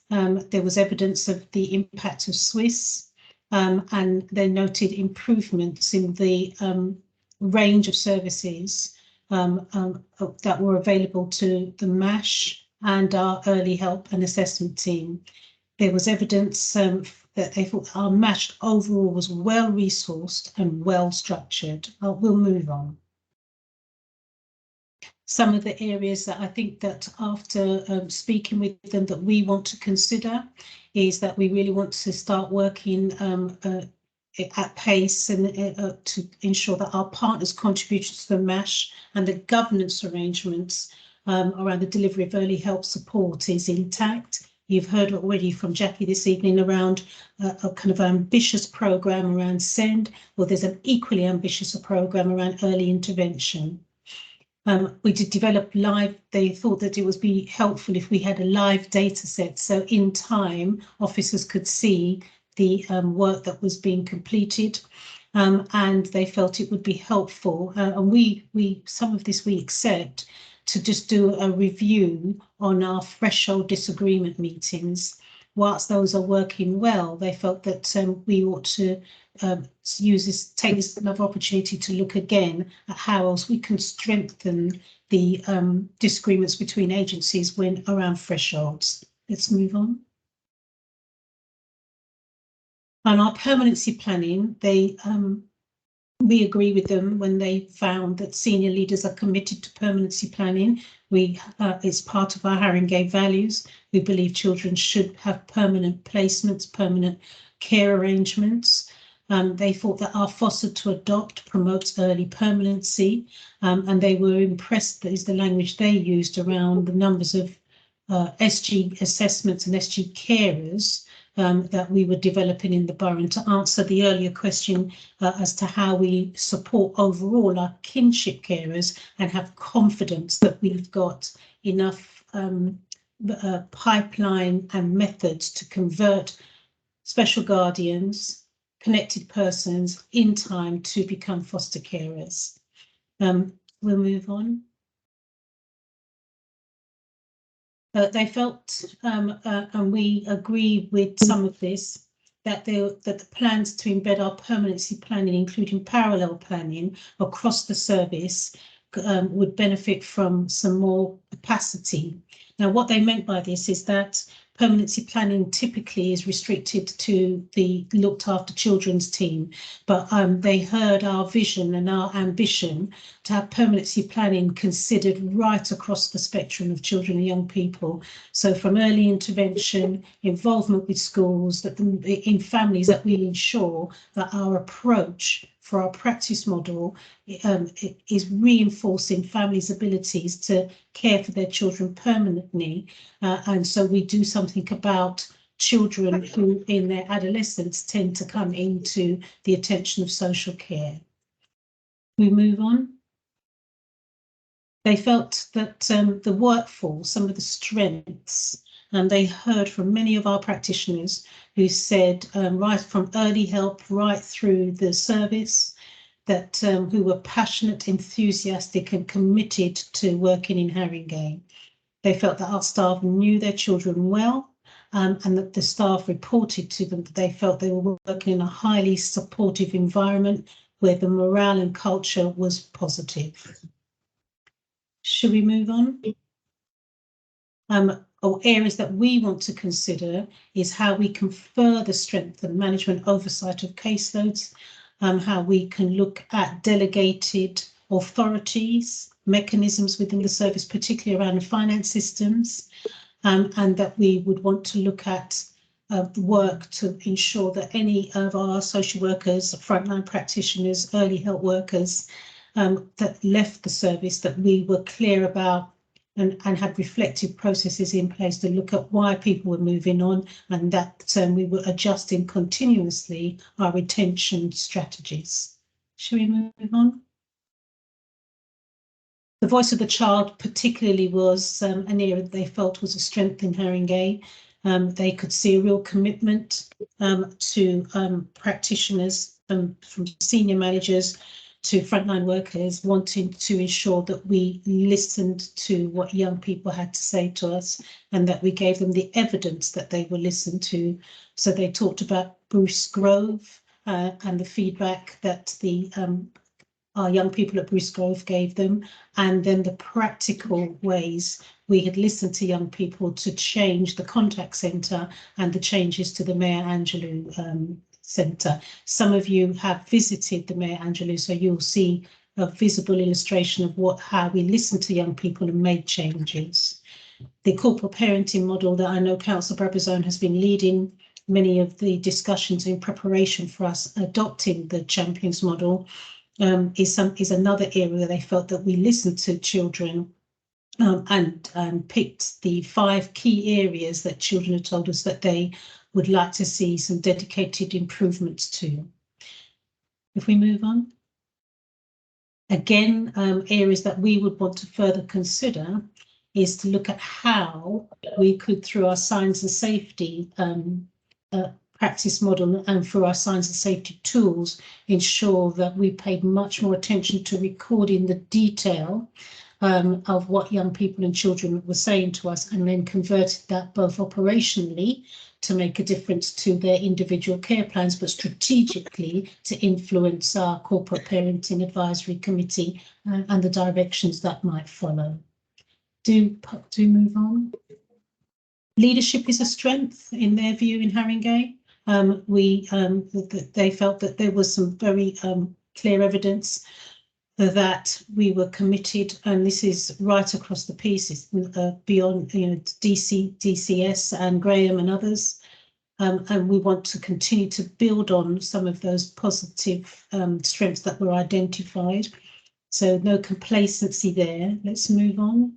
There was evidence of the impact of Swiss, and they noted improvements in the range of services that were available to the MASH and our early help and assessment team. There was evidence that they thought our MASH overall was well resourced and well structured. We'll move on. Some of the areas that I think that after speaking with them that we want to consider is that we really want to start working at pace and to ensure that our partners' contributions to the MASH and the governance arrangements around the delivery of early help support is intact. You've heard already from Jackie this evening around a kind of ambitious programme around SEND. Well, there's an equally ambitious programme around early intervention. We did develop live, they thought that it would be helpful if we had a live data set, so in time officers could see the work that was being completed, and they felt it would be helpful, and we some of this we accept, to just do a review on our threshold disagreement meetings. Whilst those are working well, they felt that we ought to take this another opportunity to look again at how else we can strengthen the disagreements between agencies when around thresholds. Let's move on. On our permanency planning, we agree with them when they found that senior leaders are committed to permanency planning. It's part of our Haringey values. We believe children should have permanent placements, permanent care arrangements. They thought that our foster to adopt promotes early permanency, and they were impressed, that is the language they used, around the numbers of SG assessments and SG carers that we were developing in the borough. And to answer the earlier question as to how we support overall our kinship carers and have confidence that we've got enough pipeline and methods to convert special guardians, connected persons in time to become foster carers. We'll move on. They felt, and we agree with some of this, that the plans to embed our permanency planning, including parallel planning across the service, would benefit from some more capacity. Now, what they meant by this is that permanency planning typically is restricted to the looked after children's team, but they heard our vision and our ambition to have permanency planning considered right across the spectrum of children and young people. So from early intervention, involvement with schools, that in families, that we ensure that our approach for our practice model is reinforcing families' abilities to care for their children permanently. And so we do something about children who in their adolescence tend to come into the attention of social care. We move on. They felt that the workforce, some of the strengths, and they heard from many of our practitioners who said right from early help right through the service, that who were passionate, enthusiastic and committed to working in Haringey. They felt that our staff knew their children well, and that the staff reported to them that they felt they were working in a highly supportive environment where the morale and culture was positive. Should we move on? Or areas that we want to consider is how we can further strengthen management oversight of caseloads, how we can look at delegated authorities, mechanisms within the service, particularly around the finance systems, and that we would want to look at work to ensure that any of our social workers, frontline practitioners, early help workers that left the service, that we were clear about and had reflective processes in place to look at why people were moving on, and that we were adjusting continuously our retention strategies. Shall we move on? The voice of the child particularly was an area that they felt was a strength in Haringey. They could see a real commitment to practitioners, from senior managers to frontline workers, wanting to ensure that we listened to what young people had to say to us and that we gave them the evidence that they were listened to. So they talked about Bruce Grove and the feedback that our young people at Bruce Grove gave them, and then the practical ways we had listened to young people to change the contact centre and the changes to the Mayor Angelou centre. Some of you have visited the Mayor Angelou, so you'll see a visible illustration of how we listened to young people and made changes. The corporate parenting model that I know Councillor Brabazon has been leading many of the discussions in preparation for us adopting the Champions model is another area where they felt that we listened to children and picked the 5 key areas that children had told us that they would like to see some dedicated improvements to. If we move on. Again, areas that we would want to further consider is to look at how we could, through our signs and safety practice model and for our signs and safety tools, ensure that we paid much more attention to recording the detail of what young people and children were saying to us, and then converted that both operationally to make a difference to their individual care plans, but strategically to influence our corporate parenting advisory committee and the directions that might follow. Do move on. Leadership is a strength in their view in Haringey. They felt that there was some very clear evidence that we were committed, and this is right across the pieces beyond DCS and Graham and others, and we want to continue to build on some of those positive strengths that were identified. So no complacency there. Let's move on.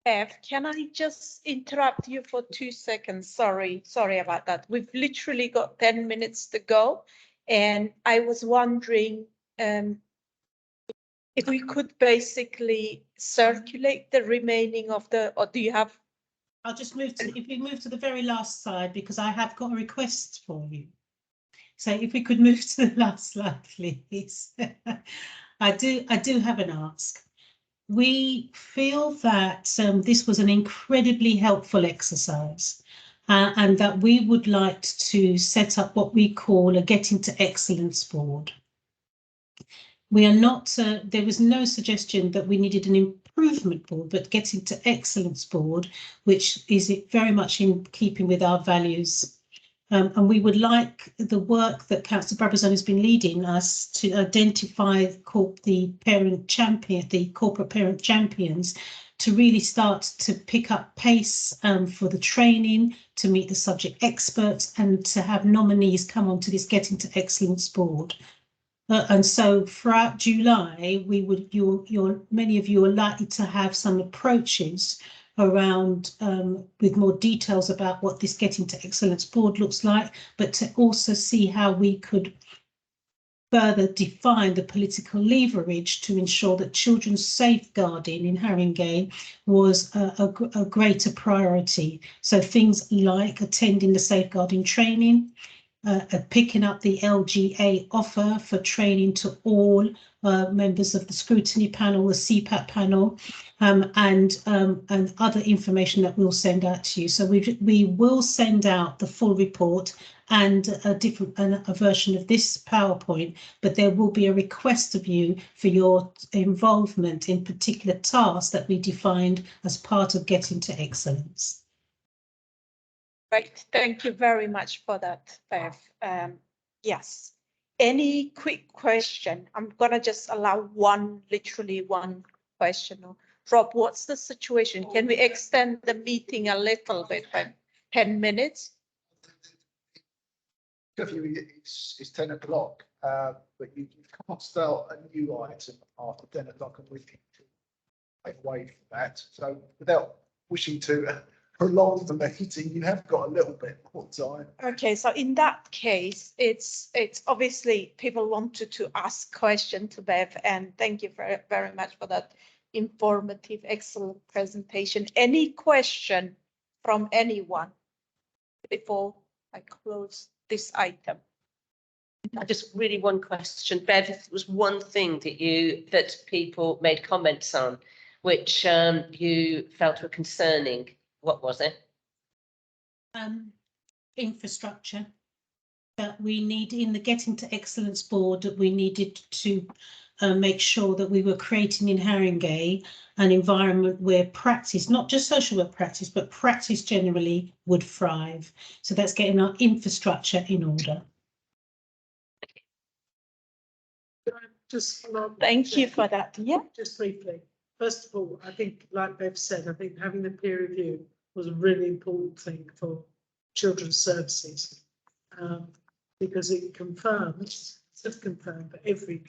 Bev, can I just interrupt you for 2 seconds? Sorry about that. We've literally got 10 minutes to go, and I was wondering if we could basically circulate the remaining of or do you have? I'll just move to, if we move to the very last slide, because I have got a request for you. So if we could move to the last slide, please. I do have an ask. We feel that this was an incredibly helpful exercise and that we would like to set up what we call a Getting to Excellence board. We are not, there was no suggestion that we needed an improvement board, but Getting to Excellence board, which is very much in keeping with our values. And we would like the work that Councillor Brabazon has been leading us to identify the corporate parent champions to really start to pick up pace for the training, to meet the subject experts, and to have nominees come onto this Getting to Excellence board. And so throughout July, we would, many of you are likely to have some approaches around with more details about what this Getting to Excellence board looks like, but to also see how we could further define the political leverage to ensure that children's safeguarding in Haringey was a greater priority. So things like attending the safeguarding training, picking up the LGA offer for training to all members of the Scrutiny panel, the CPAT panel, and other information that we'll send out to you. So we will send out the full report and a version of this PowerPoint, but there will be a request of you for your involvement in particular tasks that we defined as part of Getting to Excellence. Right, thank you very much for that, Bev. Yes, any quick question? I'm gonna just allow literally one question. Rob, what's the situation? Can we extend the meeting a little bit, 10 minutes? curfew is 10 o'clock, but you can't start a new item after 10 o'clock and we need to take away from that. So without wishing to prolong the meeting, you have got a little bit more time. Okay, so in that case, it's obviously people wanted to ask question to Bev, and thank you very, very much for that informative, excellent presentation. Any question from anyone before I close this item? I just really one question, Bev. If there was one thing that people made comments on, which you felt were concerning, what was it? Infrastructure that we need in the Getting to Excellence board, that we needed to make sure that we were creating in Haringey an environment where practice, not just social work practice, but practice generally would thrive. So that's getting our infrastructure in order. Just thank you for that. Yeah, just briefly. First of all, I think, like Bev said, I think having the peer review was a really important thing for children's services, because it confirms, it's confirmed that every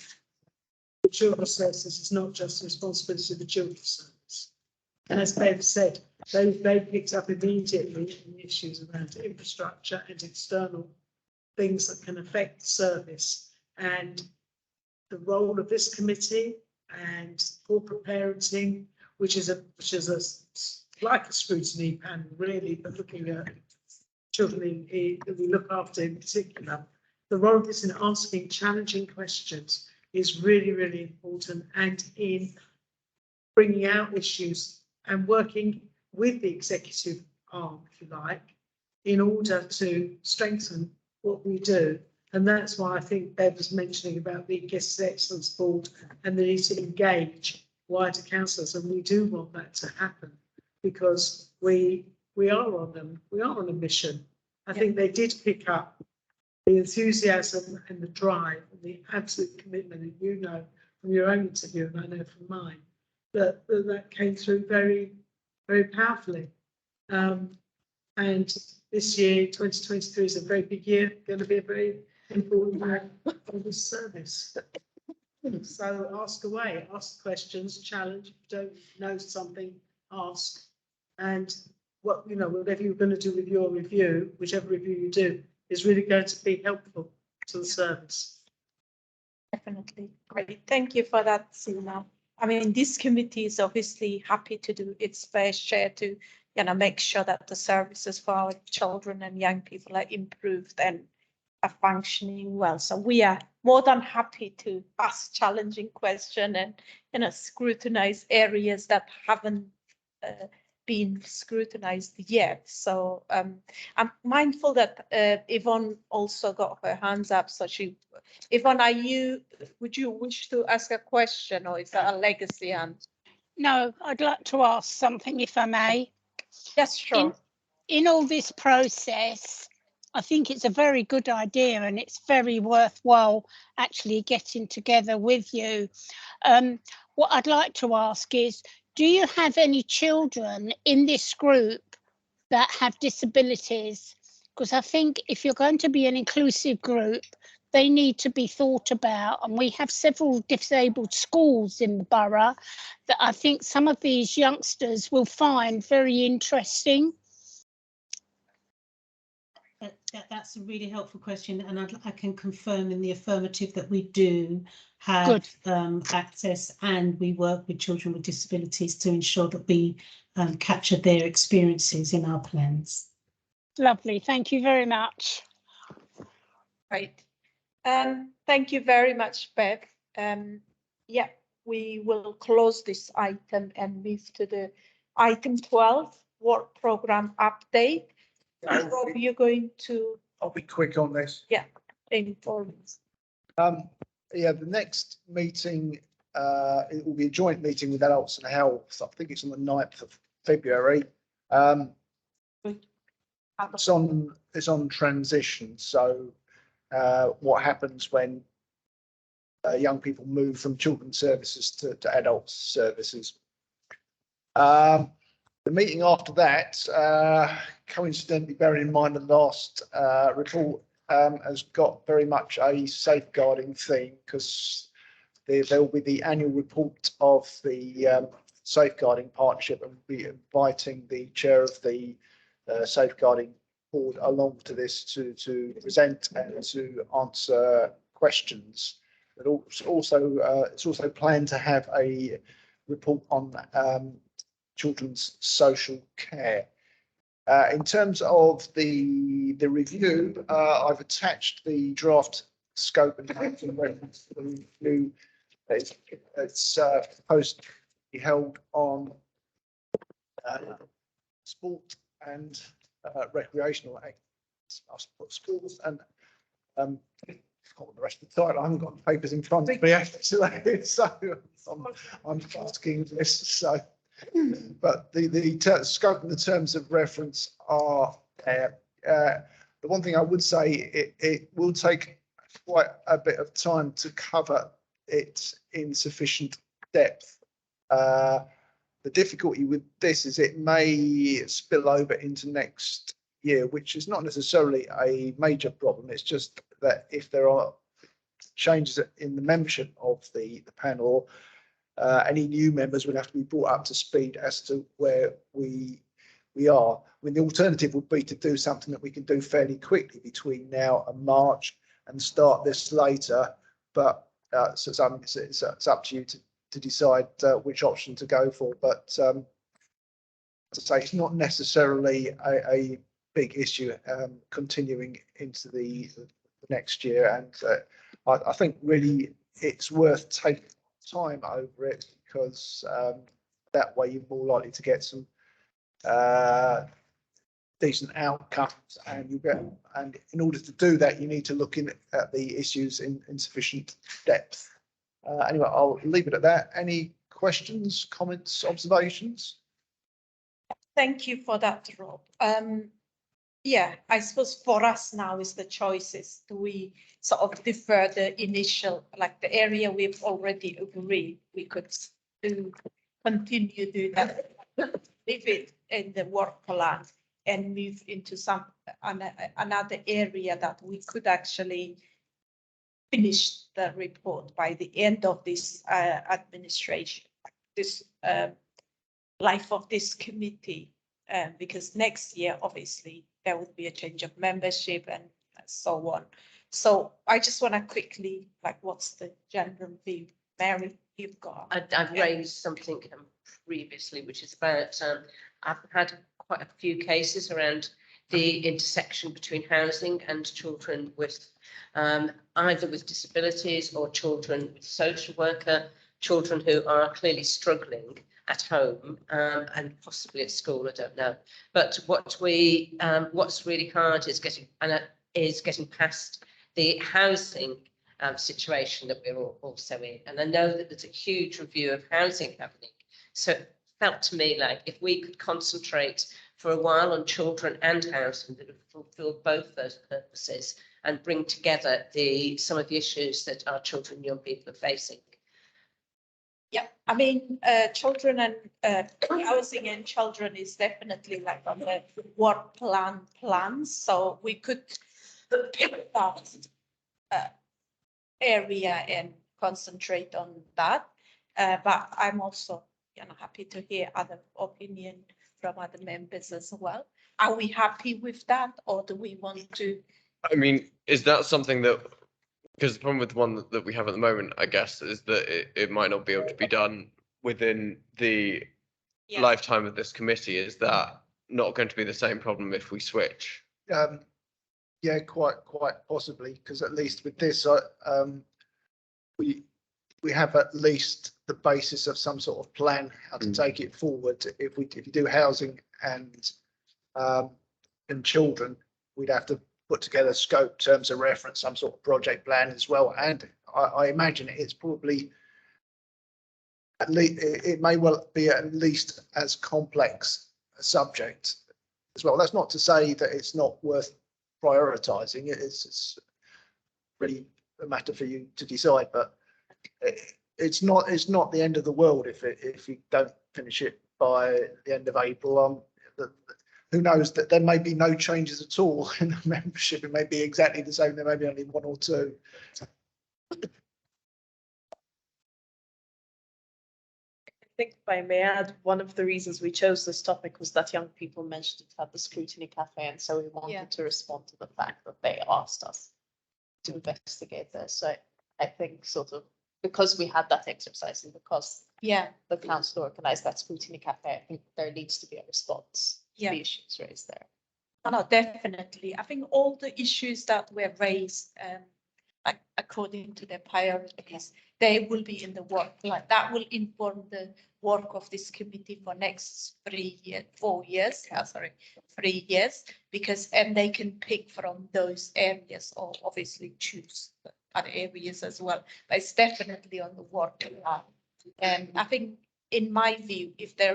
children's services is not just the responsibility of the children's service. And as Bev said, they picked up immediately the issues around infrastructure and external things that can affect the service, and the role of this committee and corporate parenting, which is like a scrutiny panel really, but looking at children that we look after in particular. The role of this in asking challenging questions is really, really important, and in bringing out issues and working with the executive arm, if you like, in order to strengthen what we do. And that's why I think Bev was mentioning about the Guest Excellence Board and the need to engage wider councillors, and we do want that to happen because we are on a mission. I think they did pick up the enthusiasm and the drive and the absolute commitment that you know from your own interview, and I know from mine, that came through very, very powerfully. And this year, 2023, is a very big year, going to be a very important year for this service. So ask away, ask questions, challenge. If you don't know something, ask. And whatever you're going to do with your review, whichever review you do, is really going to be helpful to the service. Definitely. Great. Thank you for that, Sina. I mean, this committee is obviously happy to do its fair share to, make sure that the services for our children and young people are improved and are functioning well. So we are more than happy to ask challenging questions and, scrutinize areas that haven't been scrutinized yet. So I'm mindful that Yvonne also got her hands up. So Yvonne, would you wish to ask a question, or is that a legacy hand? No, I'd like to ask something, if I may. Yes, sure. In all this process, I think it's a very good idea, and it's very worthwhile actually getting together with you. What I'd like to ask is, do you have any children in this group that have disabilities? Because I think if you're going to be an inclusive group, they need to be thought about. And we have several disabled schools in the borough that I think some of these youngsters will find very interesting. That's a really helpful question, and I can confirm in the affirmative that we do have access, and we work with children with disabilities to ensure that we capture their experiences in our plans. Lovely, thank you very much. Right. Thank you very much, Bev. Yeah, we will close this item and move to the item 12, work program update. Rob, you're going to... I'll be quick on this. Yeah, inform us. Yeah, the next meeting, it will be a joint meeting with Adults and Health. I think it's on the 9th of February. It's on transition. So what happens when young people move from children's services to adult services. The meeting after that, coincidentally, bearing in mind the last report has got very much a safeguarding theme, because there will be the annual report of the safeguarding partnership, and we'll be inviting the chair of the safeguarding board along to this to present and to answer questions. But also, it's also planned to have a report on children's social care. In terms of the review, I've attached the draft scope and reference to the review. It's supposed to be held on sport and recreational schools and the rest of the title. I haven't got the papers in front of me actually, so I'm asking this. So, but the scope and the terms of reference are there. The one thing I would say, it will take quite a bit of time to cover it in sufficient depth. The difficulty with this is it may spill over into next year, which is not necessarily a major problem. It's just that if there are changes in the membership of the panel, any new members will have to be brought up to speed as to where we are. I mean, the alternative would be to do something that we can do fairly quickly between now and March and start this later, but so it's up to you to decide which option to go for. But as I say, it's not necessarily a big issue continuing into the next year, and I think really it's worth taking time over it, because that way you're more likely to get some decent outcomes, and and in order to do that you need to look at the issues in sufficient depth. Anyway, I'll leave it at that. Any questions, comments, observations? Thank you for that, Rob. Yeah, I suppose for us now is the choices. Do we sort of defer the initial, like the area we've already agreed we could continue do that, leave it in the work plan and move into another area that we could actually finish the report by the end of this administration, this life of this committee, because next year obviously there would be a change of membership and so on. So I just want to quickly, like, what's the general view? Mary, you've got. I've raised something previously, which is about I've had quite a few cases around the intersection between housing and children with either with disabilities or children with social worker, children who are clearly struggling at home and possibly at school, I don't know. But what's really hard is getting past the housing situation that we're also in. And I know that there's a huge review of housing happening. So it felt to me like if we could concentrate for a while on children and housing, that would fulfill both those purposes and bring together some of the issues that our children and young people are facing. Yeah, I mean, children and housing and children is definitely like on the work plans. So we could pick that area and concentrate on that. But I'm also, happy to hear other opinion from other members as well. Are we happy with that, or do we want to? I mean, is that something that? Because the problem with the one that we have at the moment, I guess, is that it might not be able to be done within the lifetime of this committee. Is that not going to be the same problem if we switch? Yeah, quite possibly, because at least with this, we have at least the basis of some sort of plan how to take it forward. If you do housing and children, we'd have to put together scope, terms of reference, some sort of project plan as well. And I imagine it's probably at least, it may well be at least as complex a subject as well. That's not to say that it's not worth prioritising. It's really a matter for you to decide, but it's not the end of the world if you don't finish it by the end of April. who knows, that there may be no changes at all in the membership. It may be exactly the same. There may be only one or two. I think if I may add, one of the reasons we chose this topic was that young people mentioned it at the Scrutiny Cafe, and so we wanted to respond to the fact that they asked us to investigate this. So I think sort of because we had that exercise and because the council organised that Scrutiny Cafe, I think there needs to be a response to the issues raised there. No, definitely. I think all the issues that were raised, like according to their priorities, they will be in the work. Like that will inform the work of this committee for next 3 years, 4 years. 3 years, because they can pick from those areas or obviously choose other areas as well. But it's definitely on the work. And I think, in my view, if there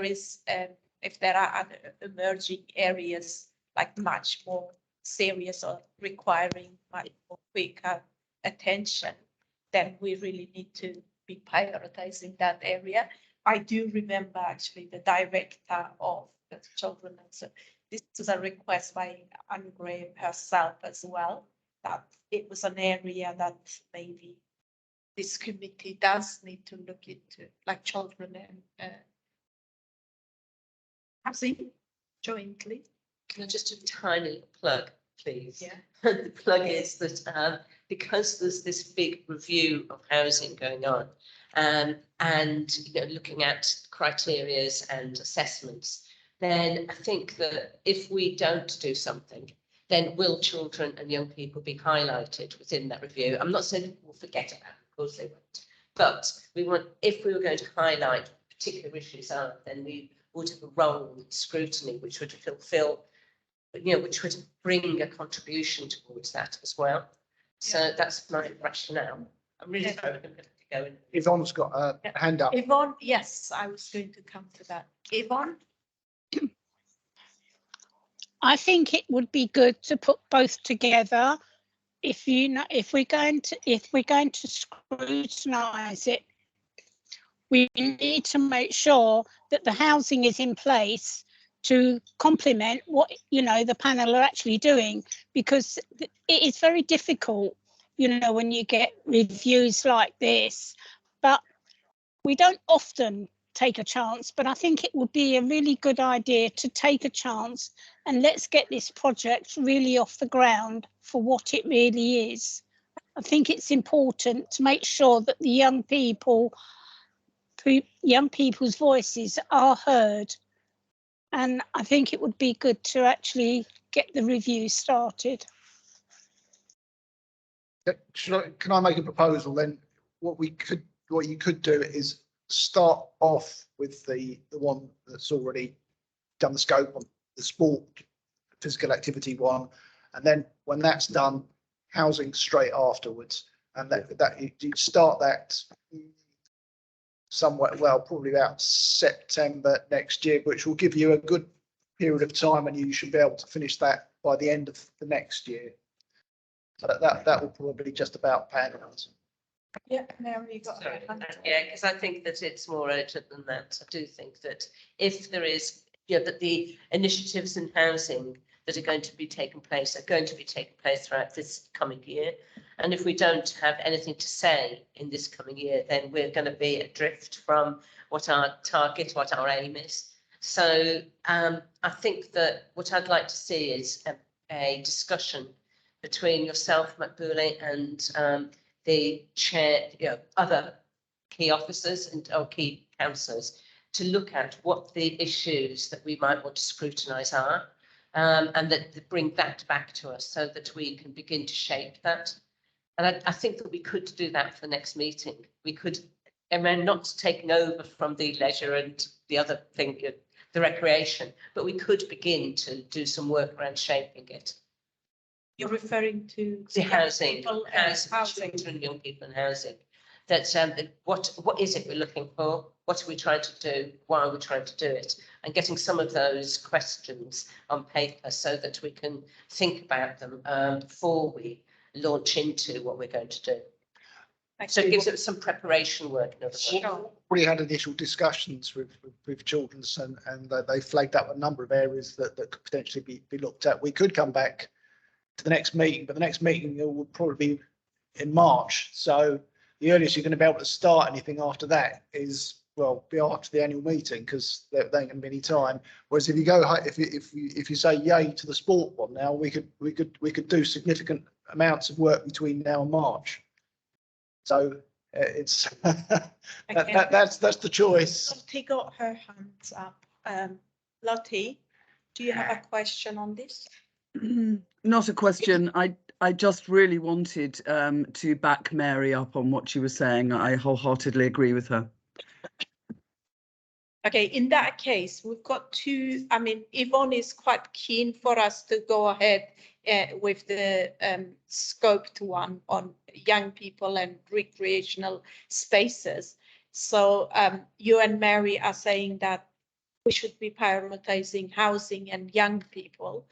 are other emerging areas like much more serious or requiring much more quicker attention, then we really need to be prioritizing that area. I do remember actually the director of the children, and so this was a request by Anne Graham herself as well, that it was an area that maybe this committee does need to look into, like children and housing jointly. Can I just do a tiny little plug, please? Yeah. The plug is that because there's this big review of housing going on, and looking at criterias and assessments, then I think that if we don't do something, then will children and young people be highlighted within that review? I'm not saying we'll forget about it, of course they won't. But if we were going to highlight particular issues, then we would have a role in scrutiny, which would fulfill, which would bring a contribution towards that as well. So that's my rationale. I'm really hoping to go in. Yvonne's got a hand up. Yvonne, yes, I was going to come to that. Yvonne? I think it would be good to put both together. If we're going to scrutinise it, we need to make sure that the housing is in place to complement what the panel are actually doing, because it is very difficult when you get reviews like this, but we don't often take a chance. But I think it would be a really good idea to take a chance and let's get this project really off the ground for what it really is. I think it's important to make sure that the young people's voices are heard. And I think it would be good to actually get the review started. Can I make a proposal then? What you could do is start off with the one that's already done the scope on the sport, physical activity one, and then when that's done, housing straight afterwards, and that you start that somewhere, well, probably about September next year, which will give you a good period of time, and you should be able to finish that by the end of the next year. So that will probably just about pan out. Yeah, Mary, you got yeah, because I think that it's more urgent than that. I do think that if there is, that the initiatives in housing that are going to be taking place are going to be taking place throughout this coming year. And if we don't have anything to say in this coming year, then we're going to be adrift from what our target, what our aim is. So I think that what I'd like to see is a discussion between yourself, Makbule, and the chair, other key officers or key councillors, to look at what the issues that we might want to scrutinise are, and that bring that back to us so that we can begin to shape that. And I think that we could do that for the next meeting. We could, and we're not taking over from the leisure and the other thing, the recreation, but we could begin to do some work around shaping it. You're referring to the housing, housing. Children, young people and housing. That's what is it we're looking for? What are we trying to do? Why are we trying to do it? And getting some of those questions on paper so that we can think about them before we launch into what we're going to do. So it gives it some preparation work. In other words. Sure. We had initial discussions with children's and they flagged up a number of areas that could potentially be looked at. We could come back to the next meeting, but the next meeting will probably be in March. So the earliest you're going to be able to start anything after that is, well, be after the annual meeting, because there ain't going to be any time. Whereas if you go, if you say yay to the sport one now, we could do significant amounts of work between now and March. So it's that's the choice. Lottie got her hands up. Lottie, do you have a question on this? Not a question. I just really wanted to back Mary up on what she was saying. I wholeheartedly agree with her. Okay, in that case, we've got two. I mean, Yvonne is quite keen for us to go ahead with the scoped one on young people and recreational spaces. So you and Mary are saying that we should be prioritizing housing and young people,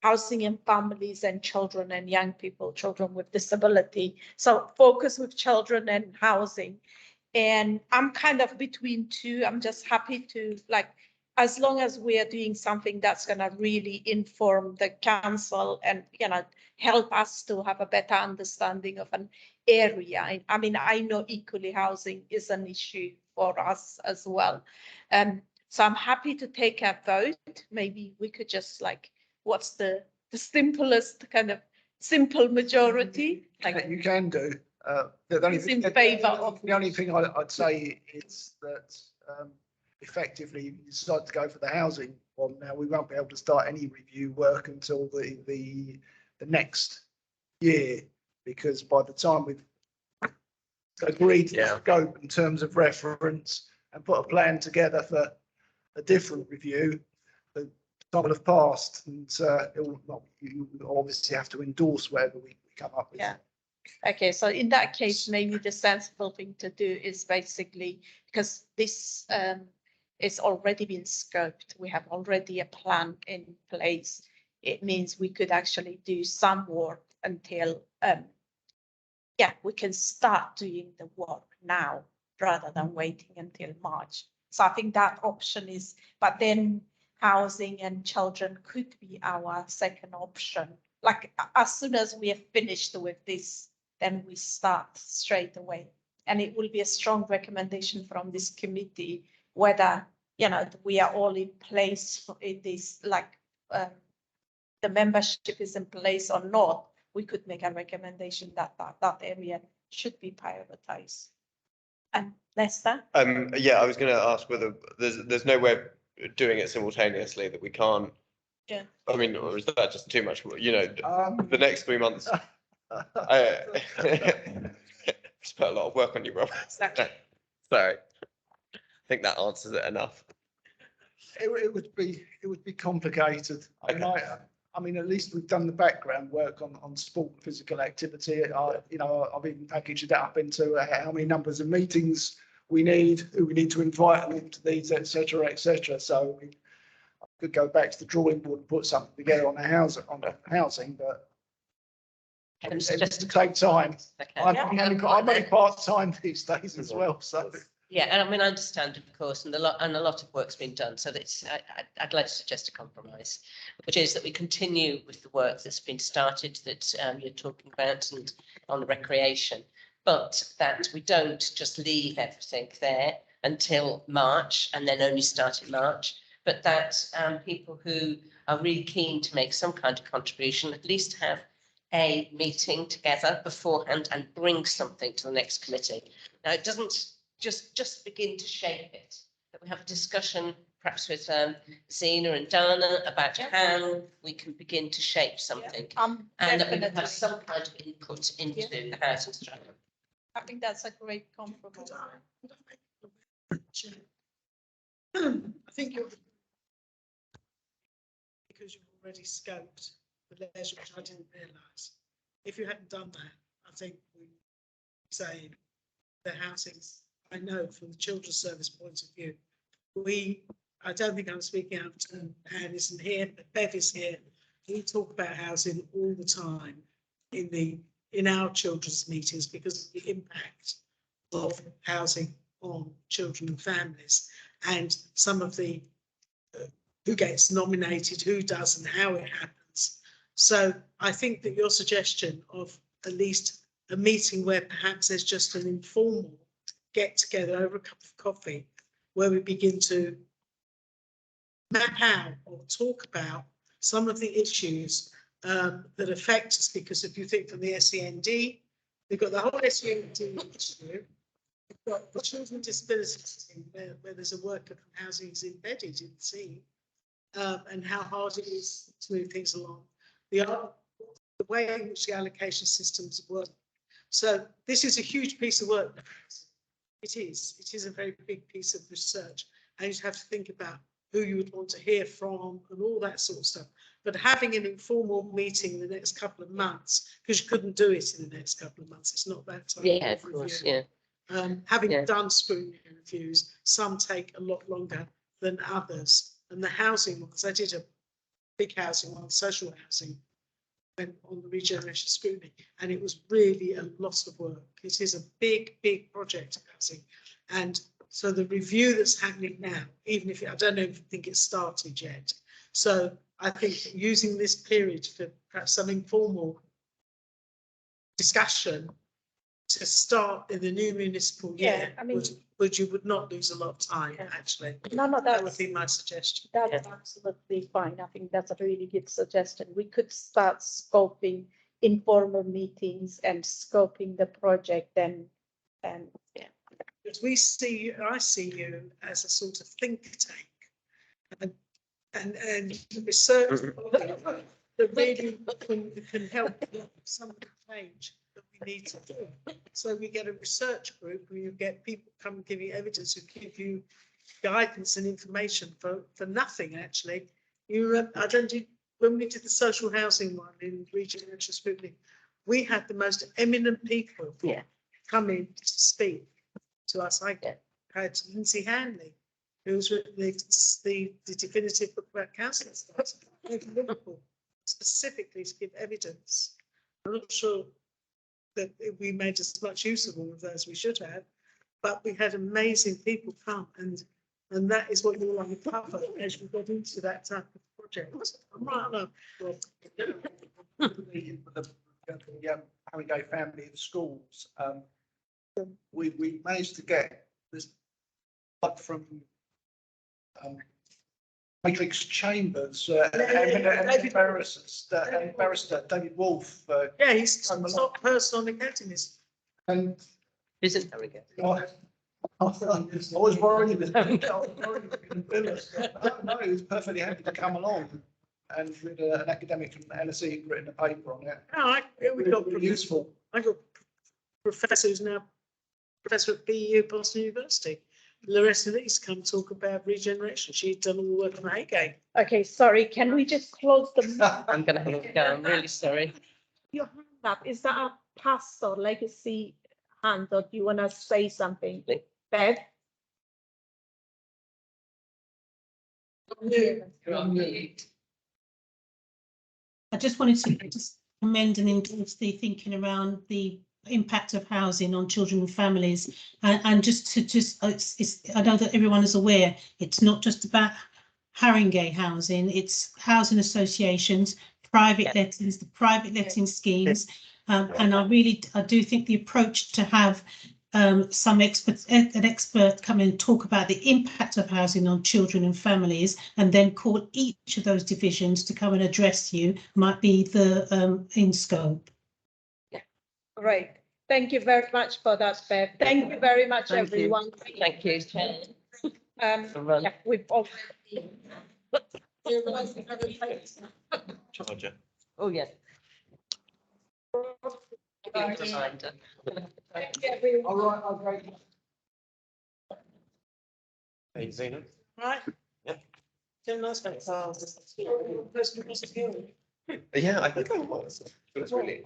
housing and families and children and young people, children with disability. So focus with children and housing. And I'm kind of between two. I'm just happy to, like, as long as we are doing something that's going to really inform the council and, you know, help us to have a better understanding of an area. I mean, I know equally housing is an issue for us as well. So I'm happy to take a vote. Maybe we could just, like, what's the simplest kind of simple majority? Like, You can do. The only thing, the only thing I'd say is that effectively you decide to go for the housing one. Now we won't be able to start any review work until the next year, because by the time we've agreed the scope in terms of reference and put a plan together for a different review, the time will have passed, and it will not, you obviously have to endorse whatever we come up with. Yeah. Okay, so in that case, maybe the sensible thing to do is basically, because this is already been scoped, we have already a plan in place. It means we could actually do some work until, we can start doing the work now rather than waiting until March. So I think that option is, but then housing and children could be our second option. Like as soon as we have finished with this, then we start straight away. And it will be a strong recommendation from this committee, whether, you know, we are all in place for this, like the membership is in place or not. We could make a recommendation that that area should be prioritized. And Lester? Yeah, I was going to ask whether there's no way of doing it simultaneously, that we can't. Yeah. I mean, or is that just too much? You know, the next 3 months. I just put a lot of work on you, Rob. Exactly. Sorry. I think that answers it enough. It would be complicated. I mean, at least we've done the background work on sport and physical activity. You know, I've even packaged it up into how many numbers of meetings we need, who we need to invite into these, etc., etc. So we could go back to the drawing board and put something together on the housing, but it's to take time. I'm only part-time these days as well, so. Yeah, and I mean, I understand, of course, and a lot of work's been done. So that's, I'd like to suggest a compromise, which is that we continue with the work that's been started that you're talking about and on the recreation, but that we don't just leave everything there until March and then only start in March, but that people who are really keen to make some kind of contribution at least have a meeting together beforehand and bring something to the next committee. Now, it doesn't just begin to shape it, that we have a discussion perhaps with Zena and Dana about how we can begin to shape something, and that we can have some kind of input into the housing strategy. I think that's a great compromise. I think you're, because you've already scoped the leisure, which I didn't realise. If you hadn't done that, I think we'd say the housing's, I know from the children's service point of view, I don't think I'm speaking out to Anne isn't here, but Bev is here. We talk about housing all the time in the in our children's meetings because of the impact of housing on children and families, and some of the who gets nominated, who does, and how it happens. So I think that your suggestion of at least a meeting where perhaps there's just an informal get together over a cup of coffee, where we begin to map out or talk about some of the issues that affect us. Because if you think from the SEND, we've got the whole SEND issue. We've got the children with disabilities where there's a worker from housing is embedded in the team, and how hard it is to move things along. The way in which the allocation systems work. So this is a huge piece of work. It is a very big piece of research, and you have to think about who you would want to hear from and all that sort of stuff. But having an informal meeting in the next couple of months, because you couldn't do it in the next couple of months, it's not that time. Yeah, of course, yeah. Having done scrutiny reviews, some take a lot longer than others. And the housing ones, I did a big housing one, social housing, went on the regeneration scrutiny, and it was really a lot of work. It is a big, big project, housing. And so the review that's happening now, even if I don't even think it's started yet. So I think using this period for perhaps some informal discussion to start in the new municipal year, I mean, you would not lose a lot of time, actually. No, That would be my suggestion. That's absolutely fine. I think that's a really good suggestion. We could start scoping informal meetings and scoping the project and yeah. Because I see you as a sort of think tank, and research that really can help some of the change that we need to do. So we get a research group where you get people come give you evidence, who give you guidance and information for nothing, actually. When we did the social housing one in regeneration scrutiny, we had the most eminent people come in to speak to us. I had Lindsay Hanley, who's written the definitive book about council estates in Liverpool, specifically to give evidence. I'm not sure that we made as much use of all of those as we should have, but we had amazing people come, and that is what you will uncover as you got into that type of project. I'm right enough. Harringay family in schools, we managed to get this up from Matrix Chambers, barrister David Wolf. Yeah, he's top person on the academies. And isn't Harringay? I was worried he was going to bill us. No, he was perfectly happy to come along, and with an academic from LSE who'd written a paper on it. Oh, we got really useful. I got professor who's now professor at BU Boston University. Larissa Lee's come talk about regeneration. She'd done all the work on Harringay. Okay, sorry, can we just close the? I'm going to have to go. I'm really sorry. Your hand up, is that a past or legacy hand, or do you want to say something? Bev? I just wanted to just commend and endorse the thinking around the impact of housing on children and families, and I know that everyone is aware it's not just about Harringay housing, it's housing associations, private lettings, the private letting schemes, and I do think the approach to have an expert come in and talk about the impact of housing on children and families, and then call each of those divisions to come and address you might be the in scope. Great. Thank you very much for that, Bev. Thank you very much, everyone. Thank you, Chair. Yeah, we've all. Charger. Oh, yes. Reminder. All right, okay. Hey, Zena. Right? Yeah. Jim, nice one. Yeah, I think I was. It was really.